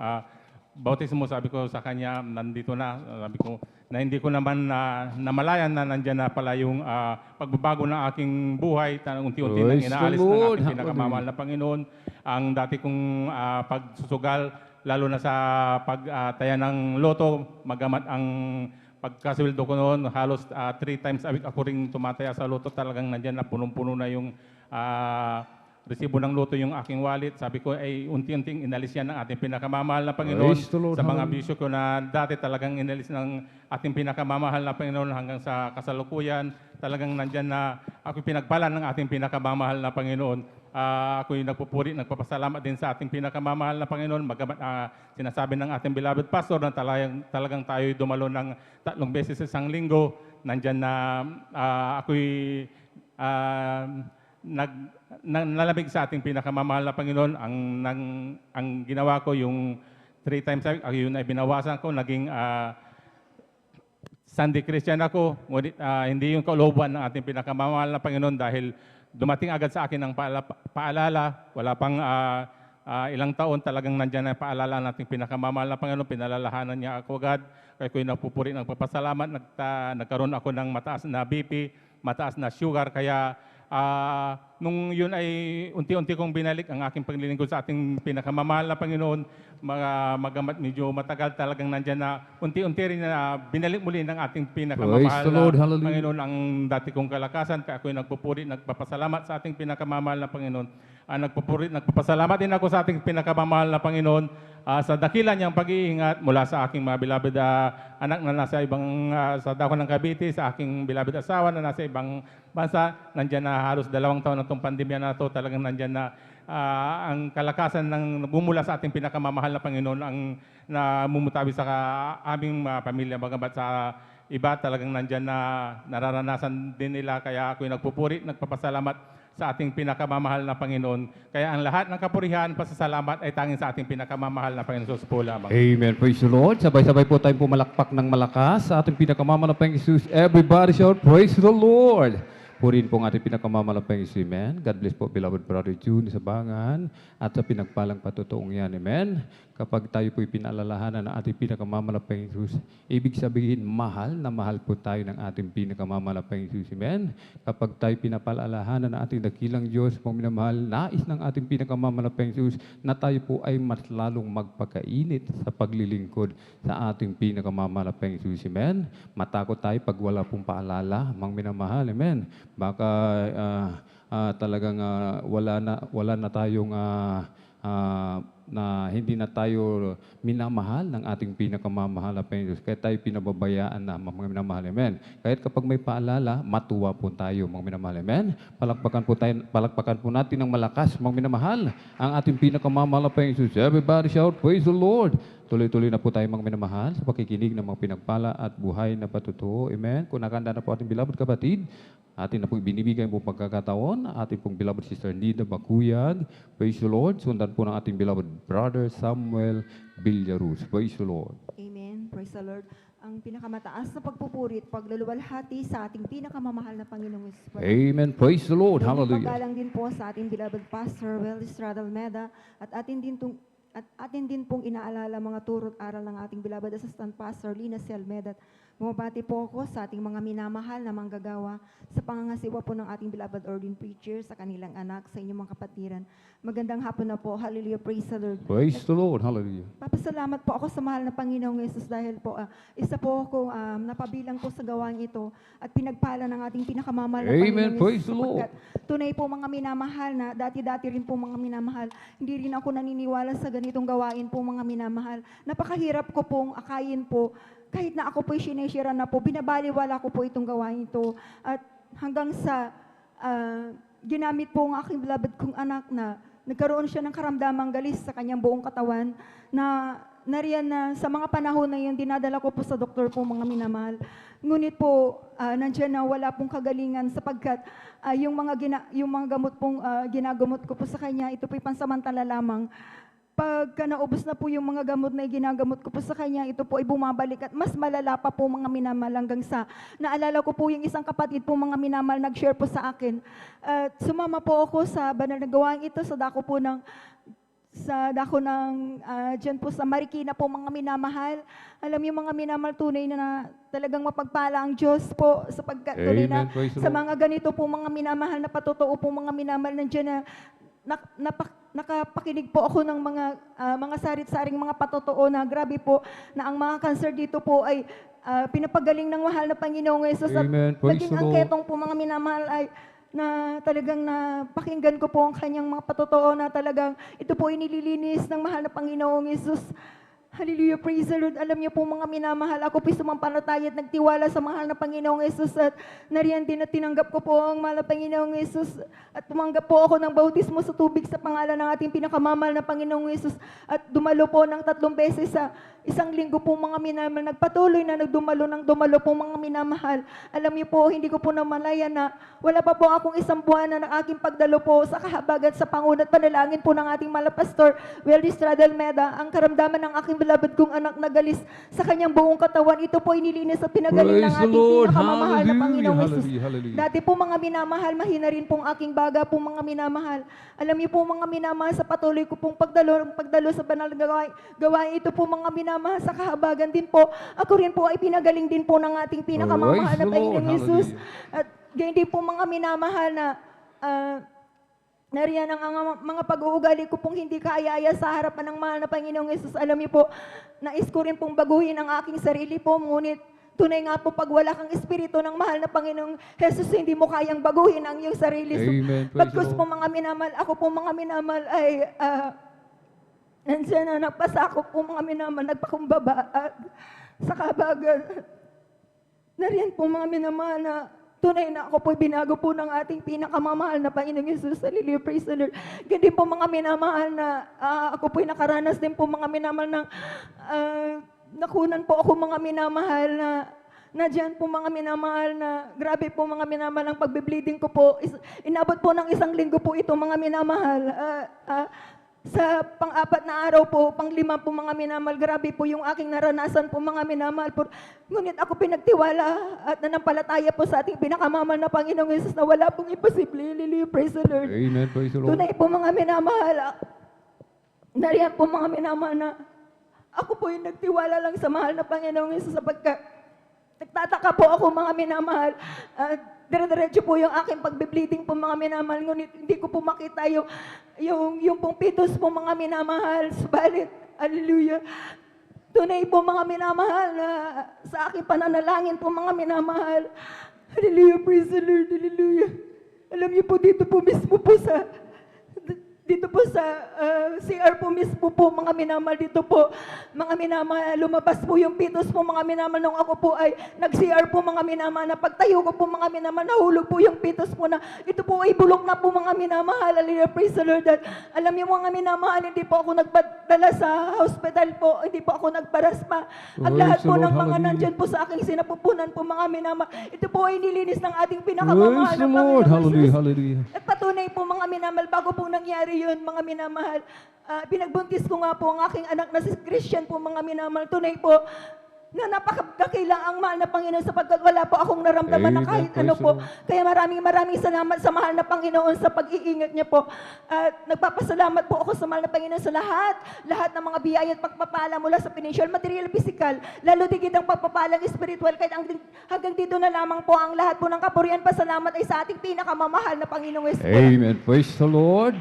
bautismo, sabi ko sa Kanya, nandito na, sabi ko, na hindi ko naman namalayan na nandyan na pala yung pagbabago ng aking buhay, unti-unti nang inaalis ng ating pinakamamahal na Panginoon. Ang dati kong pagsusugal, lalo na sa pagtaya ng loto, magamat ang pagkasweldo ko noon, halos 3 times a week ako ring tumataya sa loto, talagang nandyan na punong-puno na yung resibo ng loto yung aking wallet. Sabi ko ay unti-unting inalis yan ng ating pinakamamahal na Panginoon. Sa mga bisyo ko na dati talagang inalis ng ating pinakamamahal na Panginoon hanggang sa kasalukuyan. Talagang nandyan na ako pinagpala ng ating pinakamamahal na Panginoon. Ako'y nagpupuri, nagpapasalamat din sa ating pinakamamahal na Panginoon. Magamat sinasabi ng ating beloved pastor na talagang tayo'y dumalo ng 3 beses sa isang linggo. Nandyan na ako'y nalamig sa ating pinakamamahal na Panginoon. Ang ginawa ko yung 3 times a week, yun ay binawasan ko, naging Sunday Christian ako. Ngunit hindi yung kalooban ng ating pinakamamahal na Panginoon dahil dumating agad sa akin ng paalala. Wala pang ilang taon, talagang nandyan na paalala ng ating pinakamamahal na Panginoon. Pinalalahanan niya ako agad. Kaya ko'y nagpupuri, nagpapasalamat. Nagkaroon ako ng mataas na BP, mataas na sugar. Kaya nung yun ay unti-unti kong binalik ang aking paglilingkod sa ating pinakamamahal na Panginoon, magamat medyo matagal, talagang nandyan na unti-unti rin na binalik muli ng ating pinakamamahal na Panginoon ang dati kong kalakasan. Kaya ako'y nagpupuri, nagpapasalamat sa ating pinakamamahal na Panginoon. Nagpupuri, nagpapasalamat din ako sa ating pinakamamahal na Panginoon sa dakila niyang pag-iingat mula sa aking mga beloved anak na nasa ibang sa dako ng Cavite, sa aking beloved asawa na nasa ibang bansa. Nandyan na halos 2 taon na itong pandemya na ito. Talagang nandyan na ang kalakasan ng bumula sa ating pinakamamahal na Panginoon ang namumutabi sa aming pamilya. Bagamat sa iba talagang nandyan na nararanasan din nila. Kaya ako'y nagpupuri, nagpapasalamat sa ating pinakamamahal na Panginoon. Kaya ang lahat ng kapurihan, pasasalamat ay tanging sa ating pinakamamahal na Panginoon po lamang. Amen. Praise the Lord. Sabay-sabay po tayong pumalakpak ng malakas sa ating pinakamamahal na Panginoon Jesus. Everybody shout, praise the Lord. Purihin po ang ating pinakamamahal na Panginoon Jesus. Amen. God bless po, beloved brother June sa Bangan at sa pinagpalang patutuong yan. Amen. Kapag tayo po'y pinaalalahanan ng ating pinakamamahal na Panginoon Jesus, ibig sabihin, mahal na mahal po tayo ng ating pinakamamahal na Panginoon Jesus. Amen. Kapag tayo pinapaalalahanan ng ating dakilang Diyos, pong minamahal, nais ng ating pinakamamahal na Panginoon Jesus na tayo po ay mas lalong magpakainit sa paglilingkod sa ating pinakamamahal na Panginoon Jesus. Amen. Matakot tayo pag wala pong paalala, mga minamahal. Amen. Baka talagang wala na tayong na hindi na tayo minamahal ng ating pinakamamahal na Panginoon. Kaya tayo pinababayaan na, mga minamahal. Amen. Kahit kapag may paalala, matuwa po tayo, mga minamahal. Amen. Palakpakan po natin ng malakas, mga minamahal, ang ating pinakamamahal na Panginoon. Everybody shout, praise the Lord. Tuloy-tuloy na po tayo, mga minamahal, sa pakikinig ng mga pinagpala at buhay na patutuo. Amen. Kung nakanda na po ating beloved kapatid, atin na po binibigay po pagkakataon, ating pong beloved sister Nida Bakuyag. Praise the Lord. Sundan po ng ating beloved brother Samuel Villaruz. Praise the Lord. Amen. Praise the Lord. Ang pinakamataas na pagpupuri at pagluluwalhati sa ating pinakamamahal na Panginoong Hesus. Amen. Praise the Lord. Hallelujah. Paggalang din po sa ating beloved Pastor Wellis Radalmeda at atin din pong inaalala mga turo at aral ng ating beloved Assistant Pastor Lina C. Almeda. Bumabati po ako sa ating mga minamahal na manggagawa sa pangangasiwa po ng ating beloved ordained preacher, sa kanilang anak, sa inyong mga kapatiran. Magandang hapon na po. Hallelujah. Praise the Lord. Praise the Lord. Hallelujah. Papasalamat po ako sa mahal na Panginoong Yesus dahil po isa po ako napabilang po sa gawain ito at pinagpala ng ating pinakamamahal na Amen. Panginoong Praise Yesus. the Lord. Sapagkat tunay po mga minamahal na dati-dati rin po mga minamahal. Hindi rin ako naniniwala sa ganitong gawain po mga minamahal. Napakahirap ko pong akayin po. Kahit na ako po'y sineshare na po, binabaliwala ko po itong gawain ito. At hanggang sa ginamit po ang aking beloved kong anak na nagkaroon siya ng karamdamang galis sa kanyang buong katawan na nariyan na sa mga panahon na yun, dinadala ko po sa doktor po mga minamahal. Ngunit po, nandiyan na wala pong kagalingan sapagkat yung mga gamot pong ginagamot ko po sa kanya, ito po'y pansamantala lamang. Pagka naubos na po yung mga gamot na ginagamot ko po sa kanya, ito po ay bumabalik at mas malala pa po mga minamahal hanggang sa naalala ko po yung isang kapatid po mga minamahal nag-share po sa akin. At sumama po ako sa banal na gawain ito sa dako ng dyan po sa Marikina po mga minamahal. Alam niyo mga minamahal, tunay na talagang mapagpala ang Diyos po sapagkat tunay na Amen. Praise the sa Lord. mga ganito po mga minamahal na patotoo po mga minamahal nandiyan na nakapakinig po ako ng mga sarit-saring mga patotoo na grabe po na ang mga cancer dito po ay pinapagaling ng mahal na Panginoong Yesus. At Amen. Praise naging the ang Lord. ketong po mga minamahal ay na talagang napakinggan ko po ang kanyang mga patotoo na talagang ito po ay nililinis ng mahal na Panginoong Yesus. Hallelujah, praise the Lord. Alam niyo po mga minamahal, ako po sumampalataya at nagtiwala sa mahal na Panginoong Yesus at nariyan din at tinanggap ko po ang mahal na Panginoong Yesus at tumanggap po ako ng bautismo sa tubig sa pangalan ng ating pinakamamahal na Panginoong Yesus at dumalo po ng 3 beses sa isang linggo po mga minamahal. Nagpatuloy na dumalo po mga minamahal. Alam niyo po, hindi ko po namalayan na wala pa po akong isang buwan na ng aking pagdalo po sa kahabagat sa pangunat panalangin po ng ating mahal na pastor, Weldy Stradal Meda, ang karamdaman ng aking beloved kong anak na galis sa kanyang buong katawan. Ito po inilinis at pinagaling ng Praise the ating Lord. pinakamamahal na Panginoong Hallelujah. Yesus. Hallelujah. Hallelujah. Dati po mga minamahal, mahina rin pong aking baga po mga minamahal. Alam niyo po mga minamahal, sa patuloy ko pong pagdalo sa banal na gawain ito po mga minamahal sa kahabagan din po. Ako rin po ay pinagaling din po ng ating pinakamamahal Praise na the Lord. Panginoong Yesus. Hallelujah. At ganyan din po mga minamahal na nariyan ang mga pag-uugali ko pong hindi kaaya-aya sa harapan ng mahal na Panginoong Yesus. Alam niyo po, nais ko rin pong baguhin ang aking sarili po, ngunit tunay nga po pag wala kang espiritu ng mahal na Panginoong Jesus, hindi mo kayang baguhin ang iyong sarili. So, Amen. Praise the pagkus Lord. po mga minamahal, ako po mga minamahal ay nandiyan na nagpasakop po mga minamahal, nagpakumbaba at sa kabagan. Nariyan po mga minamahal na tunay na ako po'y binago po ng ating pinakamamahal na Panginoong Yesus. Hallelujah, praise the Lord. Ganyan po mga minamahal na ako po'y nakaranas din po mga minamahal ng nakunan po ako mga minamahal na dyan po mga minamahal na grabe po mga minamahal ang pagbe-bleeding ko po. Inabot po ng 1 linggo po ito mga minamahal. Sa pang-4 na araw po, pang-5 po mga minamahal, grabe po yung aking naranasan po mga minamahal po. Ngunit ako pinagtiwala at nanampalataya po sa ating pinakamamahal na Panginoong Yesus na wala pong imposible. Hallelujah, praise the Lord. Amen. Praise the Lord. Tunay po mga minamahal, nariyan po mga minamahal na ako po yung nagtiwala lang sa mahal na Panginoong Yesus sapagkat nagtataka po ako mga minamahal. Dire-diretso po yung aking pagbe-bleeding po mga minamahal, ngunit hindi ko po makita yung pong pitos po mga minamahal. Subalit, hallelujah. Tunay po mga minamahal na sa aking pananalangin po mga minamahal. Hallelujah, praise the Lord, hallelujah. Alam niyo po dito po mismo po sa CR po mismo po mga minamahal, dito po mga minamahal, lumabas po yung pitos po mga minamahal nung ako po ay nag-CR po mga minamahal, na pagtayo ko po mga minamahal, nahulog po yung pitos po na ito po ay bulok na po mga minamahal. Hallelujah, praise the Lord. Alam niyo mga minamahal, hindi po ako nagpadala sa hospital po, hindi po ako nagparasma. Ang Praise lahat the po Lord, ng mga hallelujah. nandyan po sa aking sinapupunan po mga minamahal, ito po ay nilinis ng ating pinakamamahal Praise na the Lord. Panginoon Hallelujah. Jesus. Hallelujah. At patunay po mga minamahal, bago po nangyari yun mga minamahal, pinagbuntis ko nga po ang aking anak na si Christian po mga minamahal. Tunay po, na napakadakilang ang mahal na Panginoon sapagkat wala po akong naramdaman na Amen. kahit Praise ano the po. Lord. Kaya maraming salamat sa mahal na Panginoon sa pag-iingat niya po. At nagpapasalamat po ako sa mahal na Panginoon sa lahat ng mga biyaya at pagpapala mula sa financial, material, physical, lalo digit ang pagpapalang spiritual, kahit hanggang dito na lamang po ang lahat po ng kapurihan. Pasalamat ay sa ating pinakamamahal na Panginoong Yesus. Amen. Praise the Lord.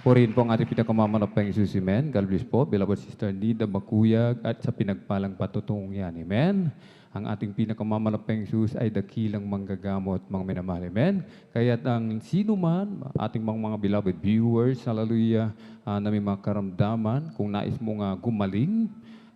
Purihin po ang ating pinakamamanapang Jesus. Amen. God bless po, beloved Sister Nida Makuyag at sa pinagpalang patutong yan. Amen. Ang ating pinakamamanapang Jesus ay dakilang manggagamot, mga minamahal. Amen. Kaya't ang sino man, ating mga beloved viewers, hallelujah, na may mga karamdaman, kung nais mo nga gumaling,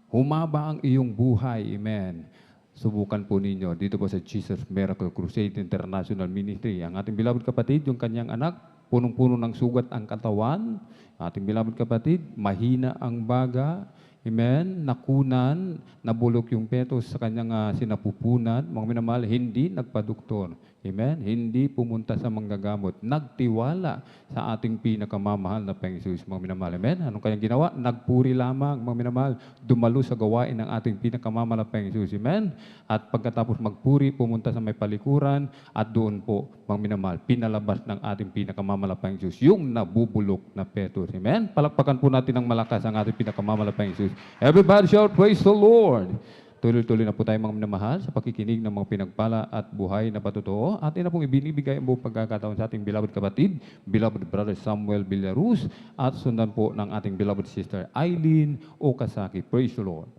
humaba ang iyong buhay. Amen. Subukan po ninyo dito po sa Jesus Miracle Crusade International Ministry. Ang ating beloved kapatid, yung kanyang anak, punong-puno ng sugat ang katawan. Ating beloved kapatid, mahina ang baga. Amen. Nakunan, nabulok yung petos sa kanyang sinapupunan. Mga minamahal, hindi nagpaduktor. Amen. Hindi pumunta sa manggagamot. Nagtiwala sa ating pinakamamahal na Panginoon, mga minamahal. Amen. Anong kanyang ginawa? Nagpuri lamang, mga minamahal. Dumalo sa gawain ng ating pinakamamahal na Panginoon. Amen. At pagkatapos magpuri, pumunta sa may palikuran at doon po, mga minamahal, pinalabas ng ating pinakamamahal na Panginoon yung nabubulok na petos. Amen. Palakpakan po natin ng malakas ang ating pinakamamahal na Panginoon. Everybody shout, praise the Lord. Tuloy-tuloy na po tayo mga minamahal sa pakikinig ng mga pinagpala at buhay na patotoo. Atin na pong ibinibigay ang buong pagkakataon sa ating beloved kapatid, beloved brother Samuel Villaruz, at sundan po ng ating beloved sister Eileen Okasaki. Praise the Lord.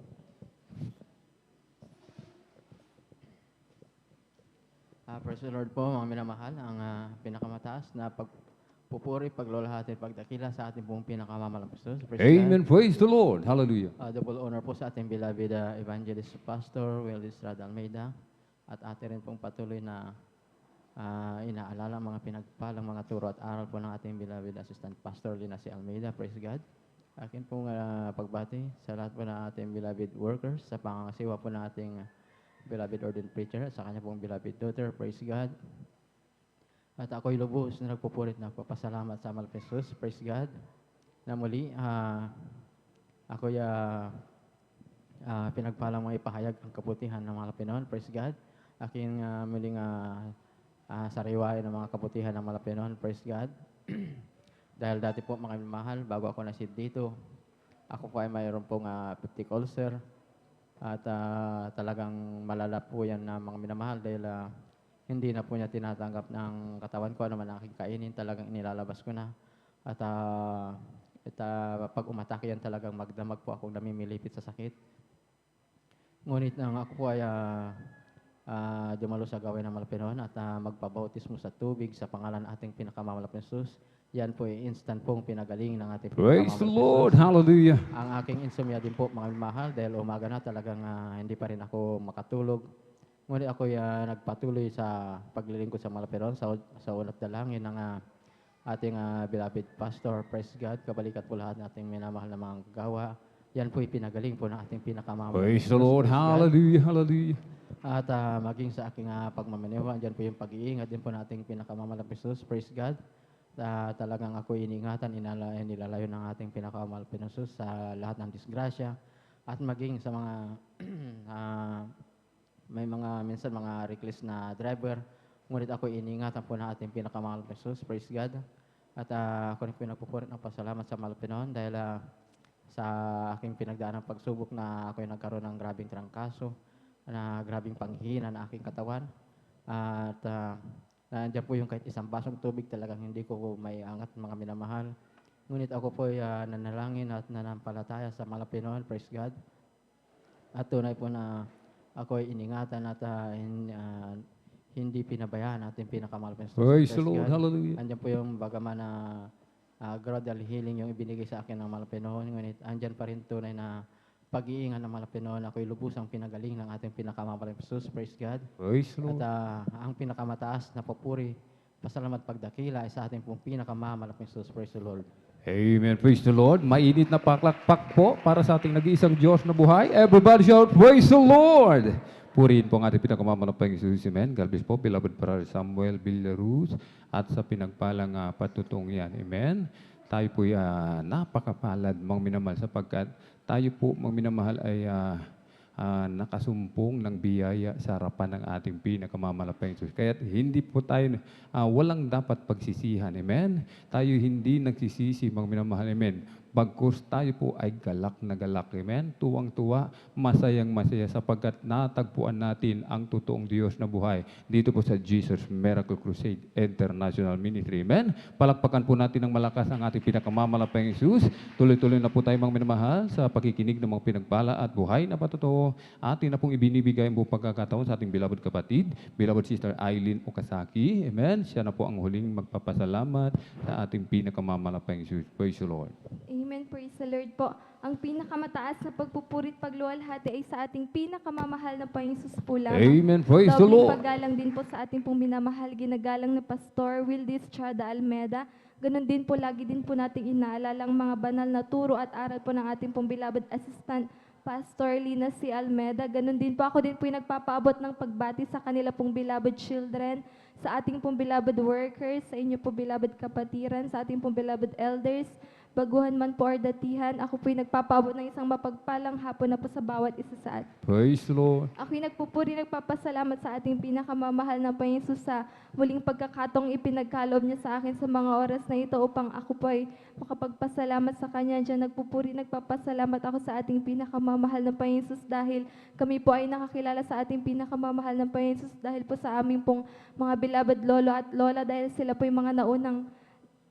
Praise the Lord po, mga minamahal. Ang pinakamataas na pagpupuri, paglulahati, pagdakila sa ating pong pinakamamalapistos. Amen. Praise the Lord. Hallelujah. Double honor po sa ating beloved Evangelist Pastor Will Estrada Almeida at ate rin pong patuloy na inaalala mga pinagpalang mga turo at aral po ng ating beloved Assistant Pastor Lina C. Almeida. Praise God. Akin pong pagbati sa lahat po ng ating beloved workers, sa pangangasiwa po ng ating beloved ordained preacher, sa kanya pong beloved daughter. Praise God. At ako'y lubos na nagpupulit na papasalamat sa Mahal Jesus. Praise God. Na muli, ako'y pinagpalang mga ipahayag ang kabutihan ng mga Pinoon. Praise God. Aking muling sariwain ng mga kabutihan ng mga Pinoon. Praise God. Dahil dati po mga mahal, bago ako nasid dito, ako po ay mayroon pong peptic ulcer. At talagang malala po yan na mga minamahal dahil hindi na po niya tinatanggap ng katawan ko, ano man aking kainin, talagang inilalabas ko na. At pag umatake yan, talagang magdamag po akong namimilipit sa sakit. Ngunit nang ako po ay dumalo sa gawin ng Malapinoon at magpabautismo sa tubig sa pangalan ating pinakamamalaking Jesus, yan po ay instant pong pinagaling ng ating Praise the pinakamamalaking Lord. Jesus. Hallelujah. Ang aking insomnia din po, mga mahal, dahil umaga na talagang hindi pa rin ako makatulog. Ngunit ako nagpatuloy sa paglilingkod sa Malapiron, sa ulap dalangin ng ating beloved pastor. Praise God, kabalikat po lahat ng ating minamahal na mga gawa. Yan po pinagaling po ng ating pinakamamahal. Praise the Lord. Hallelujah. Hallelujah. At maging sa aking pagmamanewa, dyan po yung pag-iingat din po nating pinakamamahal na Jesus. Praise God. Talagang ako iningatan, nilalayo ng ating pinakamamahal na Jesus sa lahat ng disgrasya. At maging sa mga may minsan mga reckless na driver, ngunit ako iningatan po ng ating pinakamahal na Jesus. Praise God. At ako rin pinagpupurit ng pasalamat sa Mahal Pinoon dahil sa aking pinagdaan ng pagsubok na ako nagkaroon ng grabing trangkaso, na grabing panghihina ng aking katawan. At nandiyan po yung kahit isang basong tubig talagang hindi ko may angat, mga minamahal. Ngunit ako po nanalangin at nanampalataya sa Mahal Pinoon. Praise God. At tunay po na ako ay iningatan at hindi pinabayaan ating pinakamahal na Jesus. Praise the Lord. Hallelujah. Andyan po yung bagaman na gradual healing yung ibinigay sa akin ng Mahal Pinoon. Ngunit andyan pa rin tunay na pag-iingan ng Mahal Pinoon. Ako'y lubusang pinagaling ng ating pinakamahal na Jesus. Praise God. Praise the At Lord. ang pinakamataas na papuri, pasalamat pagdakila ay sa ating pong pinakamahal na Jesus. Praise the Lord. Amen. Praise the Lord. Mainit na paklakpak po para sa ating nag-iisang Diyos na buhay. Everybody shout, praise the Lord! Purihin po ang ating pinakamanapang Jesus. Amen. God bless po, beloved brother Samuel Villaruz at sa pinagpalang patutong yan. Amen. Tayo po napakapalad, mga minamahal, sapagkat tayo po, mga minamahal, ay nakasumpong ng biyaya sa harapan ng ating pinakamamalapayang Diyos. Kaya hindi po tayo, walang dapat pagsisihan. Amen? Tayo hindi nagsisisi, mga minamahal. Amen? Bagkus tayo po ay galak na galak. Amen? Tuwang-tuwa, masayang-masaya sapagkat natagpuan natin ang totoong Diyos na buhay dito po sa Jesus Miracle Crusade International Ministry. Amen? Palakpakan po natin ng malakas ang ating pinakamamalapayang Jesus. Tuloy-tuloy na po tayo mga minamahal sa pakikinig ng mga pinagpala at buhay na patotoo. Atin na pong ibinibigay ang buong pagkakataon sa ating beloved kapatid, beloved Sister Eileen Okasaki. Amen? Siya na po ang huling magpapasalamat sa ating pinakamamalapayang Jesus. Praise the Lord. Amen. Praise the Lord po. Ang pinakamataas na pagpupurit pagluwalhati ay sa ating pinakamamahal na Panginoon po lamang. Amen. Praise the Dobling Lord. paggalang din po sa ating pong minamahal, ginagalang na Pastor Wildis Chada Almeda. Ganon din po, lagi din po nating inaalala ang mga banal na turo at aral po ng ating pong beloved assistant, Pastor Lina C. Almeda. Ganon din po, ako din po yung nagpapaabot ng pagbati sa kanila pong beloved children, sa ating pong beloved workers, sa inyo po beloved kapatiran, sa ating pong beloved elders, baguhan man po or datihan. Ako po'y nagpapaabot ng isang mapagpalang hapon na po sa bawat isa sa atin. Praise the Lord. Ako'y nagpupuri, nagpapasalamat sa ating pinakamamahal na Panginoon Jesus sa muling pagkakataong ipinagkaloob niya sa akin sa mga oras na ito upang ako po ay makapagpasalamat sa Kanya. Diyan nagpupuri, nagpapasalamat ako sa ating pinakamamahal na Panginoon Jesus dahil kami po ay nakakilala sa ating pinakamamahal na Panginoon Jesus dahil po sa aming pong mga beloved lolo at lola dahil sila po yung mga naunang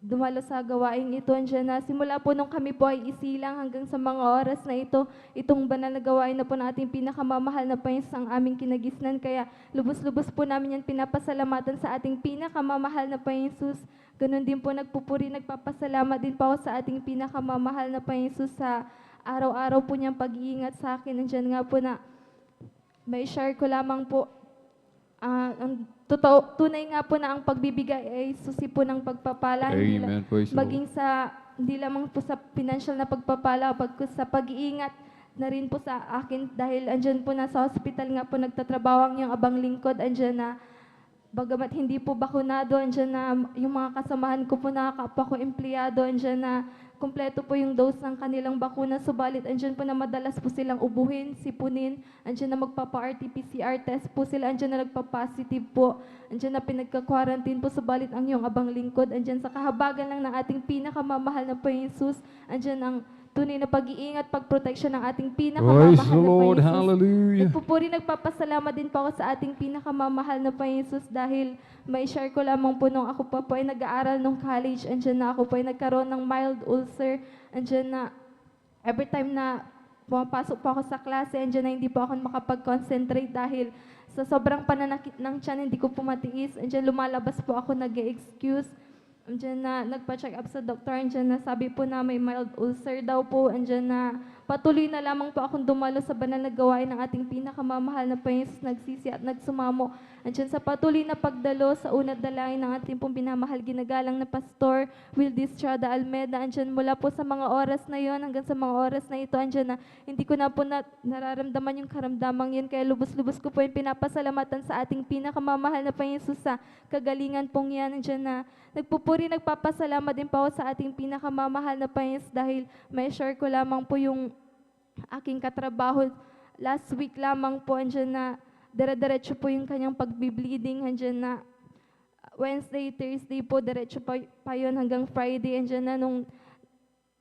dumalo sa gawaing ito. Andiyan na, simula po nung kami po ay isilang hanggang sa mga oras na ito, itong banal na gawain na po natin pinakamamahal na Panginoon ang aming kinagisnan. Kaya lubos-lubos po namin yan pinapasalamatan sa ating pinakamamahal na Panginoon Jesus. Ganon din po nagpupuri, nagpapasalamat din po ako sa ating pinakamamahal na Panginoon Jesus sa araw-araw po niyang pag-iingat sa akin. Andiyan nga po na may share ko lamang po. Ang totoo, tunay nga po na ang pagbibigay ay susi po ng pagpapala. Amen. Praise the Lord. Maging sa, hindi lamang po sa financial na pagpapala, pagkus sa pag-iingat na rin po sa akin dahil andyan po na sa hospital nga po nagtatrabaho ang yung abang lingkod, andyan na bagamat hindi po bakunado, andyan na yung mga kasamahan ko po na kapwa ko empleyado, andyan na kumpleto po yung dose ng kanilang bakuna, subalit andyan po na madalas po silang ubuhin, sipunin, andyan na magpapa-RT-PCR test po sila, andyan na nagpa-positive po, andyan na pinagka-quarantine po, subalit ang iyong abang lingkod, andyan sa kahabagan lang ng ating pinakamamahal na Panginoon Jesus, andyan ang tunay na pag-iingat, pagproteksyon ng ating pinakamamahal Praise na the Lord. Panginoon Jesus. Hallelujah. Nagpupuri, nagpapasalamat din po ako sa ating pinakamamahal na Panginoon Jesus dahil may share ko lamang po nung ako pa po ay nag-aaral nung college, andyan na ako po ay nagkaroon ng mild ulcer, andyan na every time na pumapasok po ako sa klase, andyan na hindi po ako makapag-concentrate dahil sa sobrang pananakit ng tiyan, hindi ko po matiis, andyan lumalabas po ako nag-excuse. Andiyan na, nagpa-check up sa doktor, andiyan na sabi po na may mild ulcer daw po, andiyan na patuloy na lamang po akong dumalo sa banal na gawain ng ating pinakamamahal na Panginoon, nagsisi at nagsumamo. Andiyan sa patuloy na pagdalo sa unat dalangin ng ating pong binamahal ginagalang na Pastor Wildis Chada Almeda, andiyan mula po sa mga oras na yon hanggang sa mga oras na ito, andiyan na hindi ko na po nararamdaman yung karamdamang yun, kaya lubos-lubos ko po yung pinapasalamatan sa ating pinakamamahal na Panginoon sa kagalingan pong yan, andiyan na nagpupuri, nagpapasalamat din po ako sa ating pinakamamahal na Panginoon dahil may share ko lamang po yung aking katrabaho. Last week lamang po, andyan na dire-diretso po yung kanyang pagbi-bleeding. Andyan na Wednesday, Thursday po, diretso pa yun hanggang Friday. Andyan na nung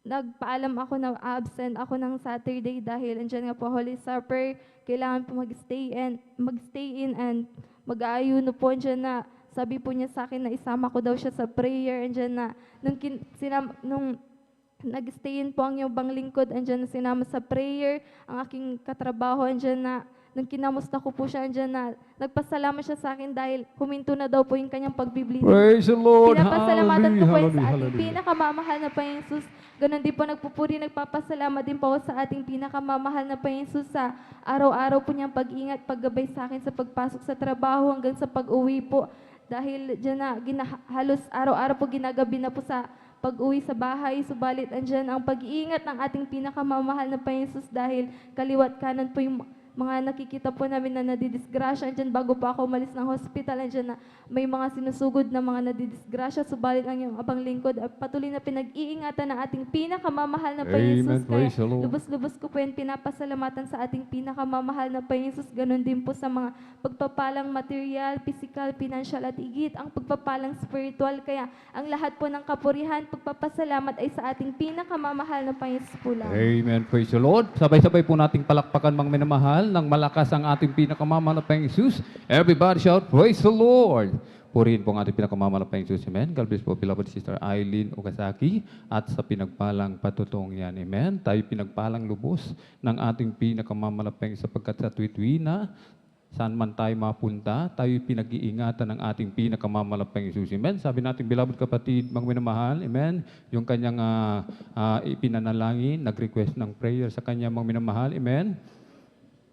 nagpaalam ako na absent ako ng Saturday dahil andyan nga po Holy Supper, kailangan po mag-stay in and mag-aayuno po. Andyan na sabi po niya sa akin na isama ko daw siya sa prayer. Andyan na nung nag-stay in po ang iyong bang lingkod, andyan na sinama sa prayer ang aking katrabaho, andyan na nung kinamusta ko po siya, andyan na nagpasalamat siya sa akin dahil huminto na daw po yung kanyang pagbibliding. Praise the Lord. Pinapasalamatan ko po yun sa ating Hallelujah. pinakamamahal na Panginoon Jesus. Ganon din po nagpupuri, nagpapasalamat din po ako sa ating pinakamamahal na Panginoon Jesus sa araw-araw po niyang pag-ingat, paggabay sa akin sa pagpasok sa trabaho hanggang sa pag-uwi po. Dahil dyan na halos araw-araw po ginagabi na po sa pag-uwi sa bahay, subalit andyan ang pag-iingat ng ating pinakamamahal na Panginoon Jesus dahil kaliwat kanan po yung mga nakikita po namin na nadidisgrasya. Andyan bago pa ako umalis ng hospital, andyan na may mga sinusugod na mga nadidisgrasya. Subalit ang iyong abang lingkod at patuloy na pinag-iingatan ng ating pinakamamahal na Panginoon Jesus. Kaya Praise the Lord. lubos-lubos ko po yan pinapasalamatan sa ating pinakamamahal na Panginoon Jesus. Ganon din po sa mga pagpapalang material, physical, financial at higit ang pagpapalang spiritual. Kaya ang lahat po ng kapurihan, pagpapasalamat ay sa ating pinakamamahal na Panginoon Jesus po lang. Amen. Praise the Lord. Sabay-sabay po nating palakpakan mga minamahal ng malakas ang ating pinakamamahal na Panginoon Jesus. Everybody shout, praise the Lord. Purihin po ang ating pinakamamahal na Panginoon Jesus. Amen. God bless po, beloved Sister Eileen Okazaki at sa pinagpalang patutong yan. Amen. Tayo pinagpalang lubos ng ating pinakamamahal na Panginoon sapagkat sa tuwid-tuwina, saan man tayo mapunta, tayo pinag-iingatan ng ating pinakamamahal na Panginoon Jesus. Amen. Sabi natin, beloved kapatid, mga minamahal, amen, yung kanyang ipinanalangin, nag-request ng prayer sa kanya, mga minamahal, amen.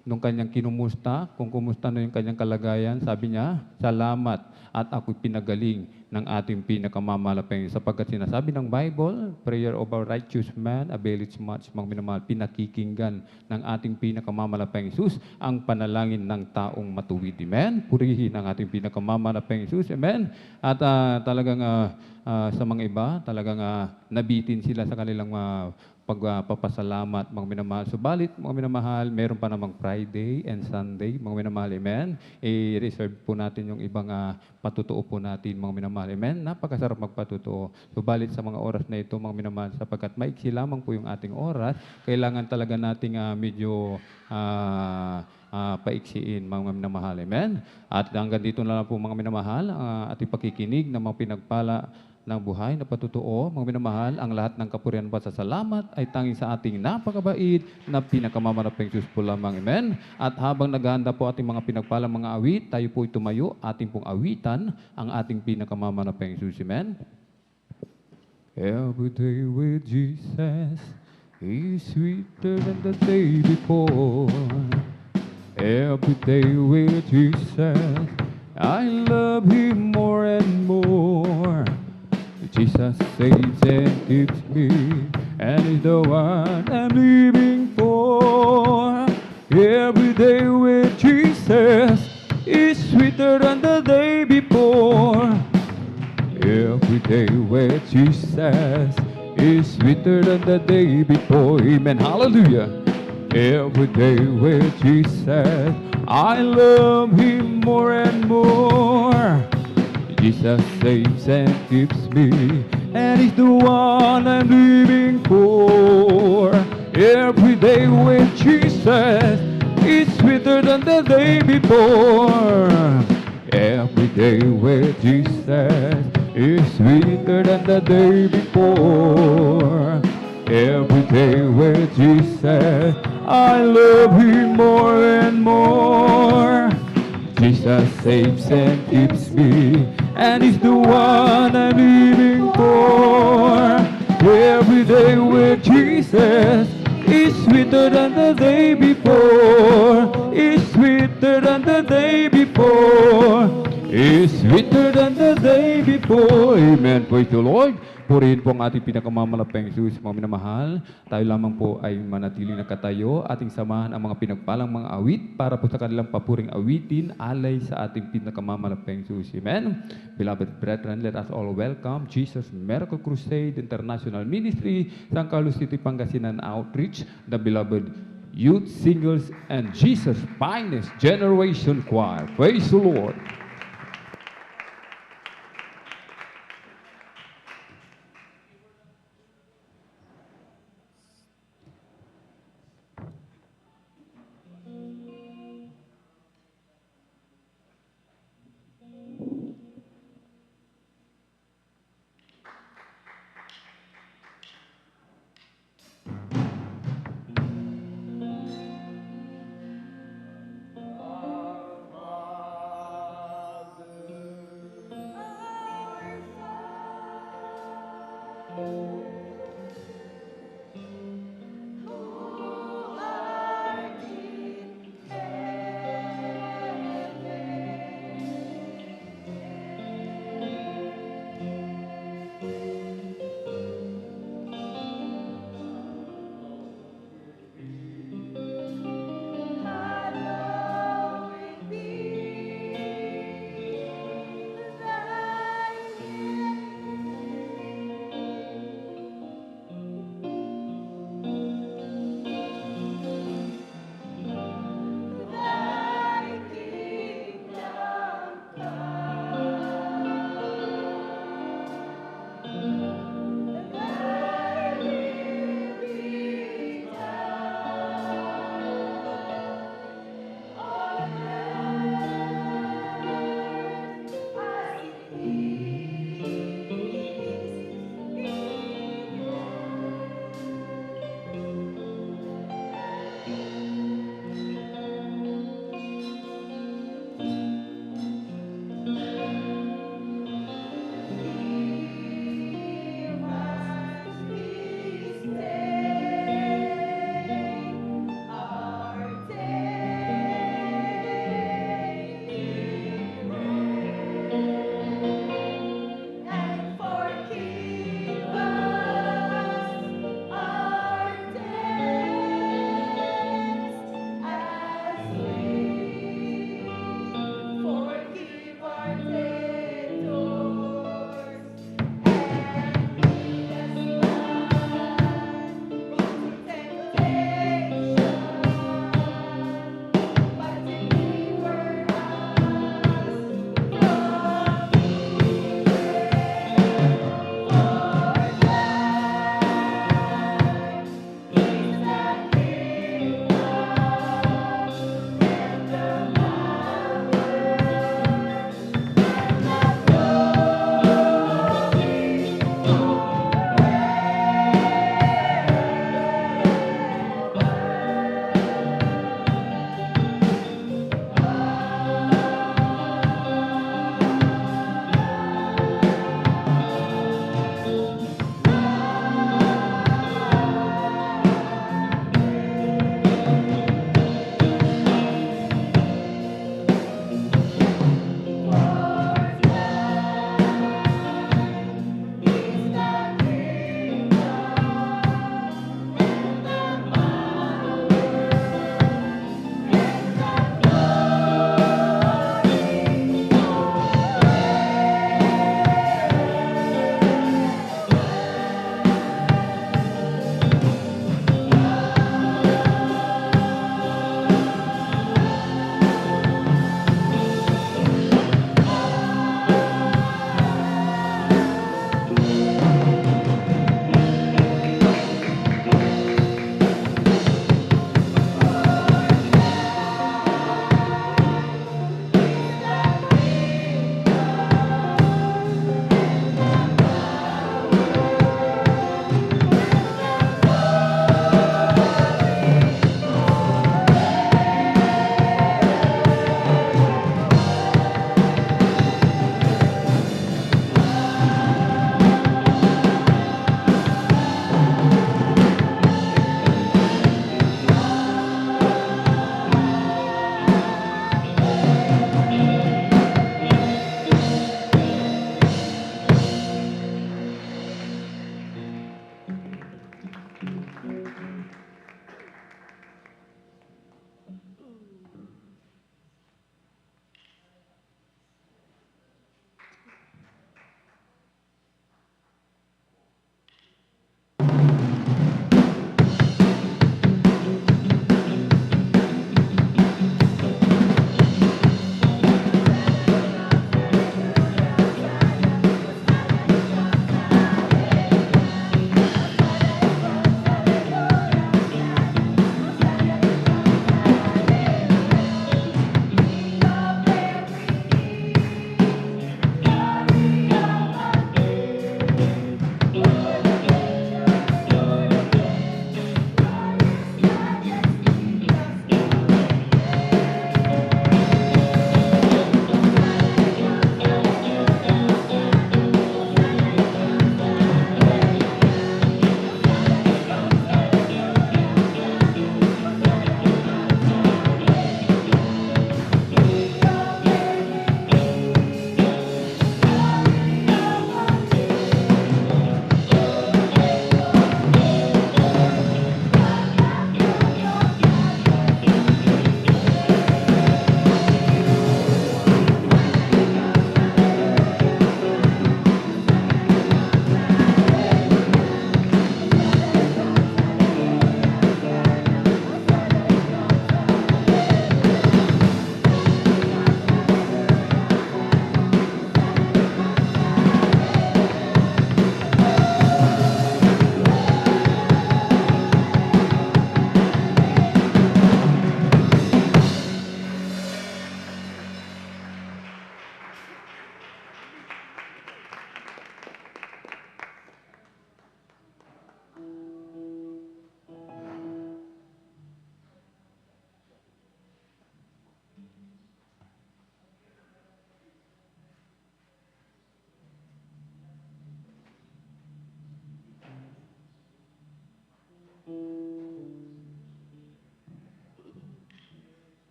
Nung kanyang kinumusta, kung kumusta na yung kanyang kalagayan, sabi niya, salamat at ako'y pinagaling ng ating pinakamamahal na Panginoon. Sapagkat sinasabi ng Bible, prayer of a righteous man availeth much, mga minamahal, pinakikinggan ng ating pinakamamahal na Panginoon Jesus ang panalangin ng taong matuwid. Amen? Purihin ang ating pinakamamahal na Panginoon Jesus. Amen? At talagang sa mga iba, talagang nabitin sila sa kanilang pagpapasalamat, mga minamahal. Subalit, mga minamahal, meron pa namang Friday and Sunday, mga minamahal, amen. I-reserve po natin yung ibang patutuo po natin, mga minamahal, amen. Napakasarap magpatutuo. Subalit sa mga oras na ito, mga minamahal, sapagkat maiksi lamang po yung ating oras, kailangan talaga nating medyo paiksiin, mga minamahal, amen. At hanggang dito na lang po, mga minamahal, ating pakikinig ng mga pinagpala ng buhay na patutuo, mga minamahal, ang lahat ng kapurihan at pasasalamat ay tanging sa ating napakabait na pinakamamahal Diyos po lamang. Amen. At habang naghahanda po ating mga pinagpalang mga awit, tayo po tumayo, ating pong awitan ang ating pinakamamahal Diyos. Amen. Every day with Jesus is sweeter than the day before. Every day with Jesus, I love Him more and more. Jesus saves and keeps me, and is the one I'm living for. Every day with Jesus is sweeter than the day before. Every day with Jesus is sweeter than the day before. Amen. Hallelujah. Every day with Jesus, I love Him more and more. Jesus saves and keeps me, and He's the one I'm living for. Every day with Jesus is sweeter than the day before. Every day with Jesus is sweeter than the day before. Every day with Jesus, I love Him more and more. Jesus saves and keeps me, and He's the one I'm living for. Every day with Jesus is sweeter than the day before. Is sweeter than the day before. Is sweeter than the day before. Amen. Praise the Lord. Purihin po ang ating pinakamamahal Jesus, mga minamahal. Tayo lamang po ay manatiling nakatayo, ating samahan ang mga pinagpalang mga awit para po sa kanilang papuring awitin, alay sa ating pinakamamahal Jesus. Amen. Beloved brethren, let us all welcome Jesus Miracle Crusade International Ministry, San Carlos City, Pangasinan Outreach, the beloved Youth Singers and Jesus Finest Generation Choir. Praise the Lord.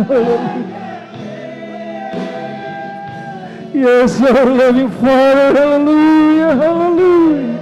Hallelujah. Yes, our loving Father. Hallelujah. Hallelujah.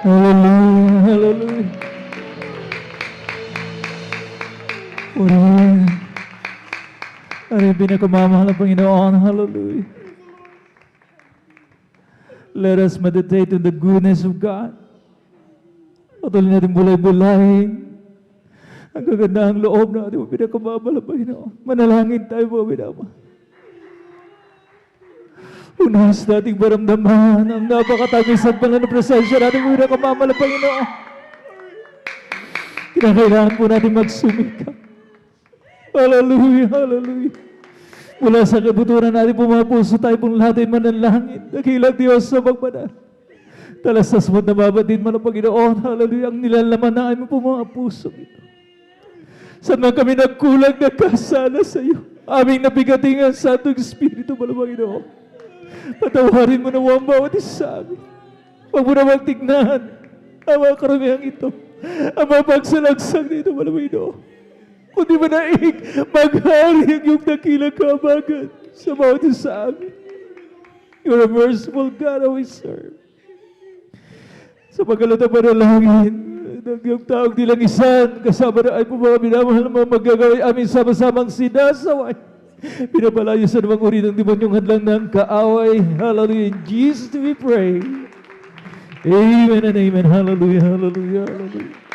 Hallelujah, hallelujah. Purihin. Ang pinakamamahal ng Panginoon, hallelujah. Let us meditate on the goodness of God. Patuloy natin bulay-bulayin ang kagandahang loob na ating pinakamamahal ng Panginoon. Manalangin tayo po, binama. Unas nating maramdaman ang napakatamis at banal na presensya natin mo na kamamahal ng Panginoon. Kinakailangan po natin magsumikap. Hallelujah, hallelujah. Mula sa kabuturan natin po mga puso tayo pong lahat ay manalangin. Dakilang Diyos sa magbanal. Talastas mo't nababatid mo ng Panginoon. Hallelujah, ang nilalaman na aming po mga puso ito. Saan man kami nagkulang, nagkasala sa iyo. Aming nabigatingan sa atong Espiritu mo ng Panginoon. Patawarin mo na ang bawat isa sa amin. Huwag mo na magtignan ang mga karamihang ito. Ang mga pagsalagsang dito, malamay ito. Kundi manaig, maghari ang iyong dakilang kahabagan sa bawat isa sa amin. You're a merciful God we serve. Sa pagkalat ng panalangin, ng iyong taong nilang isan, kasama na ay po mga minamahal na mga magagawin amin sama-samang sinasaway. Pinapalayo sa namang uri ng demonyong hadlang ng kaaway. Hallelujah. In Jesus we pray. Amen and amen. Hallelujah. Hallelujah. Hallelujah.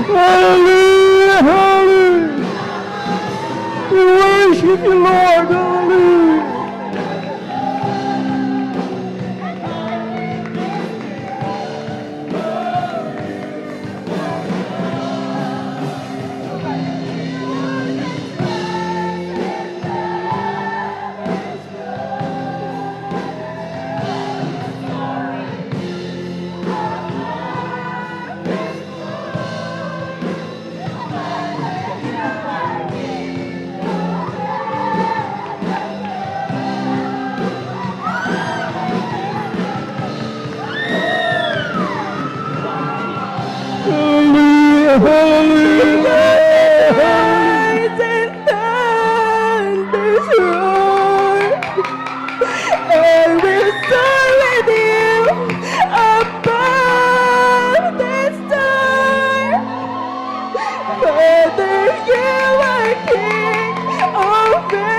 Hallelujah, hallelujah. We worship you, Lord. Hallelujah. Hallelujah, hallelujah. Rise and thunders roar, and we'll soar with you above the stars. Father, you are King over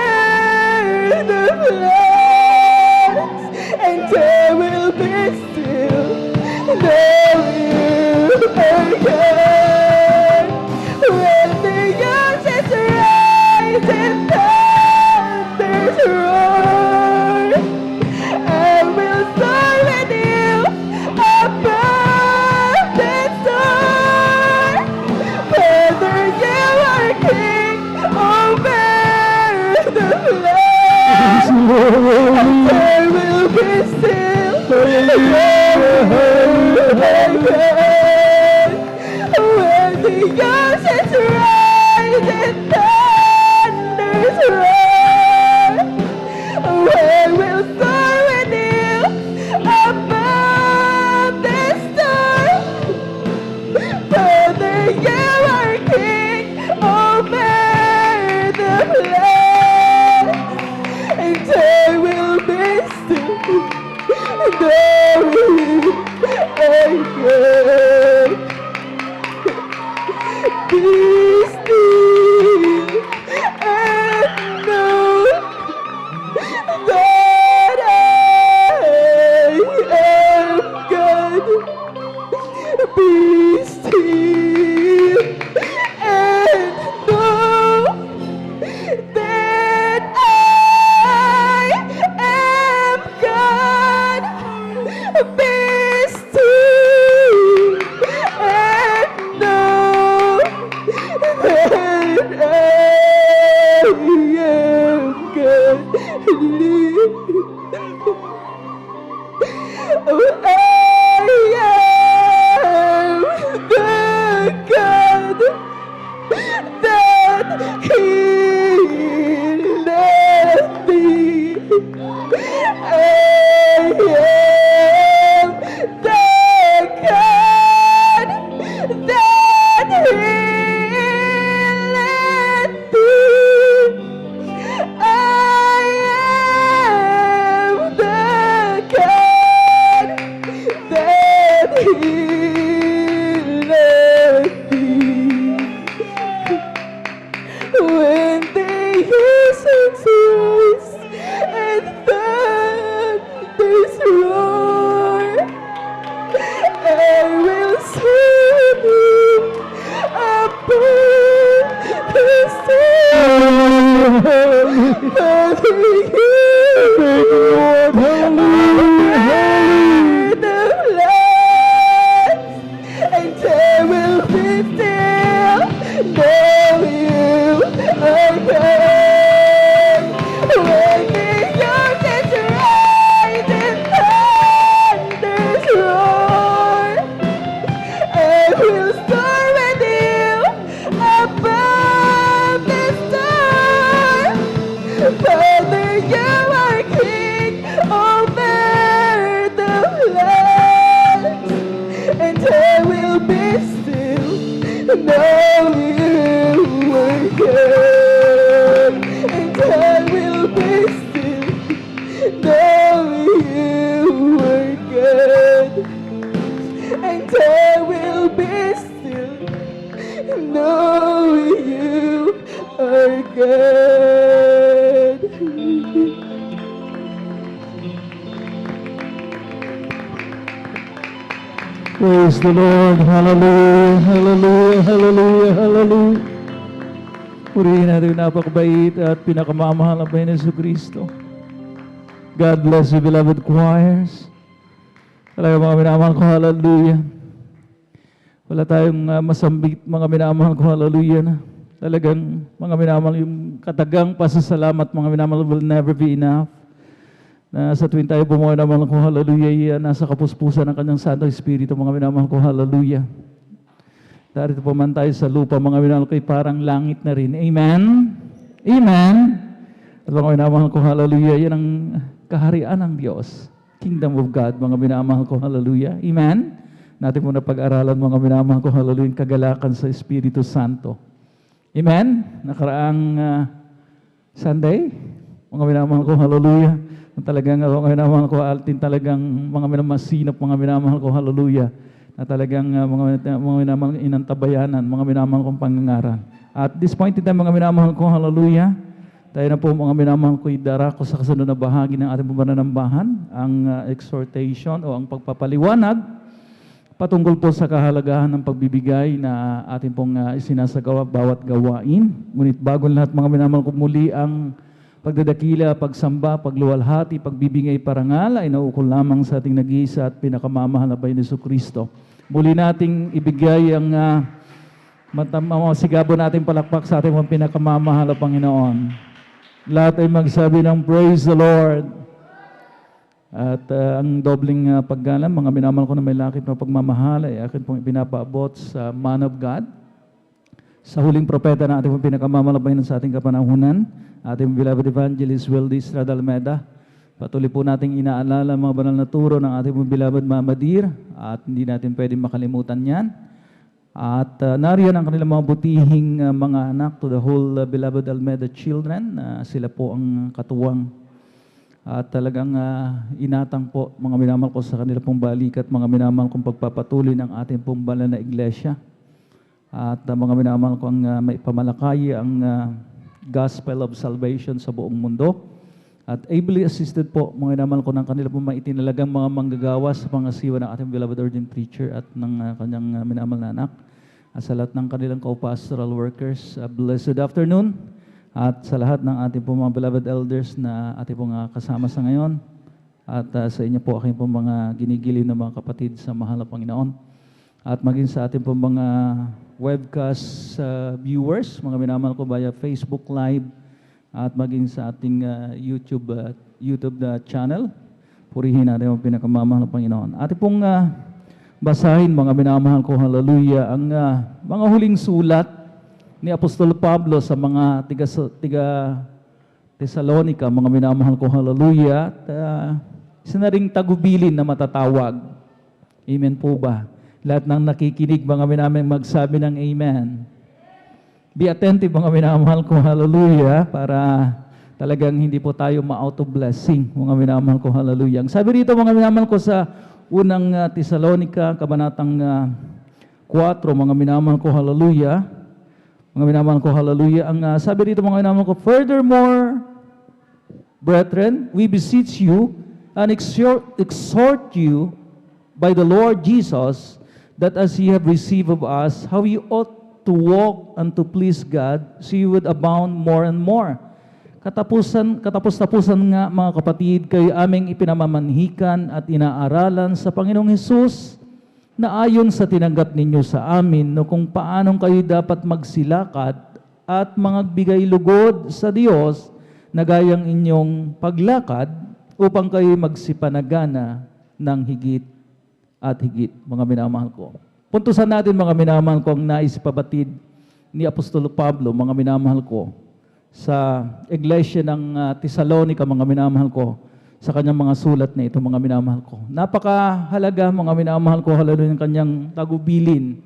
the floods, and there will be still no you are God. When the oceans rise and thunders roar, and we'll soar with you above the stars. Father, you are King over the floods, and there will be still when the oceans rise and thunders roar, we will soar with you above the stars. Father, you are King over the floods, and there will be still there will be be still and know that I am God. Be still and know that I am God. Be still and know that I am God. Oh, I am the God that healeth thee. I am the God that healeth thee. I am the God that healeth thee. When the oceans rise and thunders roar, I will swim above the stars. Father, you the floods, and there will be still no you are God. When the oceans rise and thunders roar, I will soar with you above the stars. Father, you are King Praise the Lord. Hallelujah, hallelujah, hallelujah, hallelujah. Purihin natin yung napakabait at pinakamamahal na Panginoon Yesu Cristo. God bless you, beloved choirs. Talaga mga minamahal ko, hallelujah. Wala tayong masambit, mga minamahal ko, hallelujah na. Talagang mga minamahal, yung katagang pasasalamat, mga minamahal, will never be enough. Na sa tuwing tayo bumuhay naman ko, hallelujah, nasa kapuspusan ng kanyang Santo Espiritu, mga minamahal ko, hallelujah. Darito pa man tayo sa lupa, mga minamahal ko, parang langit na rin. Amen? Amen? At mga minamahal ko, hallelujah, yan ang kaharian ng Diyos. Kingdom of God, mga minamahal ko, hallelujah. Amen? Natin muna pag-aralan, mga minamahal ko, hallelujah, kagalakan sa Espiritu Santo. Amen? Nakaraang Sunday, mga minamahal ko, hallelujah. Talagang mga minamahal ko, altin talagang mga minamasinap, mga minamahal ko, hallelujah. Na talagang mga minamahal inantabayanan, mga minamahal kong pangangaral. At this point in time, mga minamahal ko, hallelujah, tayo na po mga minamahal ko, idarako sa kasunod na bahagi ng ating pananambahan, ang exhortation o ang pagpapaliwanag patungkol po sa kahalagahan ng pagbibigay na ating pong isinasagawa bawat gawain. Ngunit bago lahat, mga minamahal ko, muli ang pagdadakila, pagsamba, pagluwalhati, pagbibigay parangal ay naukol lamang sa ating nag-iisa at pinakamamahal na Panginoon Yesu Cristo. Muli nating ibigay ang sigabo nating palakpak sa ating mga pinakamamahal na Panginoon. Lahat ay magsabi ng praise the Lord. At ang dobling paggalang, mga minamahal ko na may lakip na pagmamahal ay akin pong ipinapaabot sa man of God, sa huling propeta na ating pinakamamahal na sa ating kapanahunan, ating beloved evangelist Wildy Estrada Almeda. Patuloy po nating inaalala mga banal na turo ng ating beloved Mama Dir at hindi natin pwedeng makalimutan yan. At nariyan ang kanilang mga butihing mga anak to the whole beloved Almeda children. Sila po ang katuwang at talagang inatang po mga minamahal ko sa kanila pong balikat, mga minamahal kong pagpapatuloy ng ating pong banal na iglesia. At mga minamahal ko ang maipamalakay ang gospel of salvation sa buong mundo. At ably assisted po, mga minamahal ko ng kanila pong maitinalagang mga manggagawa sa pangasiwa ng ating beloved ordained preacher at ng kanyang minamahal na anak. At sa lahat ng kanilang co-pastoral workers, blessed afternoon. At sa lahat ng ating pong mga beloved elders na ating pong kasama sa ngayon. At sa inyo po aking pong mga ginigiliw na mga kapatid sa mahal na Panginoon. At maging sa ating pong mga webcast viewers, mga minamahal ko via Facebook Live, at maging sa ating YouTube channel. Purihin natin ang pinakamamahal ng Panginoon. Ating pong basahin, mga minamahal ko, hallelujah, ang mga huling sulat ni Apostol Pablo sa mga tiga Thessalonica, mga minamahal ko, hallelujah, at isa na ring tagubilin na matatawag. Amen po ba? Lahat ng nakikinig, mga minamahal, magsabi ng amen. Be attentive, mga minamahal ko, hallelujah, para talagang hindi po tayo ma-out of blessing, mga minamahal ko, hallelujah. Ang sabi rito, mga minamahal ko, sa unang Thessalonica, kabanatang 4, mga minamahal ko, hallelujah, mga minamahal ko, hallelujah, ang sabi rito, mga minamahal ko, furthermore, brethren, we beseech you and exhort you by the Lord Jesus, that as ye have received of us, how you ought to walk and to please God, so you would abound more and more. Katapos-tapusan nga, mga kapatid, kayo aming ipinamamanhikan at inaaralan sa Panginoong Hesus, na ayon sa tinanggap ninyo sa amin, no kung paanong kayo dapat magsilakad at magbigay lugod sa Diyos, na gayang inyong paglakad, upang kayo magsipanagana ng higit at higit, mga minamahal ko. Puntusan natin, mga minamahal ko, ang nais pabatid ni Apostol Pablo, mga minamahal ko, sa iglesia ng Thessalonica, mga minamahal ko, sa kanyang mga sulat na ito, mga minamahal ko. Napakahalaga, mga minamahal ko, halaluin ng kanyang tagubilin,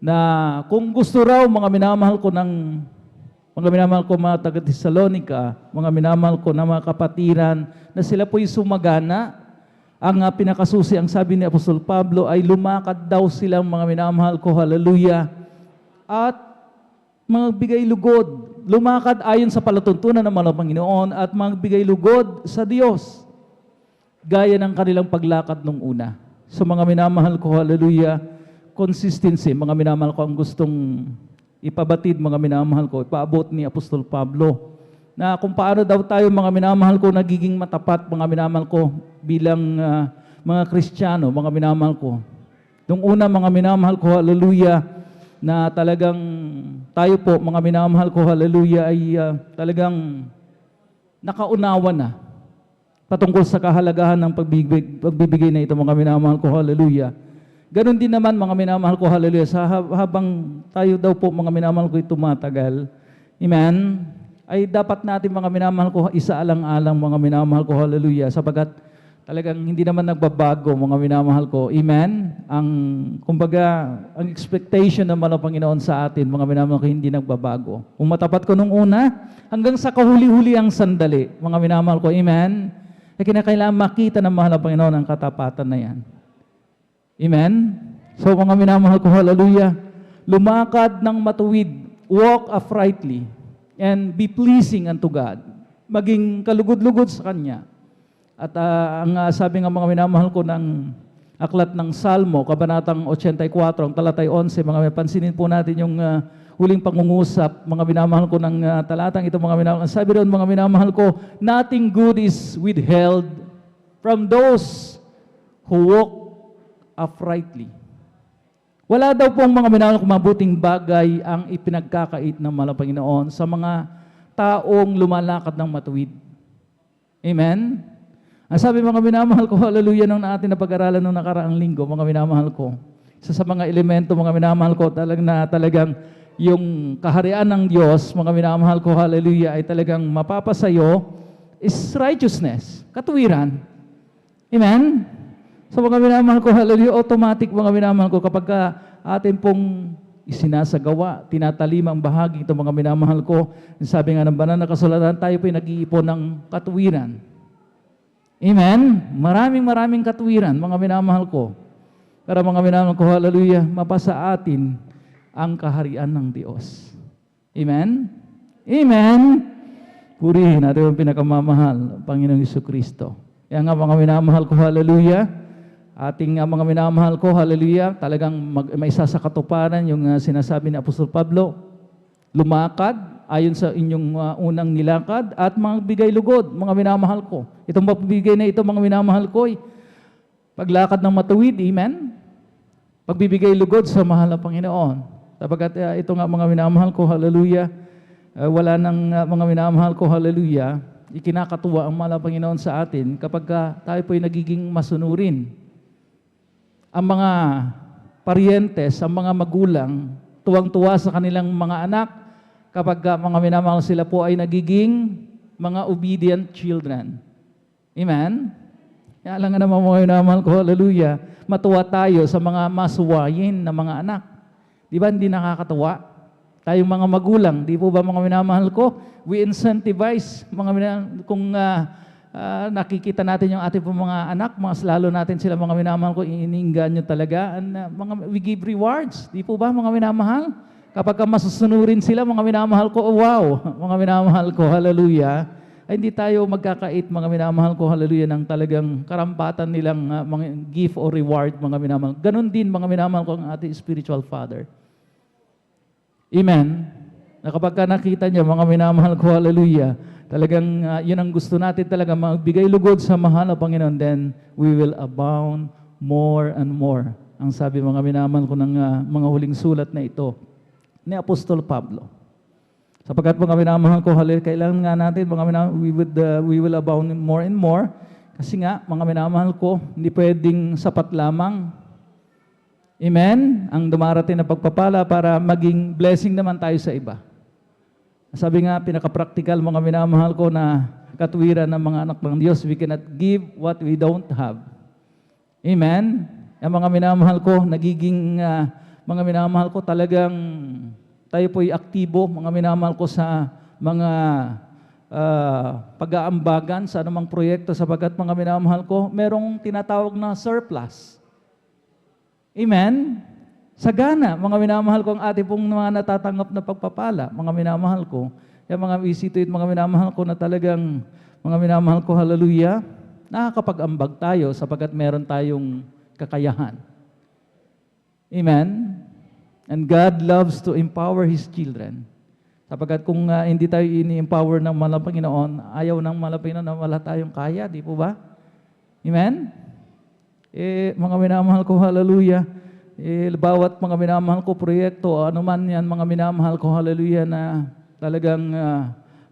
na kung gusto raw, mga minamahal ko, mga minamahal ko, mga taga-Thessalonica, mga minamahal ko na mga kapatiran, na sila po'y sumagana, ang pinakasusi, ang sabi ni Apostol Pablo, ay lumakad daw silang, mga minamahal ko, hallelujah, at magbigay lugod, lumakad ayon sa palatuntunan ng mga Panginoon, at magbigay lugod sa Diyos, gaya ng kanilang paglakad nung una. sa mga minamahal ko, hallelujah, consistency, mga minamahal ko, ang gustong ipabatid, mga minamahal ko, ipaabot ni Apostol Pablo, na kung paano daw tayo, mga minamahal ko, nagiging matapat, mga minamahal ko, bilang mga Kristiyano, mga minamahal ko. Nung una, mga minamahal ko, hallelujah, na talagang tayo po, mga minamahal ko, hallelujah, ay talagang nakaunawa na patungkol sa kahalagahan ng pagbibigay na ito, mga minamahal ko, hallelujah. Ganon din naman, mga minamahal ko, hallelujah, habang tayo daw po, mga minamahal ko, tumatagal, amen, ay dapat natin, mga minamahal ko, isaalang-alang, mga minamahal ko, hallelujah, sapagat talagang hindi naman nagbabago, mga minamahal ko, amen. Kumbaga, ang expectation naman ng Panginoon sa atin, mga minamahal ko, hindi nagbabago. Kung matapat ko nung una, hanggang sa kahuli-huli ang sandali, mga minamahal ko, amen, ay kinakailangan makita ng mahal ng Panginoon ang katapatan na yan. Amen? So, mga minamahal ko, hallelujah, lumakad ng matuwid, walk uprightly, and be pleasing unto God. Maging kalugod-lugod sa Kanya. At ang sabi ng mga minamahal ko ng aklat ng Salmo, Kabanatang 84, ang talatay 11, mga pansinin po natin yung huling pangungusap, mga minamahal ko ng talatang ito, mga minamahal. Sabi doon, mga minamahal ko, nothing good is withheld from those who walk uprightly. Wala daw pong, mga minamahal ko, mabuting bagay ang ipinagkakait ng mahal na Panginoon sa mga taong lumalakad ng matuwid. Amen? Ang sabi, mga minamahal ko, hallelujah, nung natin na pag-aralan nung nakaraang linggo, mga minamahal ko, isa sa mga elemento, mga minamahal ko, talagang yung kaharian ng Diyos, mga minamahal ko, hallelujah, ay talagang mapapasayo is righteousness, katuwiran. Amen? So mga minamahal ko, hallelujah, automatic, mga minamahal ko, kapag atin pong isinasagawa, tinatalimang bahagi ito, mga minamahal ko, sabi nga ng banal na kasulatan, tayo po'y nag-iipon ng katuwiran. Amen? Maraming katuwiran, mga minamahal ko. Para mga minamahal ko, hallelujah, mapasa atin ang kaharian ng Diyos. Amen? Amen? Purihin natin ang pinakamamahal, Panginoong Jesucristo. Kaya nga, mga minamahal ko, hallelujah, ating mga minamahal ko, hallelujah, talagang may isa sa katuparan yung sinasabi ni Apostol Pablo, lumakad ayon sa inyong unang nilakad at magbigay lugod, mga minamahal ko. Itong magbibigay na ito, mga minamahal ko, paglakad ng matuwid, amen? Pagbibigay lugod sa mahal na Panginoon. Sapagat ito nga, mga minamahal ko, hallelujah, wala nang mga minamahal ko, hallelujah, ikinakatuwa ang mahal na Panginoon sa atin kapag tayo po'y nagiging masunurin. Ang mga parientes, ang mga magulang, tuwang-tuwa sa kanilang mga anak, kapag mga minamahal sila po ay nagiging mga obedient children. Amen? Kaya lang nga naman, mga minamahal ko, hallelujah, matuwa tayo sa mga masuwayin na mga anak. Di ba hindi nakakatuwa? Tayong mga magulang, di po ba mga minamahal ko, we incentivize, kung nakikita natin yung ating mga anak, lalo natin sila, mga minamahal ko, iniinggan nyo talaga, and, we give rewards, di po ba mga minamahal? Kapag masusunurin sila, mga minamahal ko, oh, wow, mga minamahal ko, hallelujah, ay hindi tayo magkakait, mga minamahal ko, hallelujah, ng talagang karampatan nilang mga gift or reward, mga minamahal. Ganon din, mga minamahal ko, ang ating spiritual father. Amen? Na kapag nakita niya, mga minamahal ko, hallelujah, talagang yun ang gusto natin talaga, magbigay lugod sa mahal na Panginoon, then we will abound more and more. Ang sabi, mga minamahal ko, ng mga huling sulat na ito, ni Apostol Pablo. Sapagkat mga minamahal ko, kailangan nga natin, mga minamahal, we will abound more and more. Kasi nga, mga minamahal ko, hindi pwedeng sapat lamang. Amen? Ang dumarating na pagpapala para maging blessing naman tayo sa iba. Sabi nga, pinaka-practical, mga minamahal ko, na katuwiran ng mga anak ng Diyos, we cannot give what we don't have. Amen? Ang mga minamahal ko, nagiging mga minamahal ko, talagang tayo po'y aktibo, mga minamahal ko, sa mga pag-aambagan sa anumang proyekto, sapagkat mga minamahal ko, merong tinatawag na surplus. Amen? Sagana, mga minamahal ko, ang ating pong mga natatanggap na pagpapala, mga minamahal ko, yung mga visitoid, mga minamahal ko, na talagang, mga minamahal ko, hallelujah, nakakapag-ambag tayo, sapagkat meron tayong kakayahan. Amen? And God loves to empower His children. Sapagkat kung hindi tayo ini-empower ng mahal na Panginoon, ayaw ng mahal na Panginoon na wala tayong kaya, di po ba? Amen? Mga minamahal ko, hallelujah. Bawat mga minamahal ko proyekto, ano man yan, mga minamahal ko, hallelujah, na talagang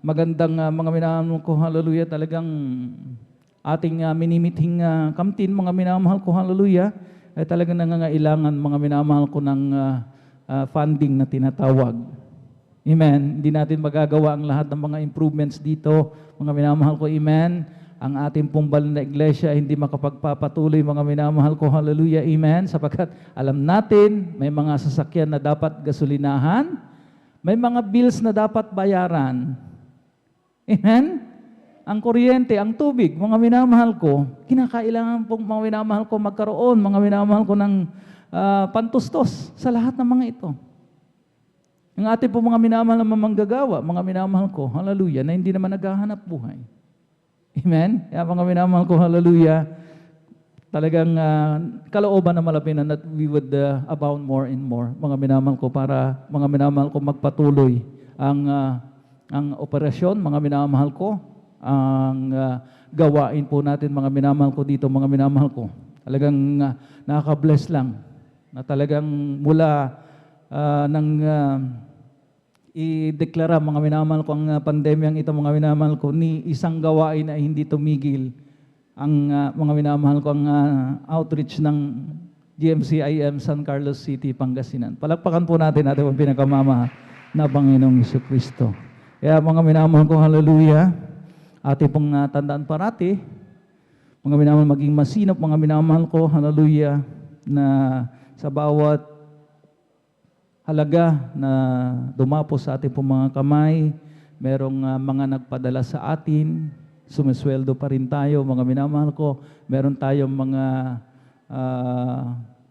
magandang mga minamahal ko, hallelujah, talagang ating minimithing kamtin, mga minamahal ko, hallelujah, ay talagang nangangailangan, mga minamahal ko, ng funding na tinatawag. Amen. Hindi natin magagawa ang lahat ng mga improvements dito, mga minamahal ko, amen. Ang ating pumbal na iglesia hindi makapagpapatuloy, mga minamahal ko, hallelujah, amen. Sapagkat alam natin, may mga sasakyan na dapat gasolinahan, may mga bills na dapat bayaran. Amen? Ang kuryente, ang tubig, mga minamahal ko, kinakailangan pong mga minamahal ko magkaroon, mga minamahal ko ng pantustos sa lahat ng mga ito. Ang ating po mga minamahal na manggagawa, mga minamahal ko, hallelujah, na hindi naman naghahanap buhay. Amen? Kaya mga minamahal ko, hallelujah, talagang kalooban na malapinan that we would abound more and more, mga minamahal ko, para mga minamahal ko magpatuloy ang operasyon, mga minamahal ko, ang gawain po natin, mga minamahal ko dito, mga minamahal ko. Talagang nakaka-bless lang na talagang mula nang i-deklara, mga minamahal ko, ang pandemyang ito, mga minamahal ko, ni isang gawain ay hindi tumigil ang mga minamahal ko, ang outreach ng GMCIM San Carlos City, Pangasinan. Palakpakan po natin ang pinakamamahal na Panginoong Jesucristo. Kaya mga minamahal ko, hallelujah, ating pong tandaan parati, mga minamahal, maging masinop, mga minamahal ko, hallelujah, na sa bawat halaga na dumapos sa ating pong mga kamay, merong mga nagpadala sa atin, sumisweldo pa rin tayo, mga minamahal ko, meron tayong mga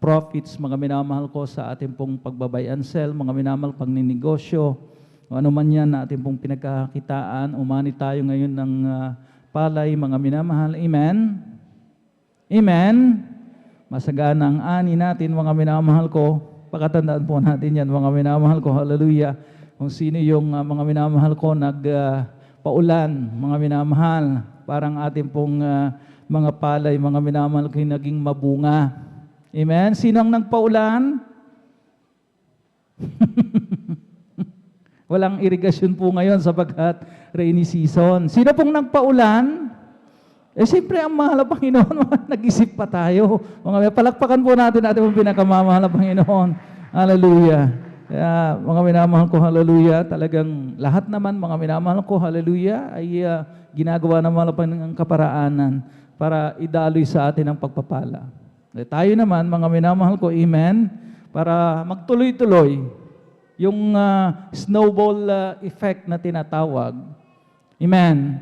profits, mga minamahal ko, sa ating pong pagbabay and sell, mga minamahal, pagninegosyo, ano man yan na ating pong pinagkakitaan, umani tayo ngayon ng palay, mga minamahal, amen? Amen? Masagana ang ani natin, mga minamahal ko. Pakatandaan po natin yan, mga minamahal ko, hallelujah. Kung sino yung mga minamahal ko nagpaulan, mga minamahal, parang ating pong mga palay, mga minamahal ko, naging mabunga. Amen? Sino ang nagpaulan? Walang irigasyon po ngayon sapagkat rainy season. Sino pong nagpaulan? Siyempre, ang mahal na Panginoon, nag-isip pa tayo. Mga palakpakan po natin pong pinakamamahal na Panginoon. Hallelujah. Kaya, mga minamahal ko, hallelujah, talagang lahat naman, mga minamahal ko, hallelujah, ay ginagawa ng mahal ng kaparaanan para idaloy sa atin ang pagpapala. Tayo naman, mga minamahal ko, amen, para magtuloy-tuloy yung snowball effect na tinatawag. Amen.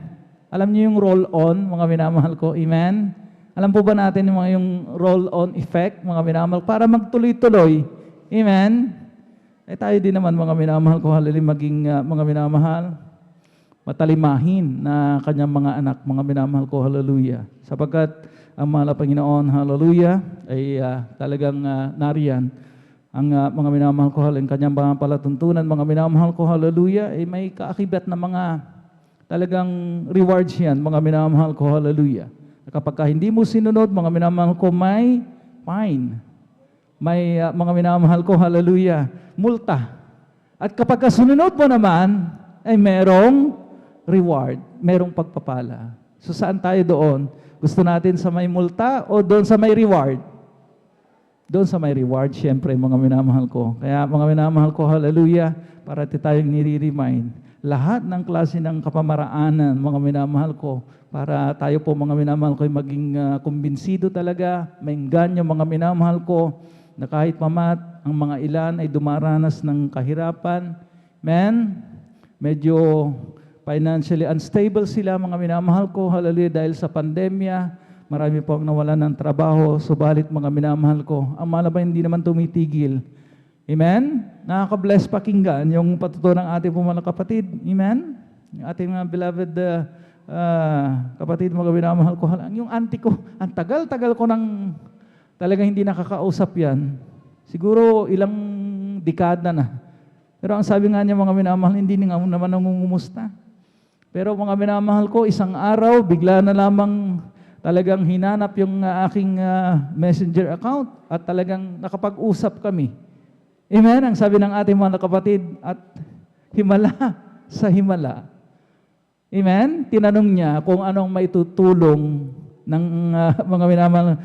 Alam niyo yung roll-on, mga minamahal ko, amen? Alam po ba natin yung roll-on effect, mga minamahal, para magtuloy-tuloy, amen? Tayo din naman, mga minamahal ko, hallelujah, maging mga minamahal, matalimahin na kanyang mga anak, mga minamahal ko, hallelujah. Sapagkat ang mahal na Panginoon, hallelujah, ay talagang nariyan. Ang mga minamahal ko, hallelujah, kanyang mga palatuntunan, mga minamahal ko, hallelujah, ay may kaakibat na mga talagang rewards yan, mga minamahal ko, hallelujah. Kapag hindi mo sinunod, mga minamahal ko, may fine. May mga minamahal ko, hallelujah, multa. At kapag sununod mo naman, ay merong reward, merong pagpapala. So saan tayo doon? Gusto natin sa may multa o doon sa may reward? Doon sa may reward, syempre, mga minamahal ko. Kaya mga minamahal ko, hallelujah, para tayong nire-remind. Lahat ng klase ng kapamaraanan, mga minamahal ko, para tayo po, mga minamahal ko, ay maging kumbinsido talaga, maingganyo, mga minamahal ko, na kahit pamat, ang mga ilan ay dumaranas ng kahirapan. Amen? Medyo financially unstable sila, mga minamahal ko, hallelujah, dahil sa pandemya, marami po ang nawalan ng trabaho, subalit mga minamahal ko, ang malabay hindi naman tumitigil. Amen? Nakaka-bless pakinggan yung patuto ng ating mga kapatid. Amen? Yung ating mga beloved kapatid, mga minamahal ko. Yung auntie ko, ang tagal-tagal ko nang talagang hindi nakakausap yan. Siguro ilang dekada na. Pero ang sabi nga niya, mga minamahal, hindi nga naman nangungumusta. Pero mga minamahal ko, isang araw, bigla na lamang talagang hinanap yung aking messenger account at talagang nakapag-usap kami. Amen? Ang sabi ng ating mga kapatid, at himala sa himala. Amen? Tinanong niya kung anong maitutulong ng mga minamahal,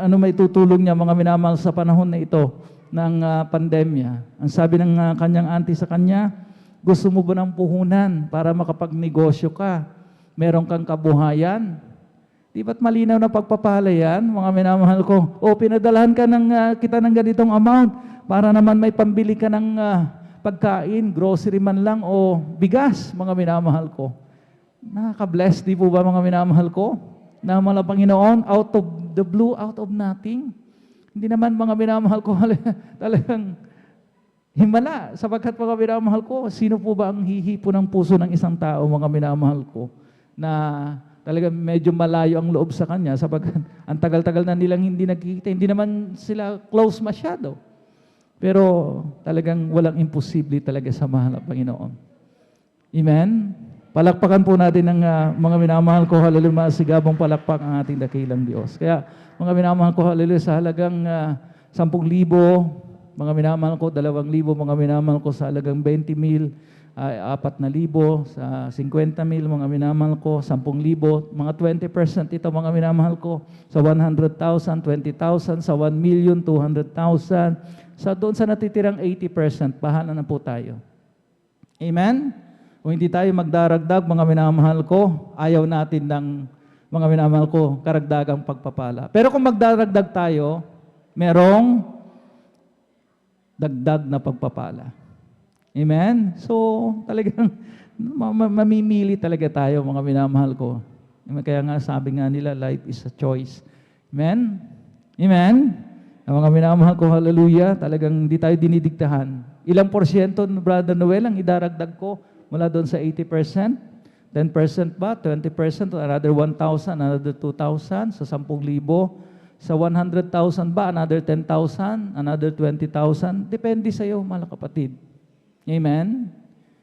ano maitutulong niya mga minamahal sa panahon na ito ng pandemya. Ang sabi ng kanyang auntie sa kanya, gusto mo ba ng puhunan para makapagnegosyo ka? Meron kang kabuhayan? Di ba't malinaw na pagpapala yan, mga minamahal ko? O pinadalahan ka kita ng ganitong amount para naman may pambili ka ng pagkain, grocery man lang o bigas, mga minamahal ko. Nakaka-bless, di po ba mga minamahal ko? Na mga Panginoon, out of the blue, out of nothing. Hindi naman mga minamahal ko talagang himala, sapagkat mga minamahal ko, sino po ba ang hihipo ng puso ng isang tao, mga minamahal ko, na talagang medyo malayo ang loob sa kanya, sapagkat ang tagal-tagal na nilang hindi nagkikita, hindi naman sila close masyado. Pero talagang walang imposible talaga sa mahal ng Panginoon. Amen? Palakpakan po natin ng mga minamahal ko, hallelujah, masigabong palakpak ang ating dakilang Diyos. Kaya mga minamahal ko, hallelujah, sa halagang 10,000, mga minamahal ko, 2,000, mga minamahal ko sa halagang 20,000, 4,000, sa 50,000, mga minamahal ko, 10,000, mga 20% ito mga minamahal ko, sa 100,000, 20,000, sa 1,200,000, sa doon sa natitirang 80%, bahala na po tayo. Amen? Kung hindi tayo magdaragdag, mga minamahal ko, ayaw natin ng mga minamahal ko, karagdagang pagpapala. Pero kung magdaragdag tayo, merong dagdag na pagpapala. Amen? So, talagang mamimili talaga tayo, mga minamahal ko. Kaya nga sabi nga nila, life is a choice. Amen? Amen? Ang mga minamahal ko, hallelujah, talagang hindi tayo dinidiktahan. Ilang porsyento, Brother Noel, ang idaragdag ko mula doon sa 80%? 10% ba? 20%? Another 1,000, another 2,000, sa 10,000. Sa 100,000 ba? Another 10,000, another 20,000. Depende sa iyo, mga kapatid. Amen?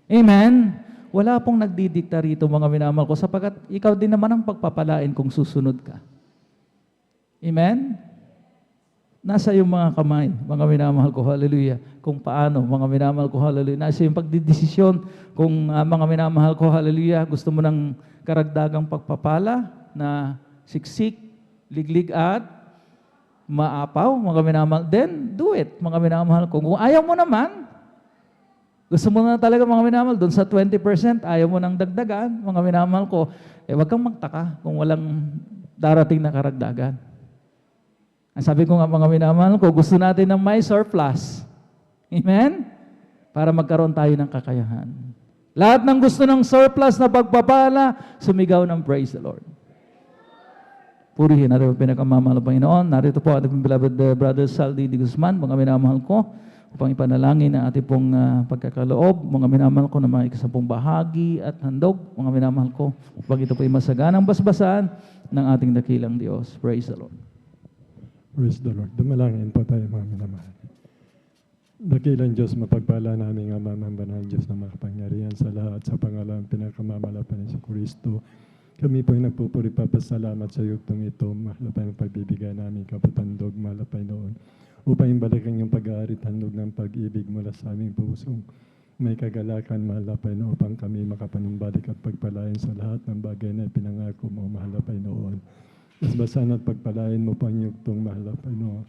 Amen? Wala pong nagdidikta rito, mga minamahal ko, sapagkat ikaw din naman ang pagpapalain kung susunod ka. Amen? Nasa iyong mga kamay, mga minamahal ko, hallelujah, kung paano, mga minamahal ko, hallelujah, nasa iyong pagdidesisyon, kung mga minamahal ko, hallelujah, gusto mo ng karagdagang pagpapala na siksik, liglig at maapaw, mga minamahal, then do it, mga minamahal ko. Kung ayaw mo naman, gusto mo na talaga, mga minamahal, doon sa 20%, ayaw mo nang dagdagan, mga minamahal ko, wag kang magtaka kung walang darating na karagdagan. Ang sabi ko nga, mga minamahal ko, gusto natin ng may surplus. Amen? Para magkaroon tayo ng kakayahan. Lahat ng gusto ng surplus na pagpapala, sumigaw ng praise the Lord. Purihin natin ang pinakamamahal ng Panginoon. Narito po ating beloved brother Saldi de Guzman, mga minamahal ko, upang ipanalangin ang ating pong pagkakaloob, mga minamahal ko na mga ikasampung bahagi at handog, mga minamahal ko, upang ito po ay masaganang basbasan ng ating dakilang Diyos. Praise the Lord. Praise the Lord. Dumalangin po tayo, mga minamahal. Dakilang Diyos, mapagpala namin ang Amang Banal Diyos na makapangyarihan sa lahat sa pangalan pinakamamalapan ni Kristo. Kami po ay nagpupuri papasalamat sa yugtong ito, mahalapay ng pagbibigay namin kapatandog, mahalapay noon, upang balikan yung pag-aarit handog ng pag-ibig mula sa aming pusong may kagalakan, mahalapay na upang kami makapanumbalik at pagpalain sa lahat ng bagay na pinangako mo, mahalapay noon. Basbasan at pagpalain mo po ang yugtong, mahalapay noon.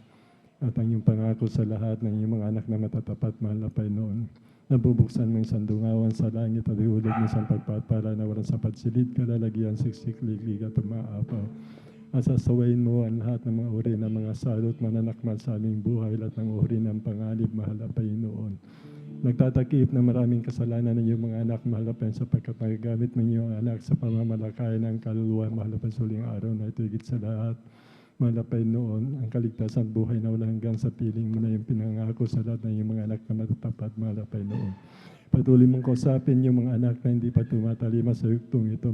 At ang iyong pangako sa lahat ng iyong mga anak na matatapat, mahalapay noon. Nabubuksan mo yung sandungawan sa langit at ihulog mo sa pagpapala na walang sapat silid, kalalagyan, siksik, liglig at umaapaw. At sasawayin mo ang lahat ng mga uri ng mga salot, mananakmal sa aming buhay, lahat ng uri ng panganib, mahalapay noon. Nagtatakip na maraming kasalanan ng iyong mga anak, mahalapay sapagkat magagamit mo iyong anak sa pamamalakay ng kaluluwa, mahalapay sa huling araw na ito higit sa lahat. Malapay noon, ang kaligtasan buhay na wala hanggang sa piling mo na yung pinangako sa lahat ng iyong mga anak na matatapat, malapay noon. Patuloy mong kausapin yung mga anak na hindi pa tumatalima sa yugtong ito,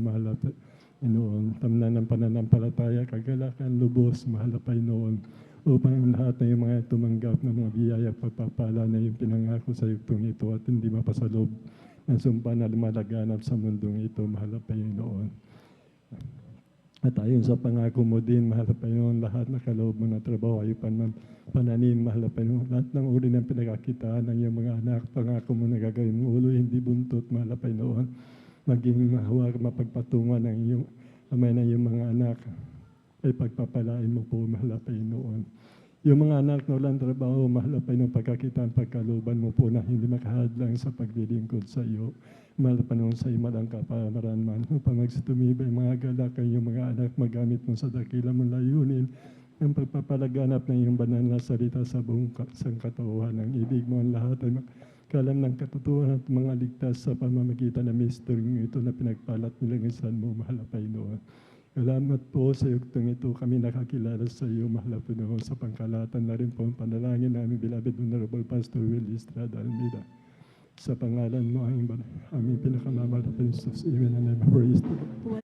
Inoon, tamnan ng pananampalataya, kagalakan, lubos, mahal na Panginoon, upang ang lahat na yung mga tumanggap ng mga biyaya pagpapala na yung pinangako sa yugtong ito at hindi mapasalob ng sumpa na lumalaganap sa mundong ito, mahal na Panginoon. At ayon sa pangako mo din, mahal na Panginoon, lahat na kaloob mo na trabaho ay pananin, mahal na Panginoon, lahat ng uri ng pinagkakitaan ng iyong mga anak, pangako mo na gagawin mo ulo, hindi buntot, mahal na Panginoon, maging mahawag, mapagpatungan ng iyong amay ng iyong mga anak, ay pagpapalain mo po, mahal na Panginoon. Yung mga anak na walang trabaho, mahal na Panginoon, pagkakitaan, pagkalooban mo po na hindi makahadlang sa paglilingkod sa iyo. Mahal na Panginoon, sa imalang kapamaran man, upang magsitumibay mga galak ang iyong mga anak, magamit mo sa dakilang mong layunin, ang pagpapalaganap ng iyong banal na salita sa buong sangkatauhan. Ang ibig mo ang lahat ay kalam ng katotohanan at mga ligtas sa pamamagitan ng mystery ito na pinagpalat nilangisan mo, mahal na Panginoon. Salamat po sa yugtong ito kami nakakilala sa iyo, mahal na Panginoon, sa pangkalatan na rin po ang panalangin namin, beloved Honorable Pastor Will Estrada Almeida. Sa pangalan mo, aming pinakamamahal na Jesus, even and ever praise the Lord.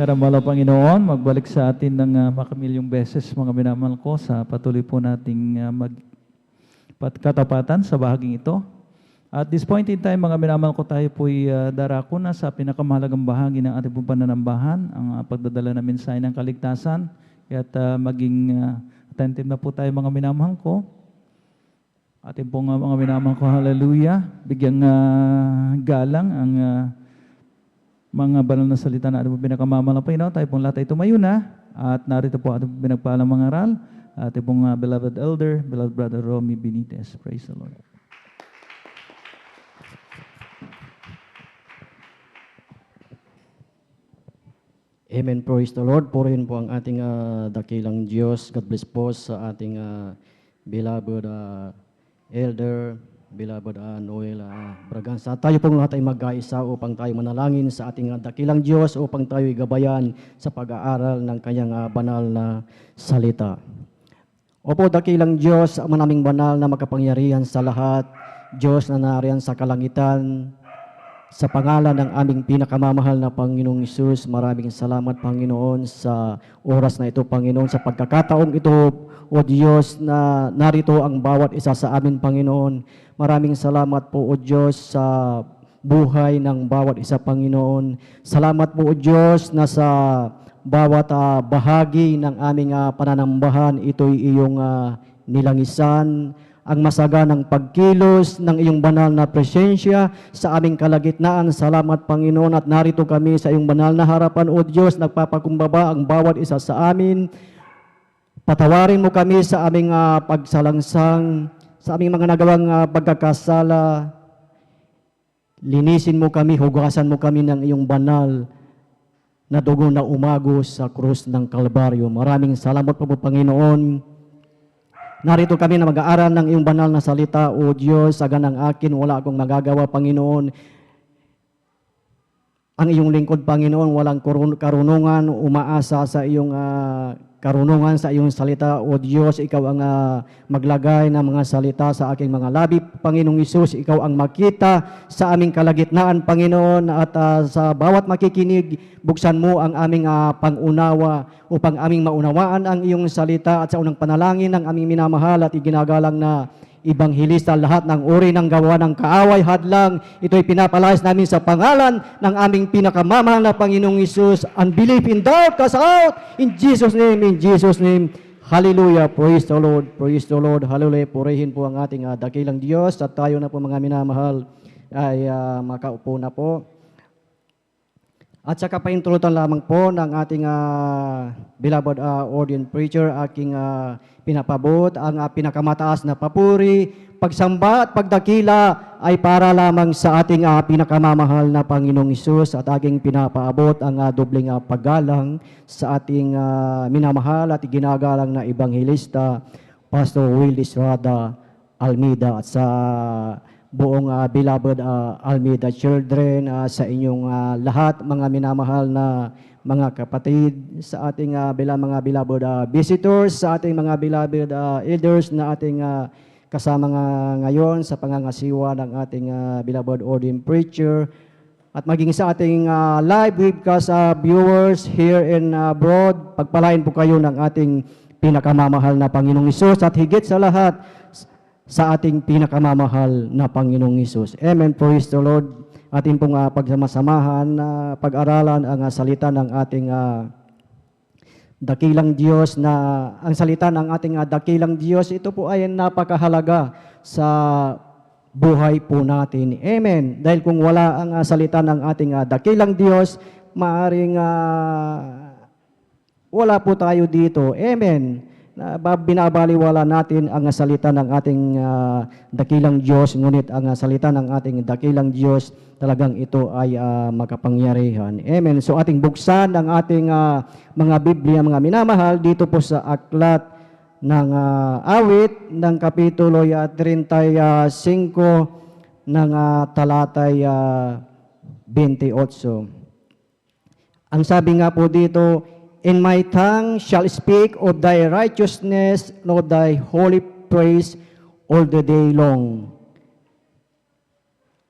Karamala Panginoon, magbalik sa atin ng makamilyong beses mga minamahal ko sa patuloy po nating katapatan sa bahaging ito. At this point in time, mga minamahal ko, tayo po'y darako na sa pinakamahalagang bahagi ng ating pong pananambahan, ang pagdadala ng mensahe ng kaligtasan. Kaya't maging attentive na po tayo mga minamahal ko. Ating pong mga minamahal ko, hallelujah, bigyang galang ang mga banal na salita na ating pinakamamahal na Panginoon. Tayo pong lahat ay tumayo na at narito po ating pinagpalang mga aral. Ating pong beloved elder, beloved brother Romy Benitez. Praise the Lord. Amen. Praise the Lord. Purihin po ang ating dakilang Diyos. God bless po sa ating beloved elder, beloved Noel Braganza. Tayo pong lahat ay mag-aisa upang tayo manalangin sa ating dakilang Diyos, upang tayo gabayan sa pag-aaral ng kanyang banal na salita. Opo, dakilang Diyos, ang manaming banal na makapangyarihan sa lahat, Diyos na nariyan sa kalangitan, sa pangalan ng aming pinakamamahal na Panginoong Hesus, maraming salamat, Panginoon, sa oras na ito, Panginoon, sa pagkakataong ito, O Diyos, na narito ang bawat isa sa amin, Panginoon. Maraming salamat po, O Diyos, sa buhay ng bawat isa, Panginoon. Salamat po, O Diyos, na sa bawat bahagi ng aming pananambahan, ito'y iyong nilangisan, ang masaganang pagkilos ng iyong banal na presensya sa aming kalagitnaan. Salamat, Panginoon, at narito kami sa iyong banal na harapan, O Diyos, nagpapakumbaba ang bawat isa sa amin. Patawarin mo kami sa aming pagsalangsang, sa aming mga nagawang pagkakasala. Linisin mo kami, hugasan mo kami ng iyong banal na dugo na umagos sa krus ng Kalbaryo. Maraming salamat po, Panginoon. Narito kami na mag-aaral ng iyong banal na salita, O Diyos, saga ng akin, wala akong magagawa, Panginoon. Ang iyong lingkod, Panginoon, walang karunungan, umaasa sa iyong karunungan sa iyong salita, O Diyos. Ikaw ang maglagay ng mga salita sa aking mga labi, Panginoong Hesus. Ikaw ang makita sa aming kalagitnaan, Panginoon, at sa bawat makikinig, buksan mo ang aming pangunawa upang aming maunawaan ang iyong salita, at sa unang panalangin ng aming minamahal at iginagalang na Ibanghilista, lahat ng uri ng gawa ng kaaway, hadlang, ito'y pinapalayas namin sa pangalan ng aming pinakamamahal na Panginoong Hesus. Unbelief in doubt, cast out, in Jesus' name, in Jesus' name. Hallelujah, praise the Lord, hallelujah. Purihin po ang ating dakilang Diyos, at tayo na po, mga minamahal, ay makaupo na po. At sa kapaintulutan lamang po ng ating beloved ordained preacher, aking pinapabot ang pinakamataas na papuri, pagsamba at pagdakila ay para lamang sa ating pinakamamahal na Panginoong Hesus, at aking pinapaabot ang dobling paggalang sa ating minamahal at ginagalang na Ibanghilista, Pastor Will Estrada Almeida, at sa buong beloved Almeida children, sa inyong lahat, mga minamahal na mga kapatid, sa ating mga beloved visitors, sa ating mga beloved elders na ating kasama ngayon sa pangangasiwa ng ating beloved ordained preacher, at maging sa ating live webcast viewers here and abroad. Pagpalain po kayo ng ating pinakamamahal na Panginoong Hesus, at higit sa lahat, sa ating pinakamamahal na Panginoong Hesus. Amen. Praise the Lord. Ating pong pagsamasamahan, pag-aralan ang salita ng ating dakilang Diyos, na ang salita ng ating dakilang Diyos, ito po ay napakahalaga sa buhay po natin. Amen. Dahil kung wala ang salita ng ating dakilang Diyos, maaring wala po tayo dito. Amen. Binabaliwala natin ang salita ng ating dakilang Diyos, ngunit ang salita ng ating dakilang Diyos, talagang ito ay makapangyarihan. Amen. So ating buksan ang ating mga Biblia, mga minamahal, dito po sa aklat ng awit ng kapitulo 35 ng talatay 28. Ang sabi nga po dito, "And my tongue shall speak of thy righteousness, and of thy holy praise all the day long.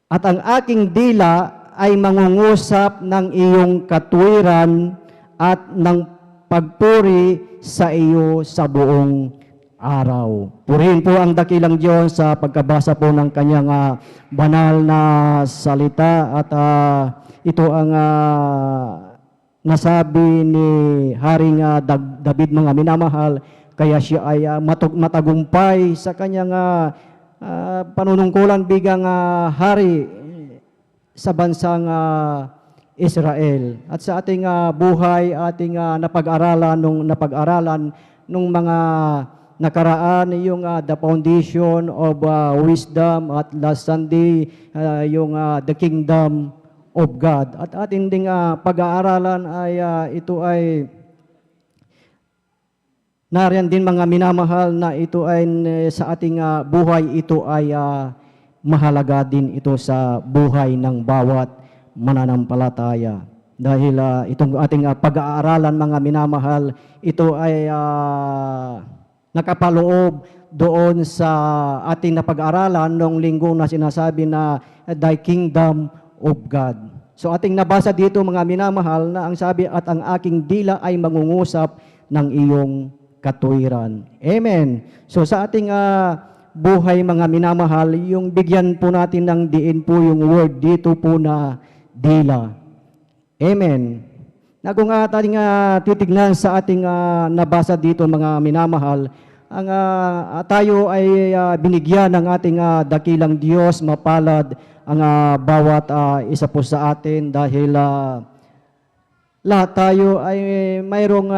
At ang aking dila ay mangungusap ng iyong katuwiran at ng pagpuri sa iyo sa buong araw." Purihin po ang dakilang Diyos sa pagkabasa po ng kanyang banal na salita, at ito ang nasabi ni Haring David, mga minamahal, kaya siya ay matagumpay sa kanyang panunungkulan bigang hari sa bansang Israel. At sa ating buhay, ating napag-aralan nung mga nakaraan, yung the foundation of wisdom, at last Sunday yung the kingdom of God. At ating ding pag-aaralan ay ito ay nariyan din, mga minamahal, na ito ay sa ating buhay, ito ay mahalaga din ito sa buhay ng bawat mananampalataya. Dahil itong ating pag-aaralan, mga minamahal, ito ay nakapaloob doon sa ating napag-aralan noong linggo na sinasabi na Thy Kingdom of God. So ating nabasa dito mga minamahal na ang sabi, at ang aking dila ay mangungusap ng iyong katuwiran. Amen. So sa ating buhay mga minamahal, yung bigyan po natin ng diin po yung word dito po na dila. Amen. Na kung ating titignan sa ating nabasa dito mga minamahal, ang tayo ay binigyan ng ating dakilang Diyos, mapalad ang bawat isa po sa atin dahil lahat tayo ay mayroong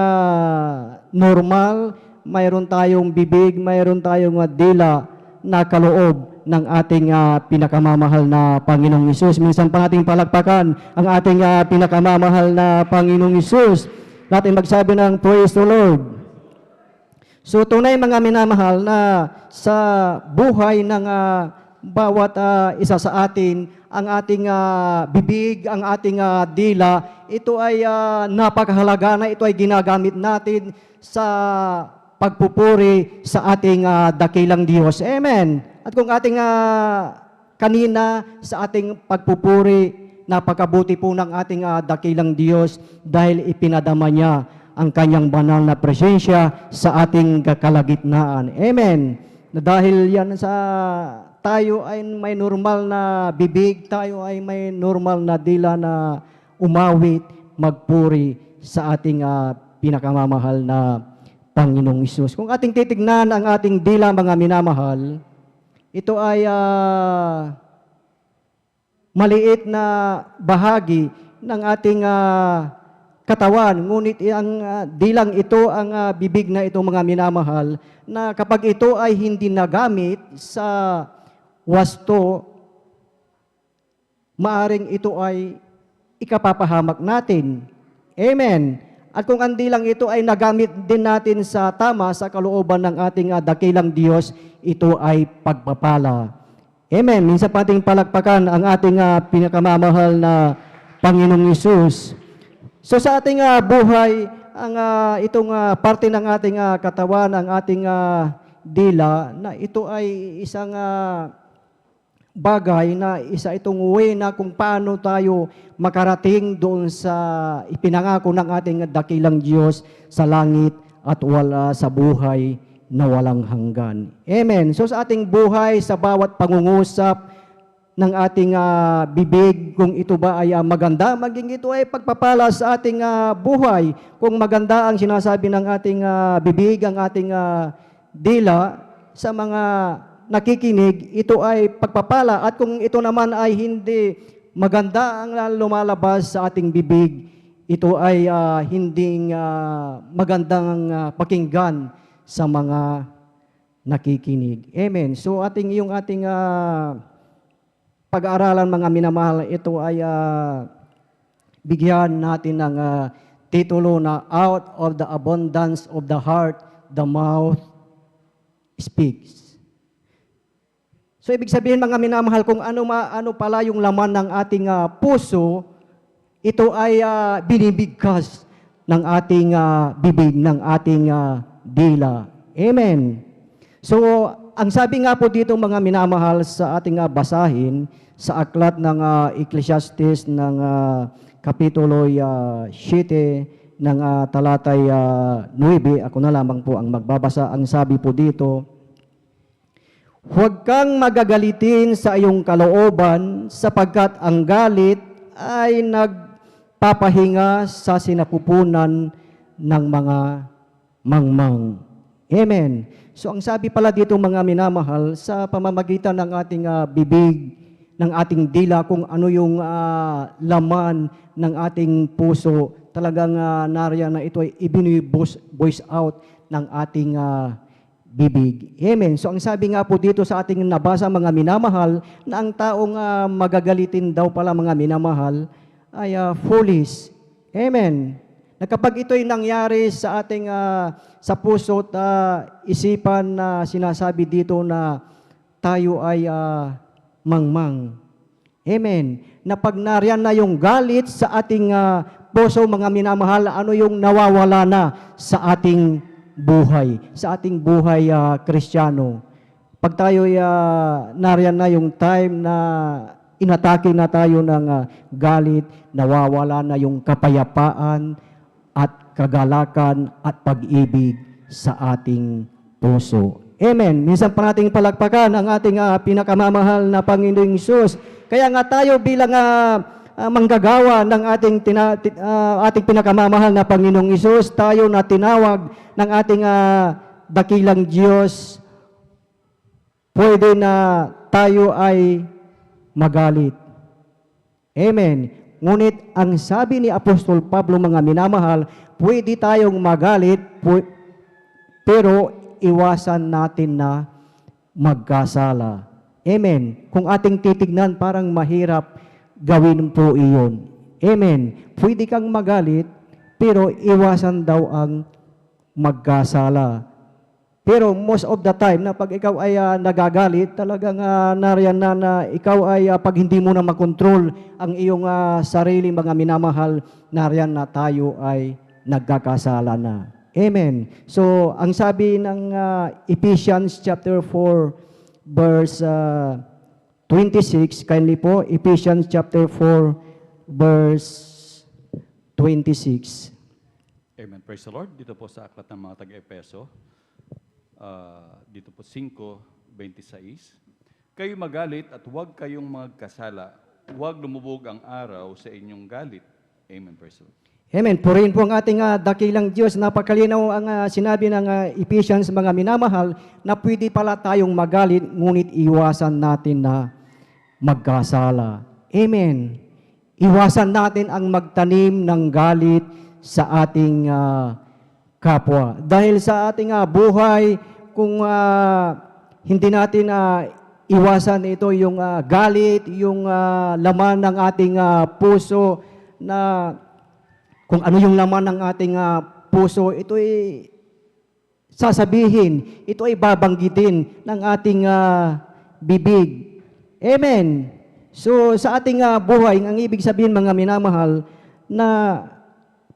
normal, mayroon tayong bibig, mayroon tayong dila na kaloob ng ating pinakamamahal na Panginoong Hesus. Minsan pa nating palakpakan ang ating pinakamamahal na Panginoong Hesus. Natin magsabi ng praise the Lord. So tunay mga minamahal na sa buhay ng bawat isa sa atin, ang ating bibig, ang ating dila, ito ay napakahalaga na ito ay ginagamit natin sa pagpupuri sa ating dakilang Diyos. Amen. At kung ating kanina sa ating pagpupuri, napakabuti po ng ating dakilang Diyos dahil ipinadama niya ang kanyang banal na presensya sa ating kalagitnaan. Amen. Na dahil yan sa tayo ay may normal na bibig, tayo ay may normal na dila na umawit, magpuri sa ating pinakamamahal na Panginoong Hesus. Kung ating titignan ang ating dila mga minamahal, ito ay maliit na bahagi ng ating katawan, ngunit ang dilang ito, ang bibig na ito mga minamahal, na kapag ito ay hindi nagamit sa wasto, maaring ito ay ikapapahamak natin. Amen. At kung ang dilang ito ay nagamit din natin sa tama, sa kalooban ng ating dakilang Diyos, ito ay pagpapala. Amen. Minsan pa ating palakpakan ang ating pinakamamahal na Panginoong Hesus. So sa ating buhay, ang itong parte ng ating katawan, ang ating dila, na ito ay isang bagay na isa itong way na kung paano tayo makarating doon sa ipinangako ng ating dakilang Diyos sa langit at wala sa buhay na walang hanggan. Amen. So sa ating buhay, sa bawat pangungusap ng ating bibig, kung ito ba ay maganda, maging ito ay pagpapala sa ating buhay. Kung maganda ang sinasabi ng ating bibig, ang ating dila sa mga nakikinig, ito ay pagpapala. At kung ito naman ay hindi maganda ang lumalabas sa ating bibig, ito ay hindi magandang pakinggan sa mga nakikinig. Amen. So yung ating pag-aaralan mga minamahal, ito ay bigyan natin ng titulo na Out of the Abundance of the Heart, the Mouth Speaks. So ibig sabihin mga minamahal, kung ano pala yung laman ng ating puso, ito ay binibigkas ng ating bibig, ng ating dila. Amen. So ang sabi nga po dito mga minamahal sa ating basahin, sa aklat ng Ecclesiastes ng Kapitulo 7 ng talatay 9, ako na lamang po ang magbabasa. Ang sabi po dito, huwag kang magagalitin sa iyong kalooban sapagkat ang galit ay nagpapahinga sa sinapupunan ng mga mangmang. Amen. So ang sabi pala dito mga minamahal, sa pamamagitan ng ating bibig, ng ating dila, kung ano yung laman ng ating puso, talagang nariyan na ito ay ibini-voice out ng ating bibig. Amen. So ang sabi nga po dito sa ating nabasa mga minamahal, na ang taong magagalitin daw pala mga minamahal ay foolish. Amen. Na kapag ito'y nangyari sa ating sa puso at isipan na sinasabi dito na tayo ay mangmang. Amen. Na pag nariyan na yung galit sa ating puso mga minamahal, ano yung nawawala na sa ating buhay, sa ating buhay Kristiyano. Pag tayo nariyan na yung time na inatake na tayo ng galit, nawawala na yung kapayapaan at kagalakan at pag-ibig sa ating puso. Amen. Minsan pa nating palakpakan ang ating pinakamamahal na Panginoong Hesus. Kaya nga tayo bilang manggagawa ng ating pinakamamahal na Panginoong Hesus, tayo na tinawag ng ating dakilang Diyos, pwede na tayo ay magalit. Amen. Ngunit ang sabi ni Apostol Pablo, mga minamahal, pwede tayong magalit, pero iwasan natin na magkasala. Amen. Kung ating titignan, parang mahirap gawin po iyon. Amen. Pwede kang magalit, pero iwasan daw ang magkasala. Pero most of the time, na pag ikaw ay nagagalit, talagang nariyan na ikaw ay pag hindi mo na makontrol ang iyong sarili, mga minamahal, nariyan na tayo ay nagkakasala na. Amen. So, ang sabi ng Ephesians chapter 4, verse 26, kindly po, Ephesians chapter 4, verse 26. Amen. Praise the Lord. Dito po sa aklat ng mga taga-Epeso, dito po 5:26. Kayo magalit at huwag kayong magkasala. Huwag lumubog ang araw sa inyong galit. Amen. Praise the Lord. Amen. Purihin po ang ating dakilang Diyos. Napakalinaw ang sinabi ng Ephesians, mga minamahal, na pwede pala tayong magalit, ngunit iwasan natin na magkasala. Amen. Iwasan natin ang magtanim ng galit sa ating kapwa. Dahil sa ating buhay, kung hindi natin iwasan ito, yung galit, yung laman ng ating puso, na kung ano yung laman ng ating puso, ito ay sasabihin, ito ay babanggitin ng ating bibig. Amen. So sa ating buhay, ang ibig sabihin, mga minamahal, na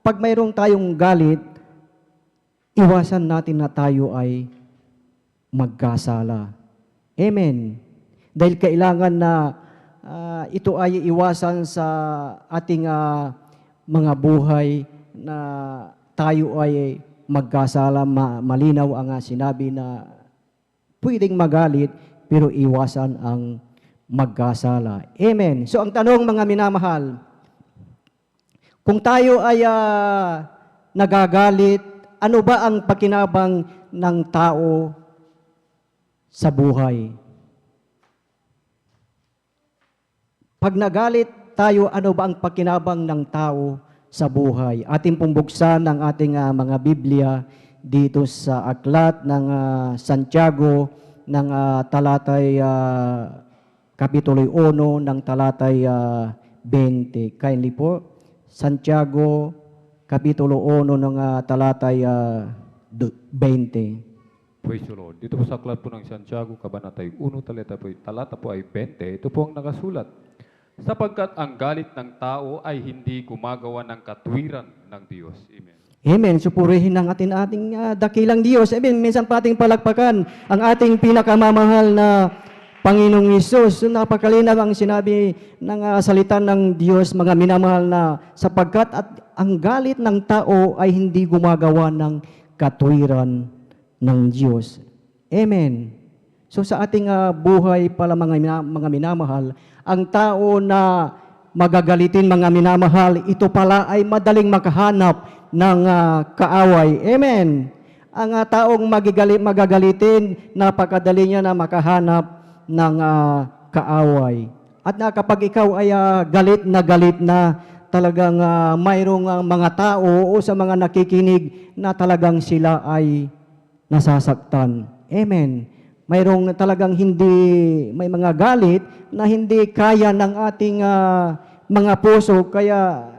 pag mayroong tayong galit, iwasan natin na tayo ay magkasala. Amen. Dahil kailangan na ito ay iwasan sa ating mga buhay, na tayo ay magkasala. Malinaw ang sinabi na pwedeng magalit, pero iwasan ang magkasala. Amen. So ang tanong, mga minamahal, kung tayo ay nagagalit, ano ba ang pakinabang ng tao sa buhay? Pag nagalit tayo, ano ba ang pakinabang ng tao sa buhay? Ating pong buksan ang ating mga Biblia dito sa aklat ng Santiago, ng talatay kapitulo 1 ng talatay 20. Kindly po, Santiago kapitulo 1 ng talatay 20. Praise the Lord. Dito po sa aklat po ng Santiago, kabanatay 1, talata po ay 20. Ito po ang nakasulat. Sapagkat ang galit ng tao ay hindi gumagawa ng katwiran ng Diyos. Amen. Amen. Supurihin ng ating dakilang Diyos. Amen. Minsan pa ating palakpakan ang ating pinakamamahal na Panginoong Hesus. So, napakalinaw ang sinabi ng salita ng Diyos, mga minamahal, na sapagkat at ang galit ng tao ay hindi gumagawa ng katwiran ng Diyos. Amen. So sa ating buhay pala, mga minamahal, ang tao na magagalitin, mga minamahal, ito pala ay madaling makahanap ng kaaway. Amen. Ang taong magagalitin, napakadali niya na makahanap ng kaaway. At kapag ikaw ay galit na, talagang mayroong mga tao o sa mga nakikinig na talagang sila ay nasasaktan. Amen. Mayroong talagang may mga galit na hindi kaya ng ating mga puso, kaya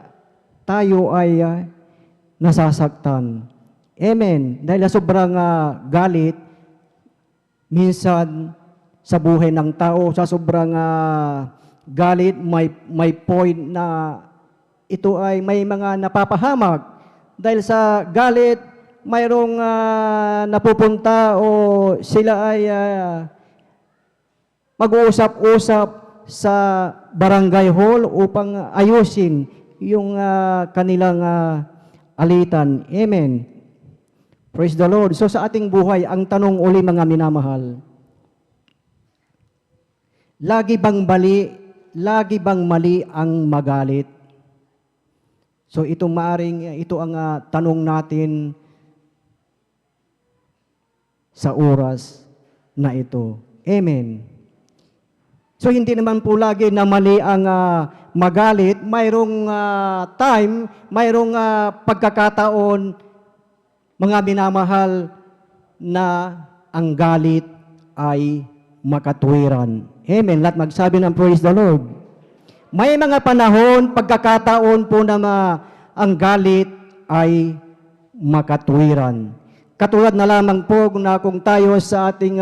tayo ay nasasaktan. Amen. Dahil sobrang galit, minsan sa buhay ng tao, sa sobrang galit, may point na ito ay may mga napapahamak. Dahil sa galit, mayroong napupunta o sila ay mag-uusap-usap sa barangay hall upang ayusin yung kanilang alitan. Amen. Praise the Lord. So sa ating buhay, ang tanong uli mga minamahal, lagi bang mali ang magalit? So ito ang tanong natin sa oras na ito. Amen. So hindi naman po lagi na mali ang magalit. Mayroong time, mayroong pagkakataon, mga minamahal, na ang galit ay makatwiran. Amen. Lahat magsabi ng praise the Lord. May mga panahon, pagkakataon po na ang galit ay makatwiran. Katulad na lamang po na kung tayo sa ating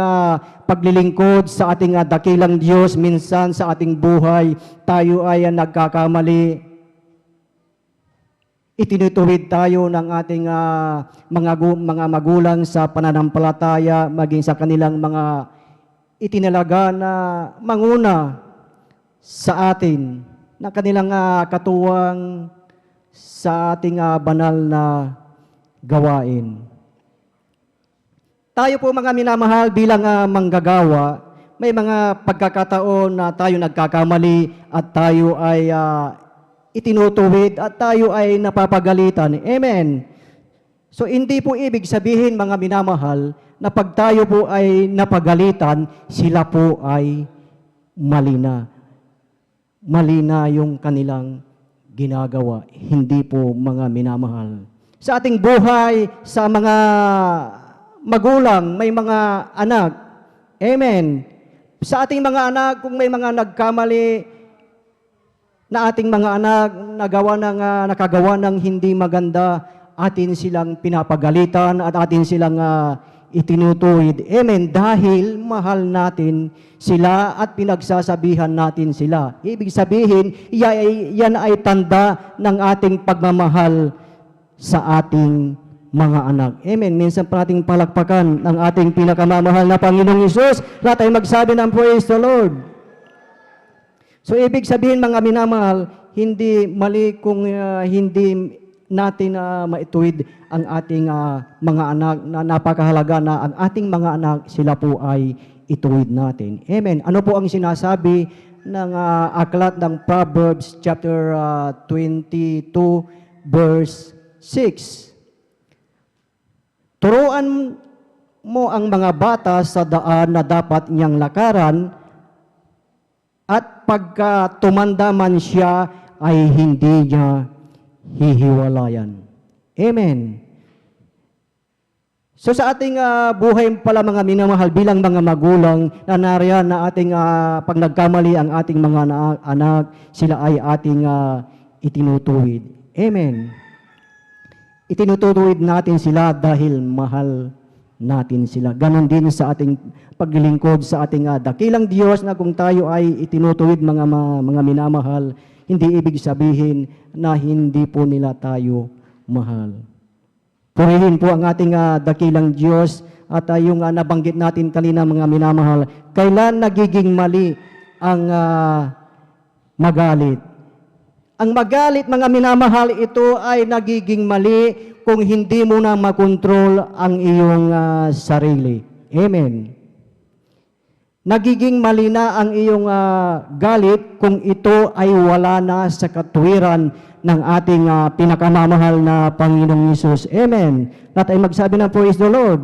paglilingkod sa ating dakilang Diyos, minsan sa ating buhay, tayo ay nagkakamali. Itinutuwid tayo ng ating mga magulang sa pananampalataya, maging sa kanilang mga itinalaga na manguna sa atin, na kanilang katuwang sa ating banal na gawain. Tayo po mga minamahal bilang manggagawa, may mga pagkakataon na tayo nagkakamali at tayo ay itinutuwid at tayo ay napapagalitan. Amen. So hindi po ibig sabihin mga minamahal na pag tayo po ay napagalitan, sila po ay mali na. Mali na yung kanilang ginagawa. Hindi po mga minamahal. Sa ating buhay, sa mga magulang, may mga anak. Amen. Sa ating mga anak, kung may mga nagkamali na ating mga anak nakagawa ng hindi maganda, atin silang pinapagalitan at atin silang itinutuwid. Amen. Dahil mahal natin sila at pinagsasabihan natin sila. Ibig sabihin, yan ay tanda ng ating pagmamahal sa ating mga anak. Amen. Minsan pa nating palakpakan ng ating pinakamamahal na Panginoong Hesus. Lahat ay magsabi ng praise the Lord. So ibig sabihin mga minamahal, hindi mali kung hindi natin maituwid ang ating mga anak, na napakahalaga na ang ating mga anak, sila po ay ituwid natin. Amen. Ano po ang sinasabi ng aklat ng Proverbs chapter 22 verse 6? Turuan mo ang mga bata sa daan na dapat niyang lakaran, at pagka tumanda man siya ay hindi niya hihiwalayan. Amen. So sa ating buhay pala mga minamahal bilang mga magulang, na nariyan na ating pag nagkamali ang ating mga anak, sila ay ating itinutuwid. Amen. Itinutuwid natin sila dahil mahal natin sila. Ganon din sa ating paglilingkod sa ating dakilang Diyos, na kung tayo ay itinutuwid mga minamahal, hindi ibig sabihin na hindi po nila tayo mahal. Purihin po ang ating dakilang Diyos at yung nabanggit natin kanina mga minamahal, kailan nagiging mali ang magalit? Ang magalit mga minamahal, ito ay nagiging mali kung hindi mo na makontrol ang iyong sarili. Amen. Nagiging mali na ang iyong galit kung ito ay wala na sa katwiran ng ating pinakamamahal na Panginoong Hesus. Amen. Lahat ay magsabi ng praise the Lord.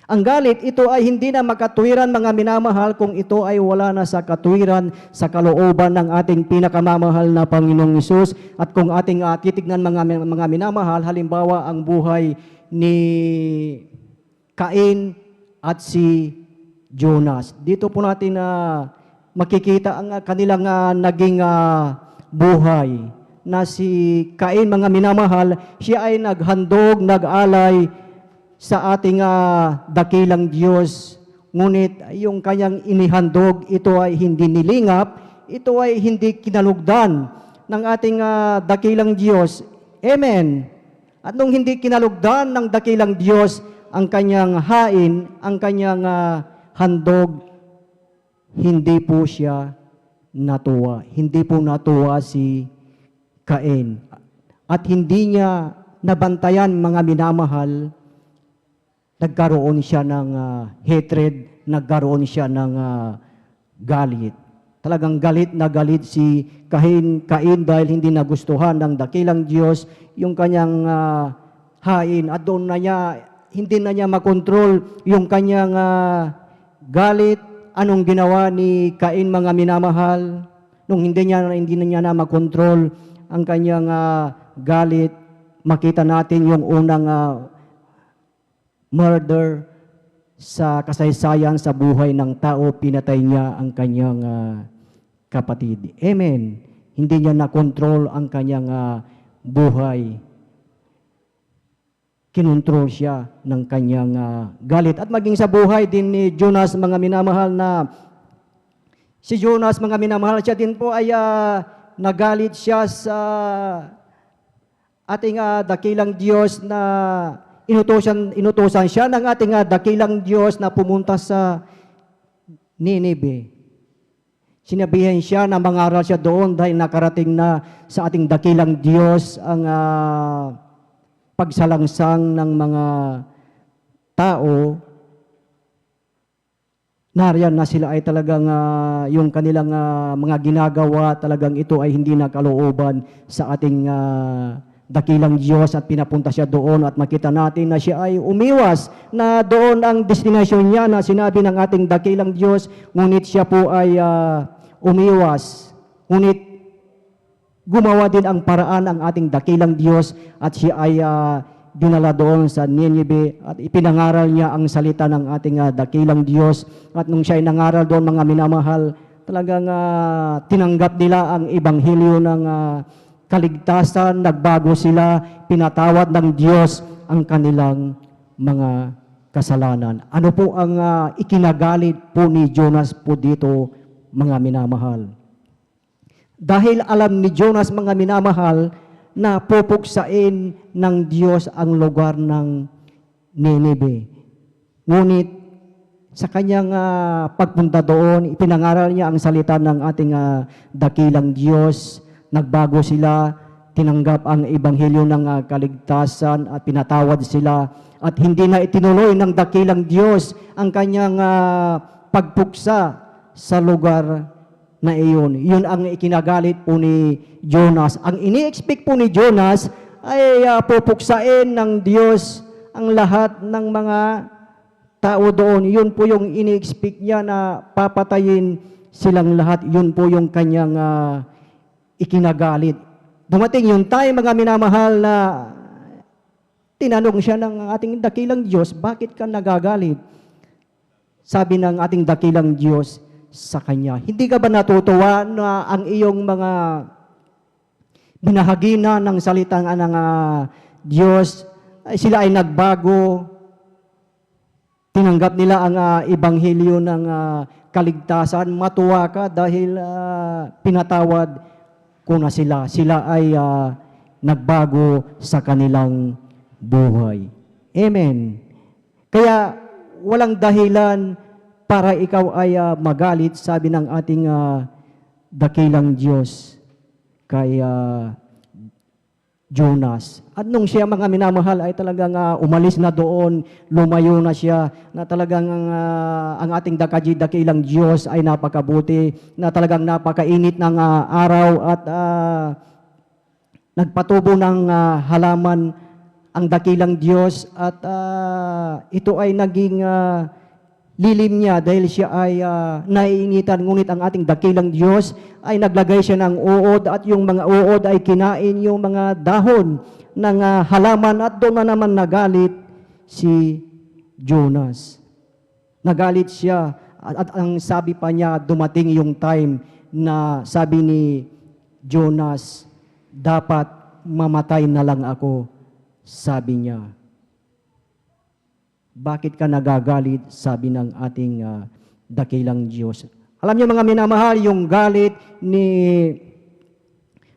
Ang galit, ito ay hindi na makatwiran mga minamahal kung ito ay wala na sa katwiran, sa kalooban ng ating pinakamamahal na Panginoong Hesus. At kung ating titignan mga minamahal, halimbawa ang buhay ni Cain at si Jonas. Dito po natin makikita ang kanilang naging buhay. Na si Cain mga minamahal, siya ay naghandog, nag-alay sa ating dakilang Diyos. Ngunit yung kanyang inihandog, ito ay hindi nilingap, ito ay hindi kinalugdan ng ating dakilang Diyos. Amen. At nung hindi kinalugdan ng dakilang Diyos ang kanyang hain, ang kanyang handog, hindi po siya natuwa. Hindi po natuwa si Cain. At hindi niya nabantayan, mga minamahal, nagkaroon siya ng hatred, nagkaroon siya ng galit. Talagang galit na galit si Cain dahil hindi nagustuhan ng dakilang Diyos yung kanyang hain at doon na niya, hindi na niya makontrol yung kanyang galit. Anong ginawa ni Cain, mga minamahal? Nung hindi na niya makontrol ang kanyang galit, makita natin yung unang murder sa kasaysayan sa buhay ng tao, pinatay niya ang kanyang kapatid. Amen. Hindi niya na-control ang kanyang buhay. Kinontrol siya ng kanyang galit. At maging sa buhay din ni Jonas, mga minamahal, na si Jonas, mga minamahal, siya din po ay nagalit siya sa ating dakilang Diyos na inutosan siya ng ating dakilang Diyos na pumunta sa Nineveh. Sinabihan siya na mangaral siya doon dahil nakarating na sa ating dakilang Diyos ang pagsalangsang ng mga tao. Nariyan na sila ay talagang yung kanilang mga ginagawa, talagang ito ay hindi nakalooban sa ating dakilang Diyos at pinapunta siya doon at makita natin na siya ay umiwas na doon ang destination niya na sinabi ng ating dakilang Diyos, ngunit siya po ay umiwas. Ngunit gumawa din ang paraan ang ating dakilang Diyos at siya ay dinala doon sa Nineveh at ipinangaral niya ang salita ng ating dakilang Diyos. At nung siya ay nangaral doon, mga minamahal, talagang tinanggap nila ang ebanghelyo ng kaligtasan, nagbago sila, pinatawad ng Diyos ang kanilang mga kasalanan. Ano po ang ikinagalit po ni Jonas po dito, mga minamahal? Dahil alam ni Jonas, mga minamahal, na pupuksain ng Diyos ang lugar ng Nineveh. Ngunit sa kanyang pagpunta doon, ipinangaral niya ang salita ng ating dakilang Diyos. Nagbago sila, tinanggap ang ebanghelyo ng kaligtasan at pinatawad sila. At hindi na itinuloy ng dakilang Diyos ang kanyang pagpuksa sa lugar na iyon. Yun ang ikinagalit po ni Jonas. Ang ini-expect po ni Jonas ay pupuksain ng Diyos ang lahat ng mga tao doon. Yun po yung ini-expect niya na papatayin silang lahat. Yun po yung kanyang ikinagalit. Dumating yung time, mga minamahal, na tinanong siya ng ating dakilang Diyos, bakit ka nagagalit? Sabi ng ating dakilang Diyos sa kanya, hindi ka ba natutuwa na ang iyong mga binahagina ng salita ng Diyos, sila ay nagbago, tinanggap nila ang ebanghelyo ng kaligtasan, matuwa ka dahil pinatawad ko na sila. Sila ay nagbago sa kanilang buhay. Amen. Kaya walang dahilan para ikaw ay magalit, sabi ng ating dakilang Diyos kay Jonas. At nung siya, mga minamahal, ay talagang umalis na doon, lumayo na siya, na talagang ang ating dakilang Diyos ay napakabuti, na talagang napakainit ng araw at nagpatubo ng halaman ang dakilang Diyos at ito ay naging lilim niya dahil siya ay naiinitan. Ngunit ang ating dakilang Diyos ay naglagay siya ng uod at yung mga uod ay kinain yung mga dahon ng halaman at doon na naman nagalit si Jonas. Nagalit siya at ang sabi pa niya, dumating yung time na sabi ni Jonas, dapat mamatay na lang ako, sabi niya. Bakit ka nagagalit? Sabi ng ating dakilang Diyos. Alam niyo, mga minamahal, yung galit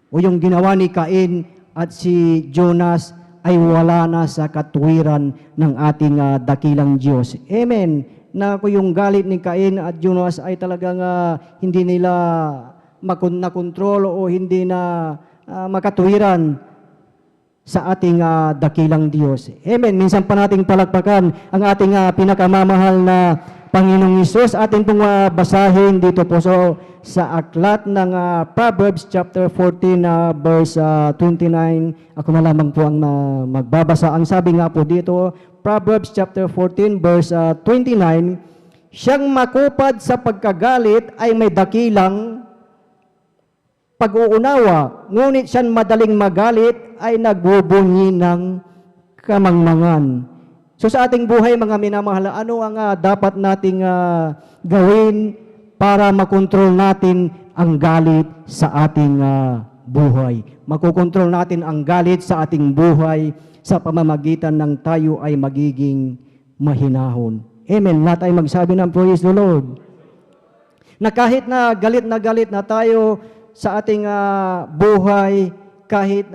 o yung ginawa ni Cain at si Jonas ay wala na sa katuwiran ng ating dakilang Diyos. Amen. Na kung yung galit ni Cain at Jonas ay talagang hindi nila nakontrol o hindi na makatuwiran sa ating dakilang Diyos. Amen. Minsan pa nating palakpakan ang ating pinakamamahal na Panginoong Hesus. Atin pong basahin dito po sa aklat ng Proverbs chapter 14 verse 29. Ako na lamang po ang magbabasa. Ang sabi nga po dito, Proverbs chapter 14 verse 29, siyang makupad sa pagkagalit ay may dakilang pag-uunawa, ngunit siyang madaling magalit ay nagbubunyi ng kamangmangan. So sa ating buhay mga minamahal, ano ang dapat nating gawin para makontrol natin ang galit sa ating buhay? Makokontrol natin ang galit sa ating buhay sa pamamagitan ng tayo ay magiging mahinahon. Amen. Lahat ay magsabi ng praise the Lord. Na kahit na galit na tayo sa ating buhay, kahit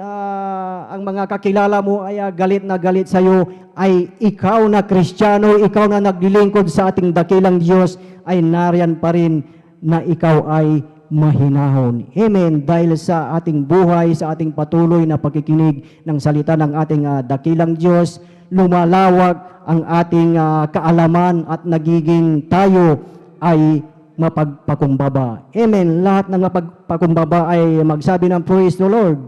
ang mga kakilala mo ay galit na galit sa iyo, ay ikaw na Kristiyano, ikaw na naglilingkod sa ating dakilang Diyos, ay nariyan pa rin na ikaw ay mahinahon. Amen. Dahil sa ating buhay, sa ating patuloy na pagkikinig ng salita ng ating dakilang Diyos, lumalawak ang ating kaalaman at nagiging tayo ay mapagpakumbaba. Amen. Lahat ng mapagpakumbaba ay magsabi ng praise the Lord.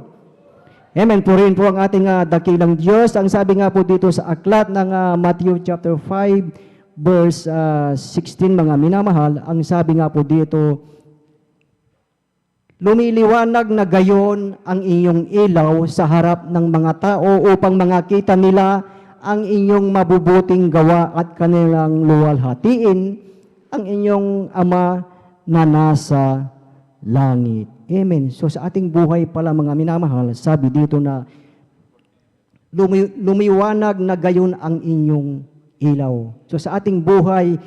Amen. Purihin po ang ating dakilang Diyos. Ang sabi nga po dito sa aklat ng Matthew chapter 5 verse 16, mga minamahal, ang sabi nga po dito, lumiliwanag na gayon ang inyong ilaw sa harap ng mga tao upang makita nila ang inyong mabubuting gawa at kanilang luwalhatiin ang inyong Ama na nasa langit. Amen. So sa ating buhay pala mga minamahal, sabi dito na lumiwanag na gayon ang inyong ilaw. So sa ating buhay,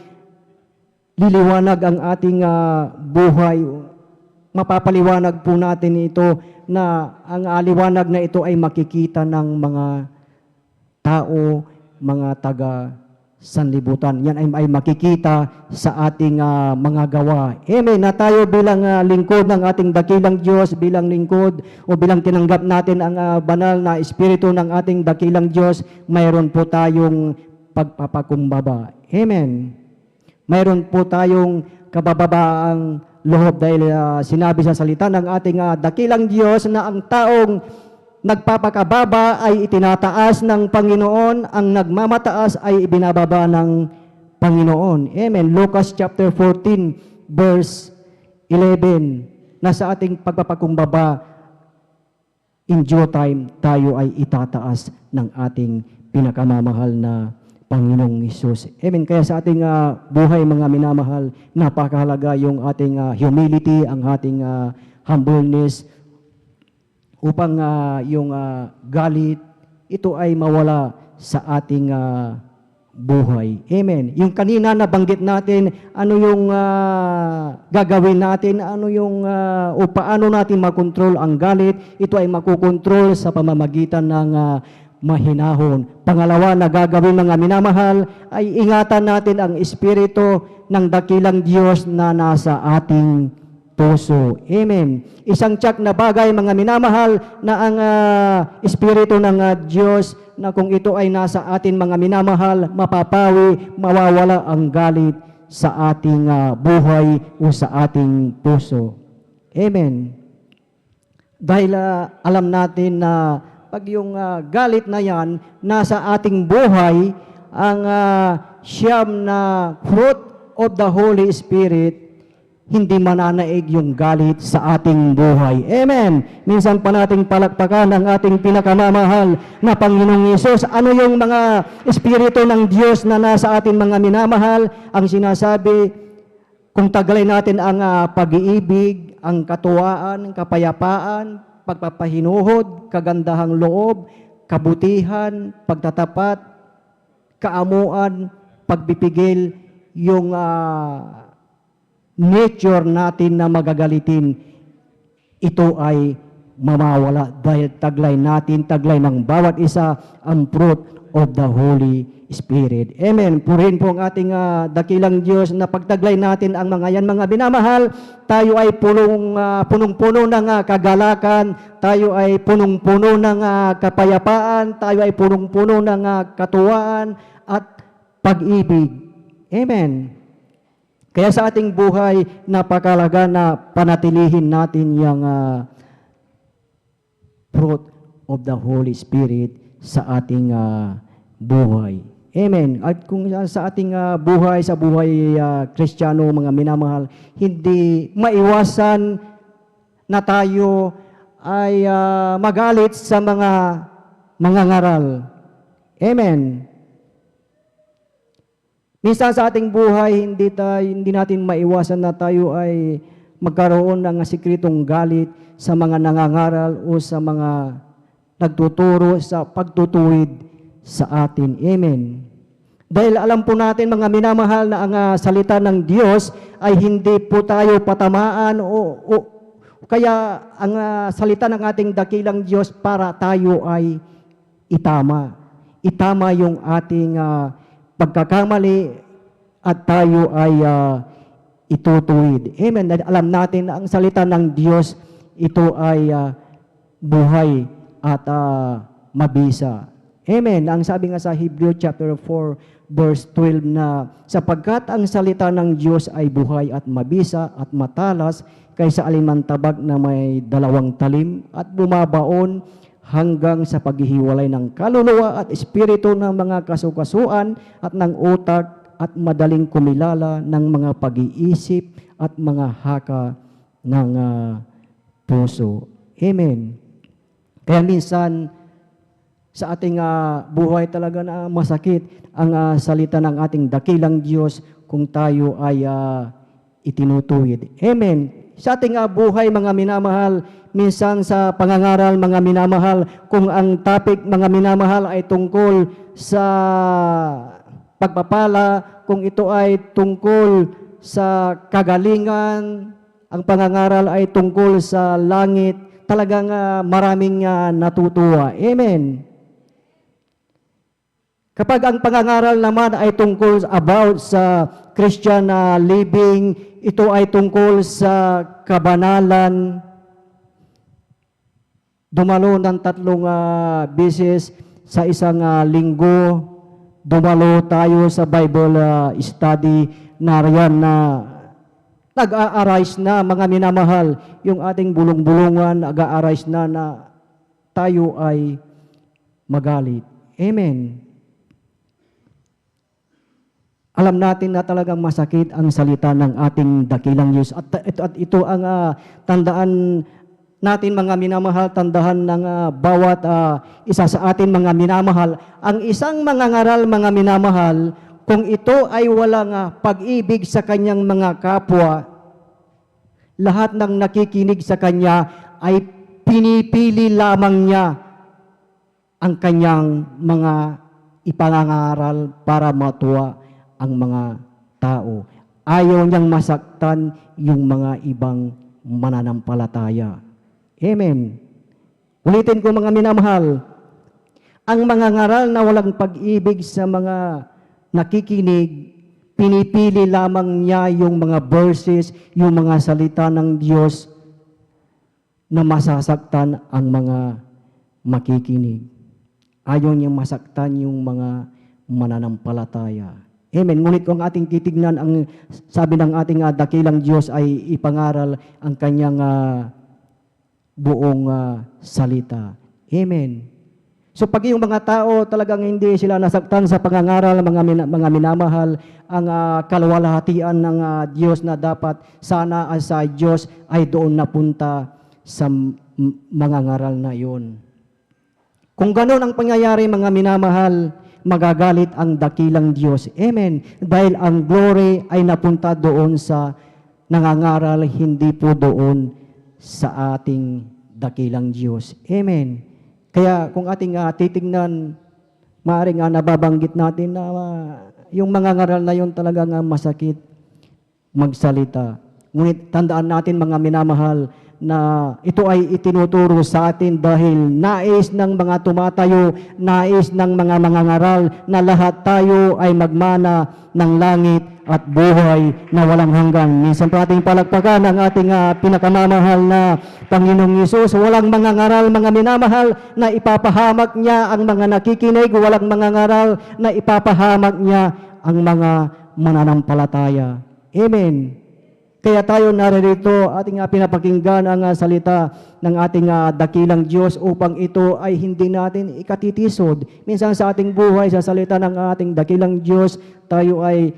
liliwanag ang ating buhay. Mapapaliwanag po natin ito na ang liwanag na ito ay makikita ng mga tao, mga taga sanlibutan. Yan ay makikita sa ating mga gawa. Amen. Na tayo bilang lingkod ng ating dakilang Diyos, bilang lingkod o bilang tinanggap natin ang banal na espiritu ng ating dakilang Diyos, mayroon po tayong pagpapakumbaba. Amen. Mayroon po tayong kabababaang loob dahil sinabi sa salita ng ating dakilang Diyos na ang taong nagpapakababa ay itinataas ng Panginoon, ang nagmamataas ay ibinababa ng Panginoon. Amen. Lucas chapter 14 verse 11, na sa ating pagpapakumbaba, in due time, tayo ay itataas ng ating pinakamamahal na Panginoong Hesus. Amen. Kaya sa ating buhay mga minamahal, napakahalaga yung ating humility, ang ating humbleness, upang yung galit, ito ay mawala sa ating buhay. Amen. Yung kanina nabanggit natin, ano yung gagawin natin, ano yung o paano natin makontrol ang galit, ito ay makukontrol sa pamamagitan ng mahinahon. Pangalawa na gagawin mga minamahal, ay ingatan natin ang espiritu ng dakilang Diyos na nasa ating puso. Amen. Isang tiyak na bagay mga minamahal na ang espiritu ng Diyos na kung ito ay nasa atin mga minamahal, mapapawi, mawawala ang galit sa ating buhay o sa ating puso. Amen. Dahil alam natin na pag yung galit na yan nasa ating buhay, ang siyam na fruit of the Holy Spirit, hindi mananaig yung galit sa ating buhay. Amen. Minsan pa nating palakpakan ang ating pinakamamahal na Panginoong Hesus. Ano yung mga espiritu ng Diyos na nasa ating mga minamahal? Ang sinasabi, kung tagalin natin ang pag-iibig, ang katuwaan, kapayapaan, pagpapahinuhod, kagandahang loob, kabutihan, pagtatapat, kaamuan, pagpipigil, yung nature natin na magagalitin, ito ay mamawala dahil taglay natin, taglay ng bawat isa ang fruit of the Holy Spirit. Amen. Purihin po ang ating dakilang Diyos na pagtaglay natin ang mga yan, mga binamahal. Tayo ay punong-puno ng kagalakan, tayo ay punong-puno ng kapayapaan, tayo ay punong-puno ng katuwaan at pag-ibig. Amen. Kaya sa ating buhay, napakalaga na panatilihin natin yung fruit of the Holy Spirit sa ating buhay. Amen. At kung sa ating buhay, sa buhay Kristiyano, mga minamahal, hindi maiwasan na tayo ay magalit sa mga ngaral. Amen. Minsan sa ating buhay, hindi natin maiwasan na tayo ay magkaroon ng sikretong galit sa mga nangangaral o sa mga nagtuturo sa pagtutuwid sa atin. Amen. Dahil alam po natin, mga minamahal, na ang salita ng Diyos ay hindi po tayo patamaan o kaya ang salita ng ating dakilang Diyos para tayo ay itama. Itama yung ating pagkakamali at tayo ay itutuwid. Amen. Alam natin na ang salita ng Diyos, ito ay buhay at mabisa. Amen. Ang sabi nga sa Hebrew chapter 4 verse 12 na sapagkat ang salita ng Diyos ay buhay at mabisa at matalas kaysa alimantabag na may 2 talim at bumabaon hanggang sa paghihiwalay ng kaluluwa at espiritu ng mga kasukasuan at ng utak at madaling kumilala ng mga pag-iisip at mga haka ng puso. Amen. Kaya minsan sa ating buhay talaga na masakit ang salita ng ating dakilang Diyos kung tayo ay itinutuwid. Amen. Sa ating buhay, mga minamahal, minsan sa pangangaral, mga minamahal, kung ang topic, mga minamahal, ay tungkol sa pagpapala, kung ito ay tungkol sa kagalingan, ang pangangaral ay tungkol sa langit, talagang maraming natutuwa. Amen. Kapag ang pangangaral naman ay tungkol about sa Christian living, ito ay tungkol sa kabanalan. Dumalo ng 3 beses sa isang linggo. Dumalo tayo sa Bible study na riyan na nag-a-arise na, mga minamahal, yung ating bulong-bulungan, nag-a-arise na tayo ay magalit. Amen. Alam natin na talagang masakit ang salita ng ating dakilang Diyos. At ito ang tandaan natin, mga minamahal, tandahan ng bawat isa sa atin, mga minamahal. Ang isang mangangaral, mga minamahal, kung ito ay walang pag-ibig sa kanyang mga kapwa, lahat ng nakikinig sa kanya ay pinipili lamang niya ang kanyang mga ipangangaral para matuwa ang mga tao. Ayaw niyang masaktan yung mga ibang mananampalataya. Amen. Ulitin ko, mga minamahal, ang mga ngaral na walang pag-ibig sa mga nakikinig, pinipili lamang niya yung mga verses, yung mga salita ng Diyos na masasaktan ang mga makikinig. Ayaw niyang masaktan yung mga mananampalataya. Amen. Ngunit kung ating titignan, ang sabi ng ating dakilang Diyos ay ipangaral ang kanyang buong salita. Amen. So pag yung mga tao talagang hindi sila nasaktan sa pangangaral, mga minamahal, ang kalwalhatian ng Diyos na dapat sana sa Diyos ay doon napunta sa mga ngaral na yon. Kung gano'n ang pangyayari, mga minamahal, magagalit ang dakilang Diyos. Amen. Dahil ang glory ay napunta doon sa nangangaral, hindi po doon sa ating dakilang Diyos. Amen. Kaya kung ating titignan, maaaring nababanggit natin na yung mga ngaral na yun talagang masakit magsalita. Ngunit tandaan natin, mga minamahal, na ito ay itinuturo sa atin dahil nais ng mga tumatayo, nais ng mga mangangaral na lahat tayo ay magmana ng langit at buhay na walang hanggan. Minsan pa ating palakpakan ang ating pinakamamahal na Panginoong Hesus. Walang mangangaral, mga minamahal, na ipapahamak niya ang mga nakikinig. Walang mangangaral na ipapahamak niya ang mga mananampalataya. Amen. Kaya tayo naririto, ating pinapakinggan ang salita ng ating dakilang Diyos upang ito ay hindi natin ikatitisod. Minsan sa ating buhay, sa salita ng ating dakilang Diyos, tayo ay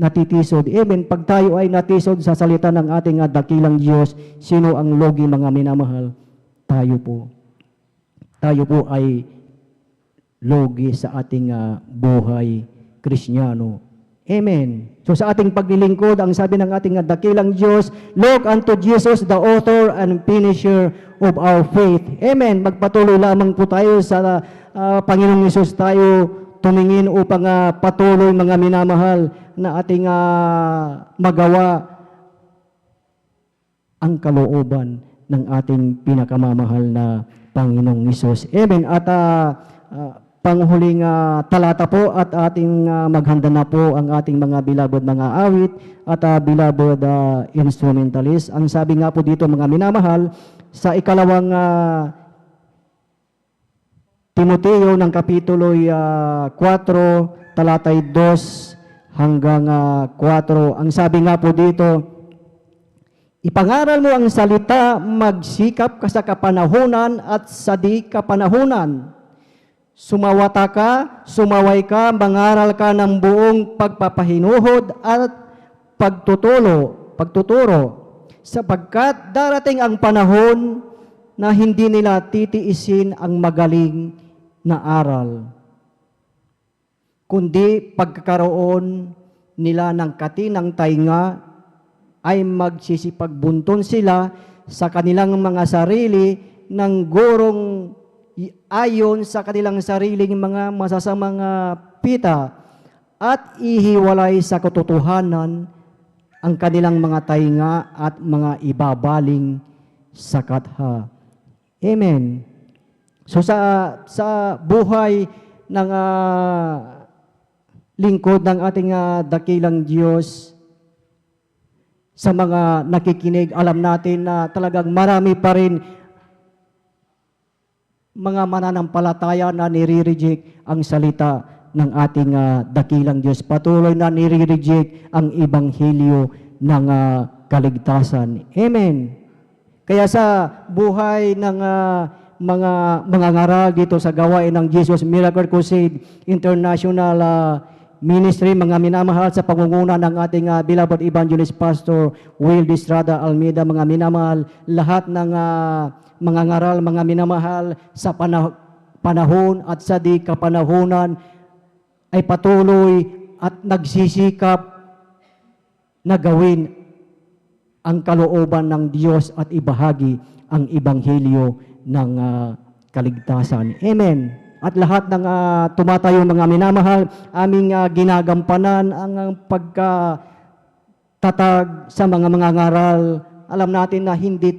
natitisod. Amen. Pag tayo ay natisod sa salita ng ating dakilang Diyos, sino ang logi, mga minamahal? Tayo po. Tayo po ay logi sa ating buhay Kristiyano. Amen. So sa ating paglilingkod, ang sabi ng ating dakilang Diyos, look unto Jesus, the author and finisher of our faith. Amen. Magpatuloy lamang po tayo sa Panginoong Hesus tayo tumingin upang patuloy, mga minamahal, na ating magawa ang kalooban ng ating pinakamamahal na Panginoong Hesus. Amen. At panghuling talata po at ating maghanda na po ang ating mga beloved mga awit at beloved instrumentalist. Ang sabi nga po dito, mga minamahal, sa ikalawang Timoteo ng kapitulo 4, talatay 2 hanggang 4. Ang sabi nga po dito, ipangaral mo ang salita, magsikap ka sa kapanahunan at sa di kapanahunan. Sumawata ka, sumaway ka, mangaral ka ng buong pagpapahinuhod at pagtuturo, sapagkat darating ang panahon na hindi nila titiisin ang magaling na aral, kundi pagkakaroon nila ng katinang tainga ay magsisipagbunton sila sa kanilang mga sarili ng gurong ayon sa kanilang sariling mga masasamang pita at ihiwalay sa katotohanan ang kanilang mga tainga at mga ibabaling sa katha. Amen. So sa buhay ng lingkod ng ating dakilang Diyos, sa mga nakikinig, alam natin na talagang marami pa rin mga mananampalataya na nire-reject ang salita ng ating dakilang Diyos. Patuloy na nire-reject ang ebanghelyo ng kaligtasan. Amen. Kaya sa buhay ng mga ngaral dito sa gawain ng Jesus Miracle Crusade International Ministry, mga minamahal, sa pangunguna ng ating beloved evangelist Pastor Will Distrada Almeida, mga minamahal, lahat ng mga ngaral, mga minamahal, sa panahon at sa di kapanahunan ay patuloy at nagsisikap na gawin ang kalooban ng Diyos at ibahagi ang ebanghelyo ng kaligtasan. Amen. At lahat ng tumatayo, mga minamahal, aming ginagampanan ang pagkatatag sa mga ngaral. Alam natin na hindi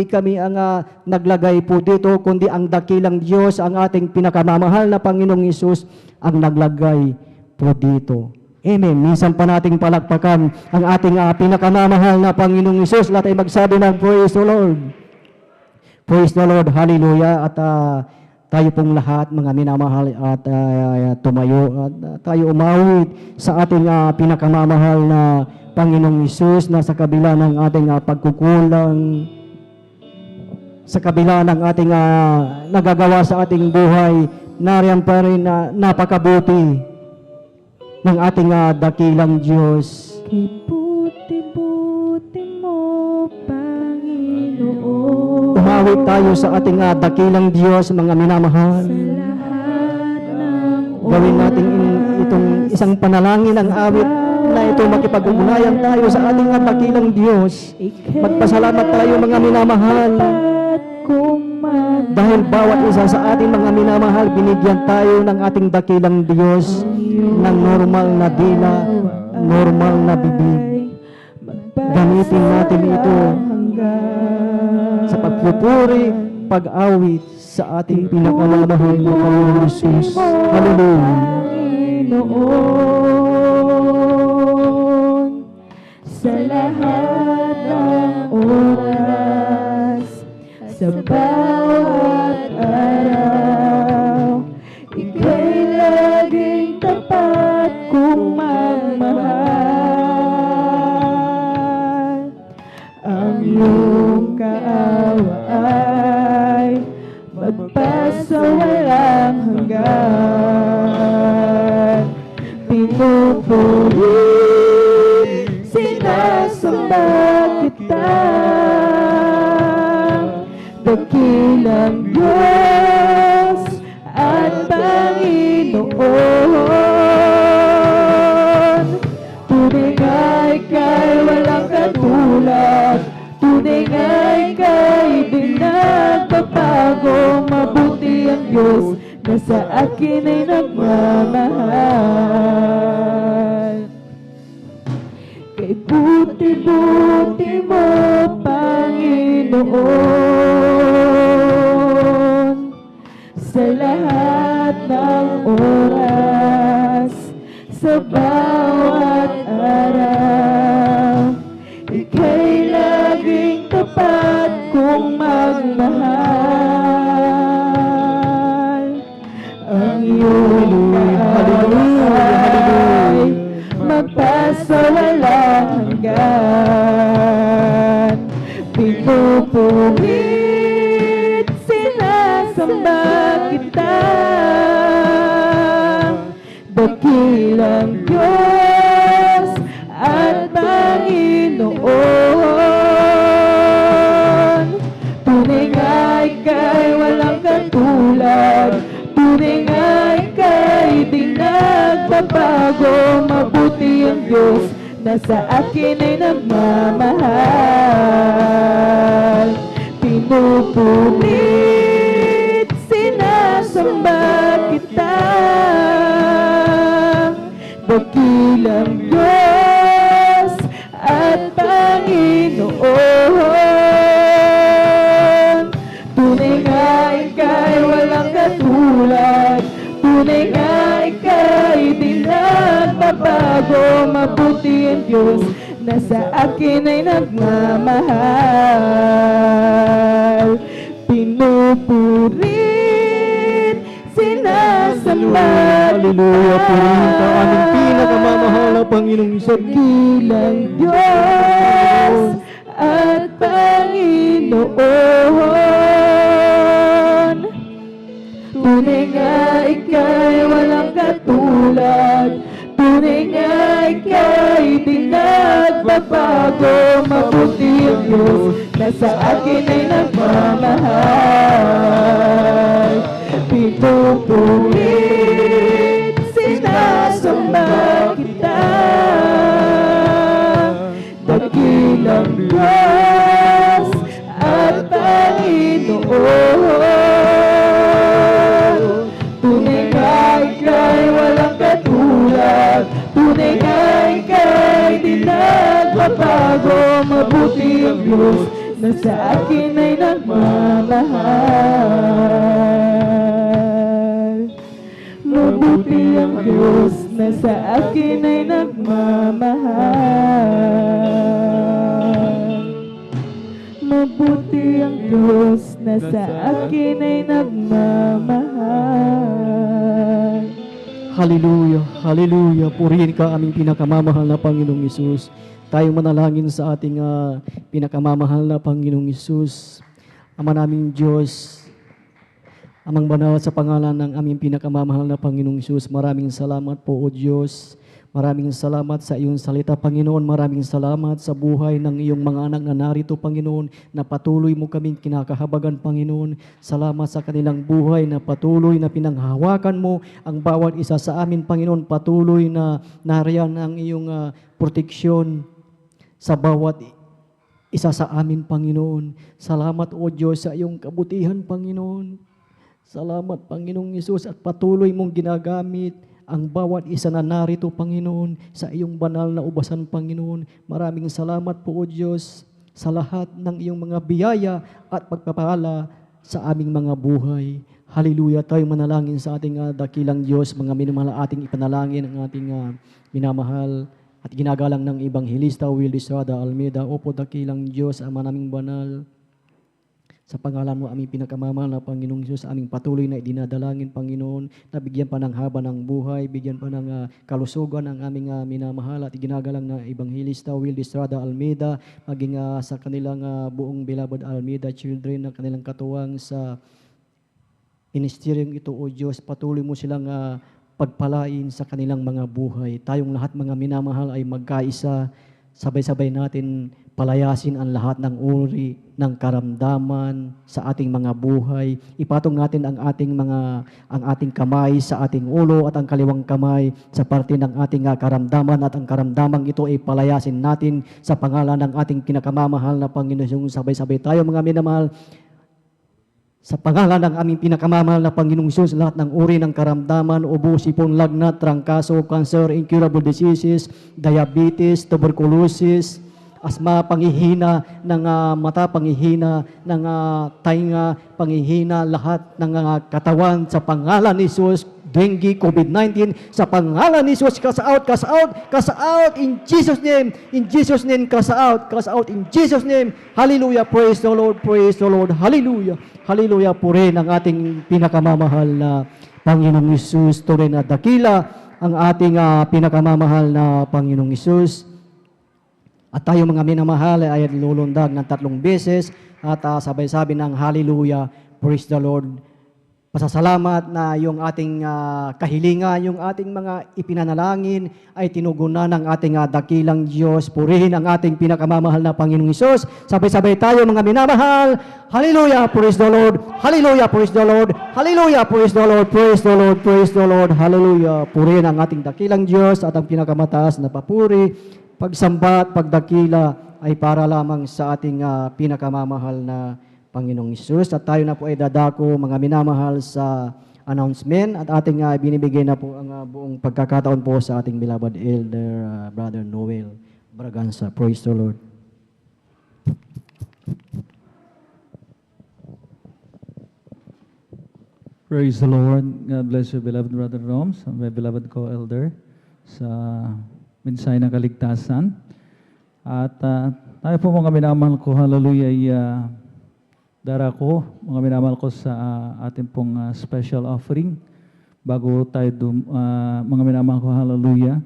kami ang naglagay po dito, kundi ang dakilang Diyos, ang ating pinakamamahal na Panginoong Hesus, ang naglagay po dito. Amen. Minsan pa nating palakpakan ang ating pinakamamahal na Panginoong Hesus. Lahat ay magsabi ng praise the Lord. Praise the Lord. Hallelujah. At tayo pong lahat, mga minamahal, at tumayo at tayo umawit sa ating pinakamamahal na Panginoong Hesus, na sa kabila ng ating pagkukulang, sa kabila ng ating nagagawa sa ating buhay, nariyan pa rin napakabuti ng ating dakilang Diyos. Ibuti-buti mo, Panginoon. Umawit tayo sa ating dakilang Diyos, mga minamahal. Sa lahat ng Gawin natin itong isang panalangin, ang awit na ito, makipag-ugnayan tayo sa ating dakilang Diyos. Magpasalamat tayo, mga minamahal, dahil bawat isa sa ating mga minamahal, binigyan tayo ng ating dakilang Diyos ng normal na dila, normal na bibig. Gamitin natin ito pagpupuri, pag-awit sa ating pinakamamahal na Panginoon Jesus. Hallelujah. Panginoon, sa lahat ng oras, sa bawat araw, ika'y laging tapat kong magmahal. Ang iyong kaawa ay magpasawalang hanggan. Pinupuri, sinasamba kita, dakilang Diyos at Panginoon. Tunay nga ika'y walang katulad, tunay nga ika'y di nagbabago. Mabuti ang Diyos na sa akin ay nagmamahal. Kay buti-buti mo, Panginoon, sa lahat ng oras, sa bawat araw, ika'y laging tapat kong magmahal. Ang iyong ay magpasawalang hanggan. Pinupurit, sinasamba kita, dakilang Diyos at Panginoon. Tunay nga ika'y walang katulad, tunay nga ika'y di nagbabago. Mabuti ang Diyos na sa akin ay nagmamahal. Pinupurit, sinasamba kita, dakilang Diyos at Panginoon. Tunay nga ika'y walang katulad, tunay nga ika'y di nagbabago. Mabuti ang Diyos na sa akin ay nagmamahal. Pinupurit, sinasamba Hallelujah. Purihin ka aming pinakamamahal na Panginoong Isa. dakilang Diyos at Panginoon. Tunay nga ika'y walang katulad, tunay nga ika'y di nagbabago. Mabuti ang Diyos na sa akin ay nagmamahal. Pinupurit, sinasamba kita, dakilang Diyos at Panginoon. Tunay nga ika'y walang katulad, tunay nga ika'y di nagbabago. Mabuti ang Diyos na sa akin ay nagmamahal. Mabuti ang Diyos na sa akin ay nagmamahal. Mabuti ang Diyos na sa akin ay nagmamahal. Hallelujah, hallelujah. Purihin ka aming pinakamamahal na Panginoong Isus. Tayong manalangin sa ating pinakamamahal na Panginoong Isus. Ama naming Diyos, Amang banal sa pangalan ng aming pinakamamahal na Panginoong Isus, maraming salamat po o Diyos. Maraming salamat sa iyong salita, Panginoon. Maraming salamat sa buhay ng iyong mga anak na narito, Panginoon, na patuloy mo kaming kinakahabagan, Panginoon. Salamat sa kanilang buhay na patuloy na pinanghawakan mo ang bawat isa sa amin, Panginoon. Patuloy na nariyan ang iyong proteksyon sa bawat isa sa amin, Panginoon. Salamat, O Diyos, sa iyong kabutihan, Panginoon. Salamat, Panginoong Isus, at patuloy mong ginagamit ang bawat isa na narito, Panginoon, sa iyong banal na ubasan, Panginoon. Maraming salamat po, O Diyos. sa lahat ng iyong mga biyaya at pagpapala sa aming mga buhay. Hallelujah. Tayo manalangin sa ating dakilang Diyos, mga minamahal, ating ipanalangin ang ating minamahal at ginagalang ng Ebanghelista Will Estrada Almeida. Opo, dakilang Diyos, Ama naming banal, sa pangalan mo aming pinakamamahal na Panginoong Diyos, aming patuloy na idinadalangin, Panginoon, na bigyan pa ng haba ng buhay, bigyan pa ng kalusugan ang aming minamahal at ginagalang na Ebanghelista Will Estrada Almeida, maging sa kanilang buong Beloved Almeida children, na kanilang katuwang sa ministeryong ito, O Diyos. Patuloy mo silang pagpalain sa kanilang mga buhay. Tayong lahat mga minamahal ay magkaisa, sabay-sabay natin palayasin ang lahat ng uri ng karamdaman sa ating mga buhay. Ipatong natin ang ating kamay sa ating ulo at ang kaliwang kamay sa parte ng ating karamdaman, at ang karamdamang ito ay palayasin natin sa pangalan ng ating pinakamamahal na Panginoon. Sabay-sabay tayo mga minamahal, sa pangalan ng aming pinakamamahal na Panginoong Hesus, lahat ng uri ng karamdaman, ubo, sipon, lagnat, trangkaso, cancer, incurable diseases, diabetes, tuberculosis, asma, panghihina ng mata, panghihina ng tainga, panghihina lahat ng katawan sa pangalan ni Jesus. Dengue, COVID-19, sa pangalan ni Jesus, cast out, cast out, cast out in Jesus' name, cast out in Jesus' name. Hallelujah, praise the Lord, hallelujah, hallelujah. Purihin ang ating pinakamamahal na Panginoong Hesus, tunay na dakila ang ating pinakamamahal na Panginoong Hesus. At tayo mga minamahal ay lulundag ng 3 beses at sabay-sabi ng hallelujah, praise the Lord. Pasasalamat na yung ating kahilingan, yung ating mga ipinanalangin ay tinugunan ng ating dakilang Diyos. Purihin ang ating pinakamamahal na Panginoong Hesus. Sabay-sabay tayo mga minamahal. Hallelujah, praise the Lord. Hallelujah, praise the Lord. Hallelujah, praise the Lord. Praise the Lord, praise the Lord. Hallelujah. Purihin ang ating dakilang Diyos at ang pinakamataas na papuri, pagsamba at pagdakila ay para lamang sa ating pinakamamahal na Panginoong Hesus. At tayo na po ay dadako mga minamahal sa announcement at ating binibigay na po ang buong pagkakataon po sa ating beloved elder, Brother Noel Braganza. Praise the Lord. Praise the Lord. God bless you, beloved Brother Roms, my beloved co-elder sa mensahe ng kaligtasan. At tayo po mga minamahal ko, hallelujah, ay darako, mga minamahal ko sa ating pong special offering. Bago tayo mga minamahal ko, hallelujah,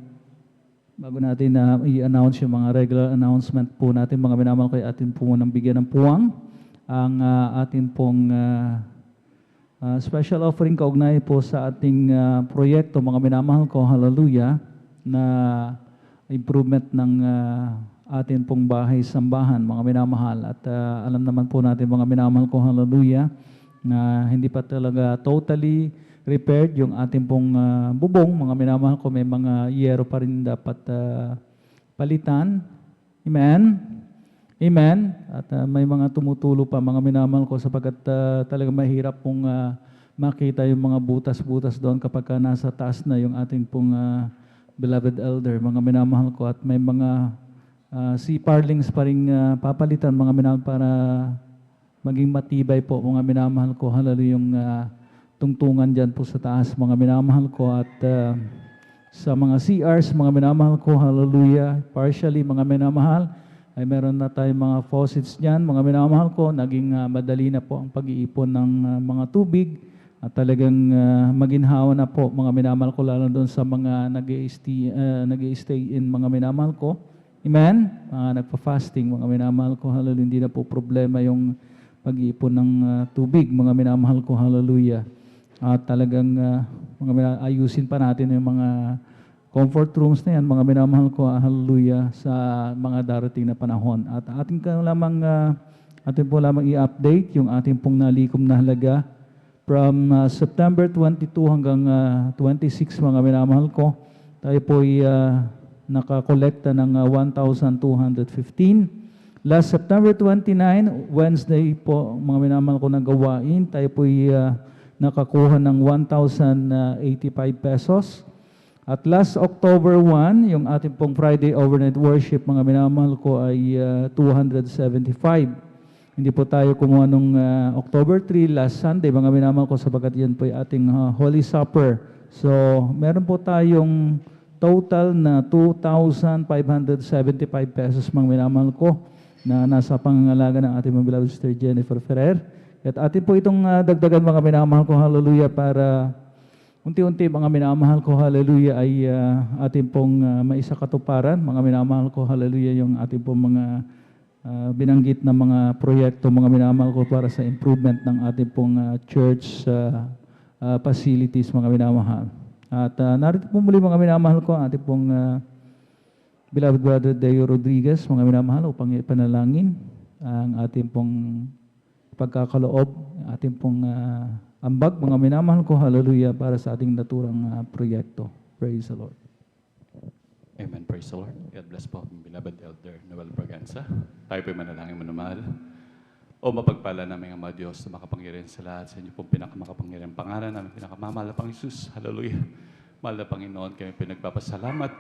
bago natin i-announce yung mga regular announcement po natin, mga minamahal ko, ay atin po munang bigyan ng puwang ang ating pong special offering kaugnay po sa ating proyekto, mga minamahal ko, hallelujah, na improvement ng atin pong bahay-sambahan, mga minamahal. At alam naman po natin, mga minamahal ko, hallelujah, na hindi pa talaga totally repaired yung ating pong bubong. Mga minamahal ko, may mga yero pa rin dapat palitan. Amen? Amen? At may mga tumutulo pa, mga minamahal ko, sapagkat talaga mahirap pong makita yung mga butas-butas doon kapag nasa taas na yung ating pong beloved elder, mga minamahal ko, at may mga CPARlings pa rin papalitan, mga minamahal, para maging matibay po, mga minamahal ko, hallelujah, yung tungtungan dyan po sa taas, mga minamahal ko, at sa mga CRs, mga minamahal ko, hallelujah, partially, mga minamahal, ay meron na tayong mga faucets dyan, mga minamahal ko, naging madali na po ang pag-iipon ng mga tubig, at talagang maginhawa na po, mga minamahal ko, lalo doon sa mga nag-i-stay in, mga minamahal ko. Amen? Nagpa-fasting, mga minamahal ko, hallelujah, hindi na po problema yung pag-iipon ng tubig, mga minamahal ko, hallelujah. At talagang ayusin pa natin yung mga comfort rooms na yan, mga minamahal ko, hallelujah, sa mga darating na panahon. At ating po lamang i-update yung ating pong nalikom na halaga from September 22 hanggang 26, mga minamahal ko. Tayo po ay nakakolekta ng 1,215. Last September 29, Wednesday po, mga minamahal ko, ng gawain, tayo po ay nakakuha ng 1,085 pesos. At last October 1, yung ating pong Friday overnight worship, mga minamahal ko, ay 275. Hindi po tayo kumuha nung October 3, last Sunday, mga minamahal ko, sapagkat yan po ay ating Holy Supper. So, meron po tayong total na 2,575 pesos, mga minamahal ko, na nasa pangangalaga ng ating mga beloved Sister Jennifer Ferrer. At atin po itong dagdagan, mga minamahal ko, hallelujah, para unti-unti, mga minamahal ko, hallelujah, ay ating pong maisakatuparan. Mga minamahal ko, hallelujah, yung ating pong mga binanggit na mga proyekto, mga minamahal ko, para sa improvement ng ating pong church facilities, mga minamahal. At narito po muli, mga minamahal ko, ang ating pong beloved brother Deo Rodriguez, mga minamahal, upang ipanalangin ang ating pong pagkakaloob, ating pong ambag, mga minamahal ko, hallelujah, para sa ating naturang proyekto. Praise the Lord. Amen. Praise the Lord. God bless po, beloved Elder Noel Braganza. Tayo po'y manalangin manamahal. O mapagpala namin ang mga Diyos na makapangyarihan sa lahat sa inyo pong pinakamakapangyarihan pangalan namin, pinakamamahal na Pang Isus. Hallelujah. Mahal na Panginoon, kami pinagpapasalamat.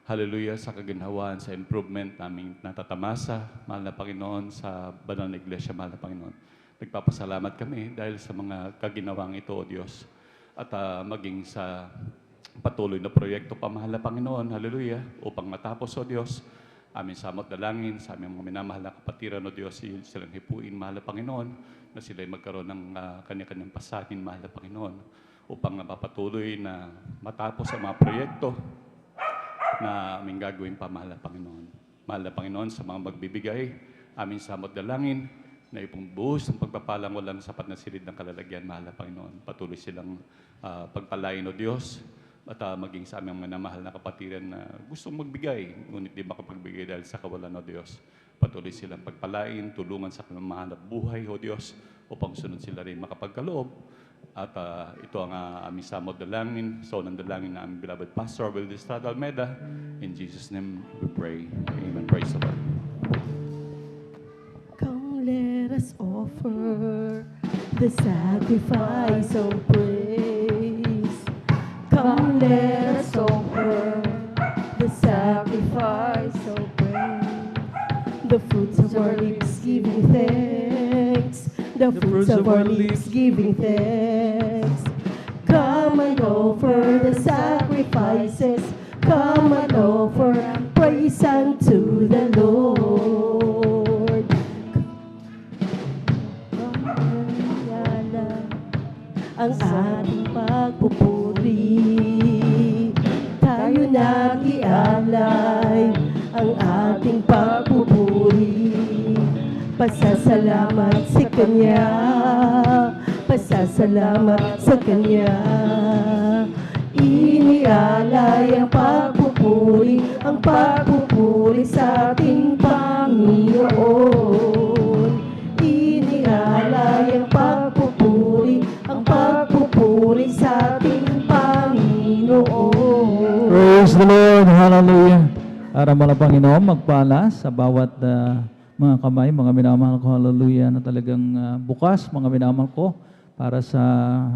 Hallelujah, sa kaginhawaan, sa improvement naming natatamasa. Mahal na Panginoon, sa banal na iglesia, mahal na Panginoon. Nagpapasalamat kami dahil sa mga kaginawang ito, O Diyos. At maging sa patuloy na proyekto pa, mahal na Panginoon, hallelujah, upang matapos, O Diyos, aming samot dalangin, sa aming mga minamahal na kapatiran, O Diyos, silang hipuin, mahal na Panginoon, na sila'y magkaroon ng kanya-kanyang pasanin, mahal na Panginoon, upang mapapatuloy na matapos ang mga proyekto na aming gagawin pa, mahal na Panginoon. Mahal na Panginoon, sa mga magbibigay, aming samot dalangin, na ipongbuhos ng pagpapalang walang sapat na silid ng kalalagyan, mahal na Panginoon. Patuloy silang pagpalain, O Diyos, at maging sa aming mga namahal na kapatiran na gustong magbigay, ngunit di makapagbigay dahil sa kawalan, O Diyos. Patuloy silang pagpalain, tulungan sa kanilang mahanap buhay, O Diyos, upang sunod sila rin makapagkaloob. At ito ang aming samot dalangin, so ng dalangin na aming beloved Pastor Will Estrada Almeda. In Jesus' name we pray. Amen. Praise the Lord. Let us offer the sacrifice of praise. Come, let us offer the sacrifice of praise. The fruits of our lips giving thanks. The fruits of our lips giving thanks. Come and offer the sacrifices. Come and offer praise unto the Lord. Ang ating pagpupuri, tayo nagialay ang ating pagpupuri. Pasasalamat sa Kanya, pasasalamat sa Kanya. Inialay ang pagpupuri sa ating Panginoon. Inialay ang pagpupuri sa ating Panginoon. Praise the Lord. Hallelujah. Para mala Panginoon, magpala sa bawat mga kamay, mga minamahal ko, hallelujah, na talagang bukas, mga minamahal ko, para sa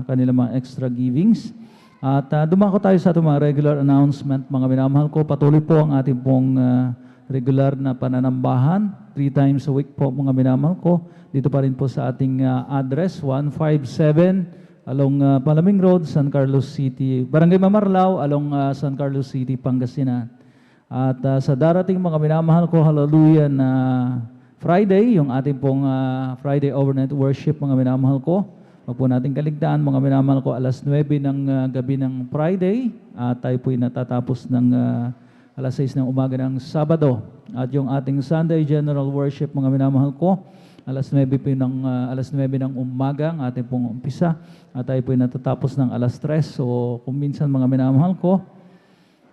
kanilang mga extra givings. At dumako tayo sa ating mga regular announcement, mga minamahal ko. Patuloy po ang ating pong regular na pananambahan, 3 times a week po, mga minamahal ko. Dito pa rin po sa ating address, 157 along Palaming Road, San Carlos City, Barangay Mamarlao, along San Carlos City, Pangasinan. At sa darating, mga minamahal ko, hallelujah, na Friday, yung ating pong Friday overnight worship, mga minamahal ko. Huwag po natin kaligtaan, mga minamahal ko, alas 9 ng gabi ng Friday. At tayo po'y natatapos ng alas 6 ng umaga ng Sabado. At yung ating Sunday General Worship, mga minamahal ko, alas 9 ng umaga ang ating pong umpisa. At tayo po'y natatapos ng alas 3. So kung minsan, mga minamahal ko,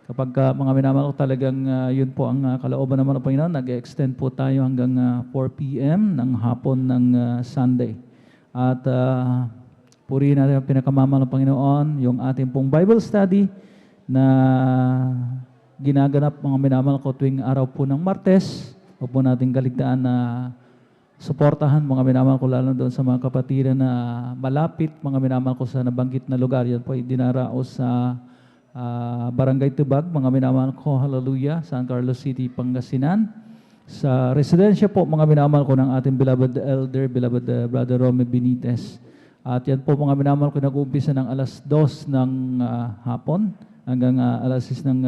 kapag mga minamahal ko talagang yun po ang kalooban naman ng Panginoon, nag-extend po tayo hanggang 4 p.m. ng hapon ng Sunday. At purihin natin ang pinakamamahal ng Panginoon, yung ating pong Bible study na ginaganap, mga minamahal ko, tuwing araw po ng Martes. Huwag po natin kaligtaan na suportahan, mga minamahal ko, lalo doon sa mga kapatiran na malapit, mga minamahal ko, sa nabanggit na lugar. Yan po ay dinaraos sa Barangay Tubag, mga minamahal ko, hallelujah, San Carlos City, Pangasinan. Sa residensya po, mga minamahal ko ng ating beloved elder, beloved Brother Rome Benitez. At yan po, mga minamahal ko, nag-uumpisa ng alas 2 ng hapon hanggang alas 6 ng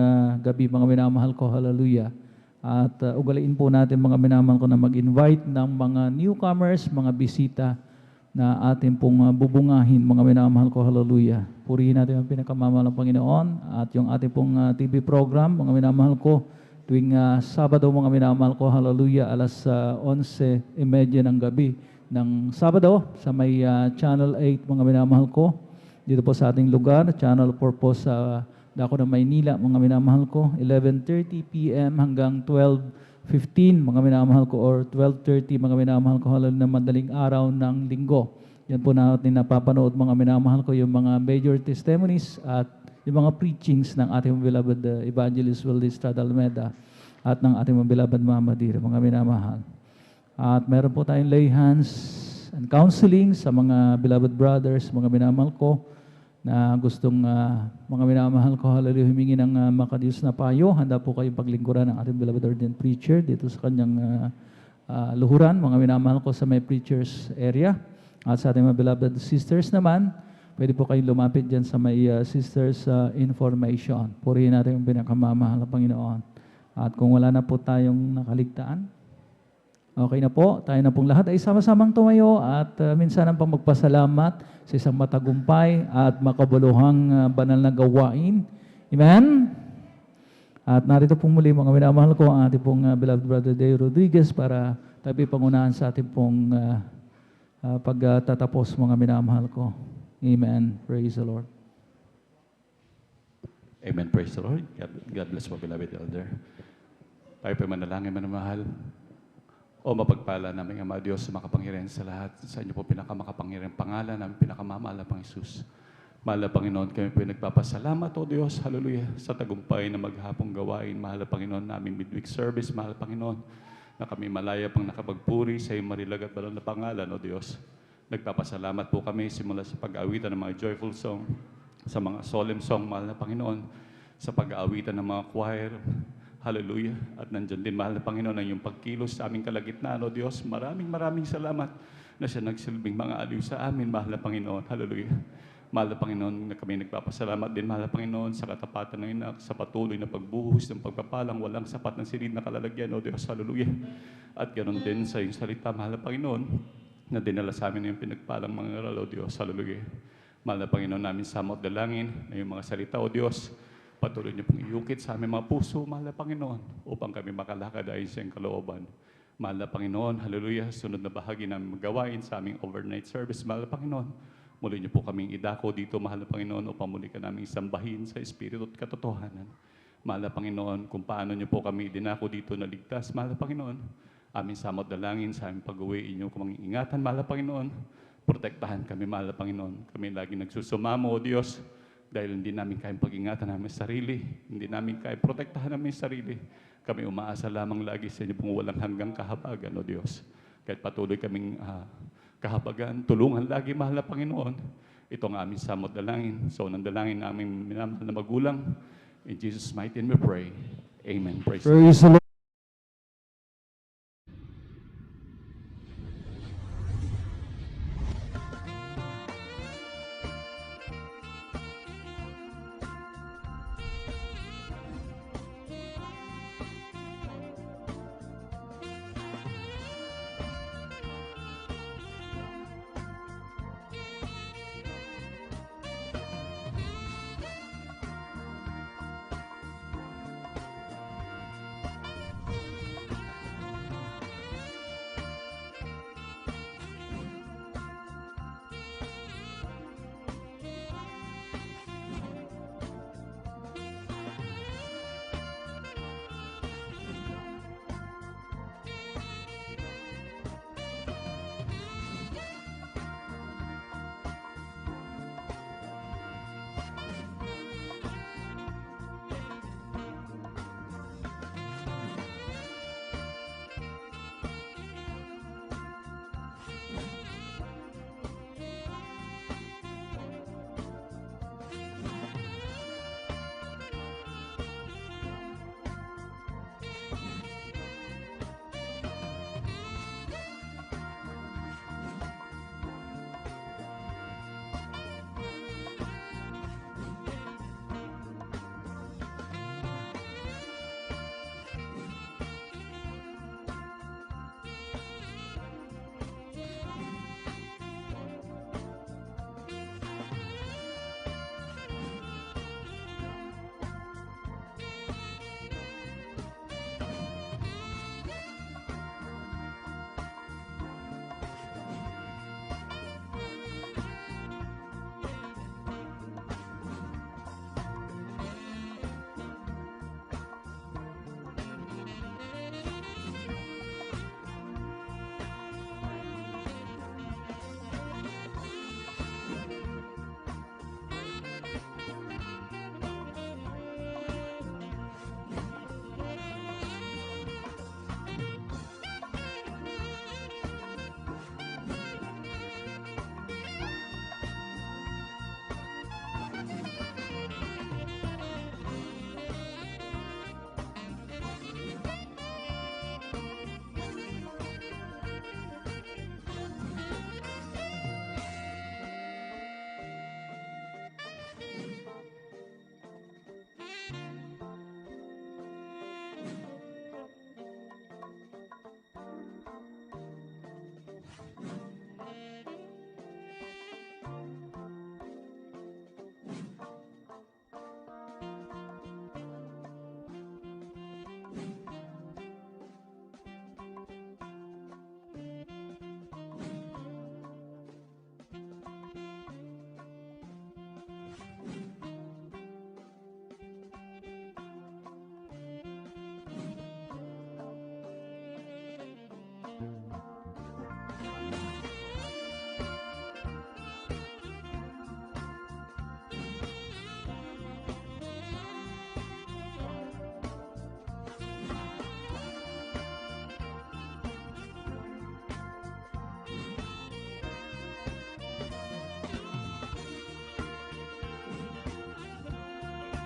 gabi, mga minamahal ko, hallelujah. At ugaliin po natin, mga minamahal ko, na mag-invite ng mga newcomers, mga bisita na ating pong bubungahin, mga minamahal ko, hallelujah. Purihin natin ang pinakamamahal ng Panginoon at yung ating pong TV program, mga minamahal ko, tuwing Sabado, mga minamahal ko, hallelujah, alas 11:30 ng gabi ng Sabado sa may Channel 8, mga minamahal ko, dito po sa ating lugar, Channel 4 po sa Dako ng Maynila, mga minamahal ko, 11:30 p.m. hanggang 12:15, mga minamahal ko, or 12:30, mga minamahal ko, halal na madaling araw ng linggo. Yan po natin napapanood, mga minamahal ko, yung mga major testimonies at yung mga preachings ng ating beloved Evangelist Willie Estrada Almeda at ng ating beloved Mama Dira, mga minamahal. At meron po tayong lay hands and counseling sa mga beloved brothers, mga minamahal ko, na gustong mga minamahal ko, hallelujah, humingi ng makadiyos na payo. Handa po kayong paglingkuran ng ating beloved ordained preacher dito sa kanyang luhuran, mga minamahal ko, sa may preachers area. At sa ating mga beloved sisters naman, pwede po kayong lumapit dyan sa may sisters information. Purihin natin yung pinakamamahal na Panginoon. At kung wala na po tayong nakaligtaan, okay na po, tayo na pong lahat ay sama-samang tumayo at minsan ang magpasalamat sa isang matagumpay at makabuluhang banal na gawain. Amen? At narito pong muli, mga minamahal ko, ang ating pong beloved Brother Day Rodriguez para tayo pangunahan sa ating pong pagtatapos, mga minamahal ko. Amen. Praise the Lord. Amen. Praise the Lord. God bless mo, beloved elder. Tayo pa manalangin, manamahal. O mapagpala namin, Ama Diyos, makapangyarihan sa lahat. Sa inyo po pinakamakapangyarihan pangalan namin, pinakamamahal na Pang Isus. Mahal na Panginoon, kami po nagpapasalamat, O Diyos, hallelujah, sa tagumpay na maghapong gawain. Mahal na Panginoon, namin midweek service. Mahal na Panginoon, na kami malaya pang nakapagpuri sa iyong marilag at banal na pangalan, O Diyos. Nagpapasalamat po kami simula sa pag-aawitan ng mga joyful song, sa mga solemn song, mahal na Panginoon, sa pag-aawitan ng mga choir. Hallelujah. At nandyan din, mahal na Panginoon, ang iyong pagkilos sa aming kalagitnaan, O Diyos. Maraming salamat na siya nagsilbing mga aliw sa amin, mahal na Panginoon. Hallelujah. Mahal na Panginoon, na kami nagpapasalamat din, mahal na Panginoon, sa katapatan ng inak, sa patuloy na pagbuhos ng pagpapalang, walang sapat ng silid na kalalagyan, O Diyos. Hallelujah. At ganoon din sa iyong salita, mahal na Panginoon, na dinala sa amin yung pinagpalang mga ngaral, O Diyos. Hallelujah. Mahal na Panginoon, namin samot dalangin na yung mga salita, O Diyos, patuloy niyo pong iukit sa aming mga puso, mahal na Panginoon, upang kami makalakad ayon sa iyong kalooban. Mahal na Panginoon, hallelujah, sunod na bahagi namin magawain sa aming overnight service, mahal na Panginoon. Muli niyo po kaming idako dito, mahal na Panginoon, upang muli ka naming sambahin sa Espiritu at katotohanan. Mahal na Panginoon, kung paano niyo po kami dinako dito na ligtas, mahal na Panginoon, aming samot dalangin sa aming pag-uwi, inyo kumang ingatan, mahal na Panginoon. Protektahan kami, mahal na Panginoon. Kami lagi nagsusumamo, O Diyos, dahil hindi namin kayang pag-ingatan namin sarili, hindi namin kayang protektahan namin sarili. Kami umaasa lamang lagi sa inyo pong walang hanggang kahabagan, O Diyos. Kahit patuloy kaming kahabagan, tulungan lagi, mahal na Panginoon. Ito ang aming samot dalangin. So, nang dalangin namin minamahal na magulang. In Jesus' mighty name we pray. Amen. Praise the Lord.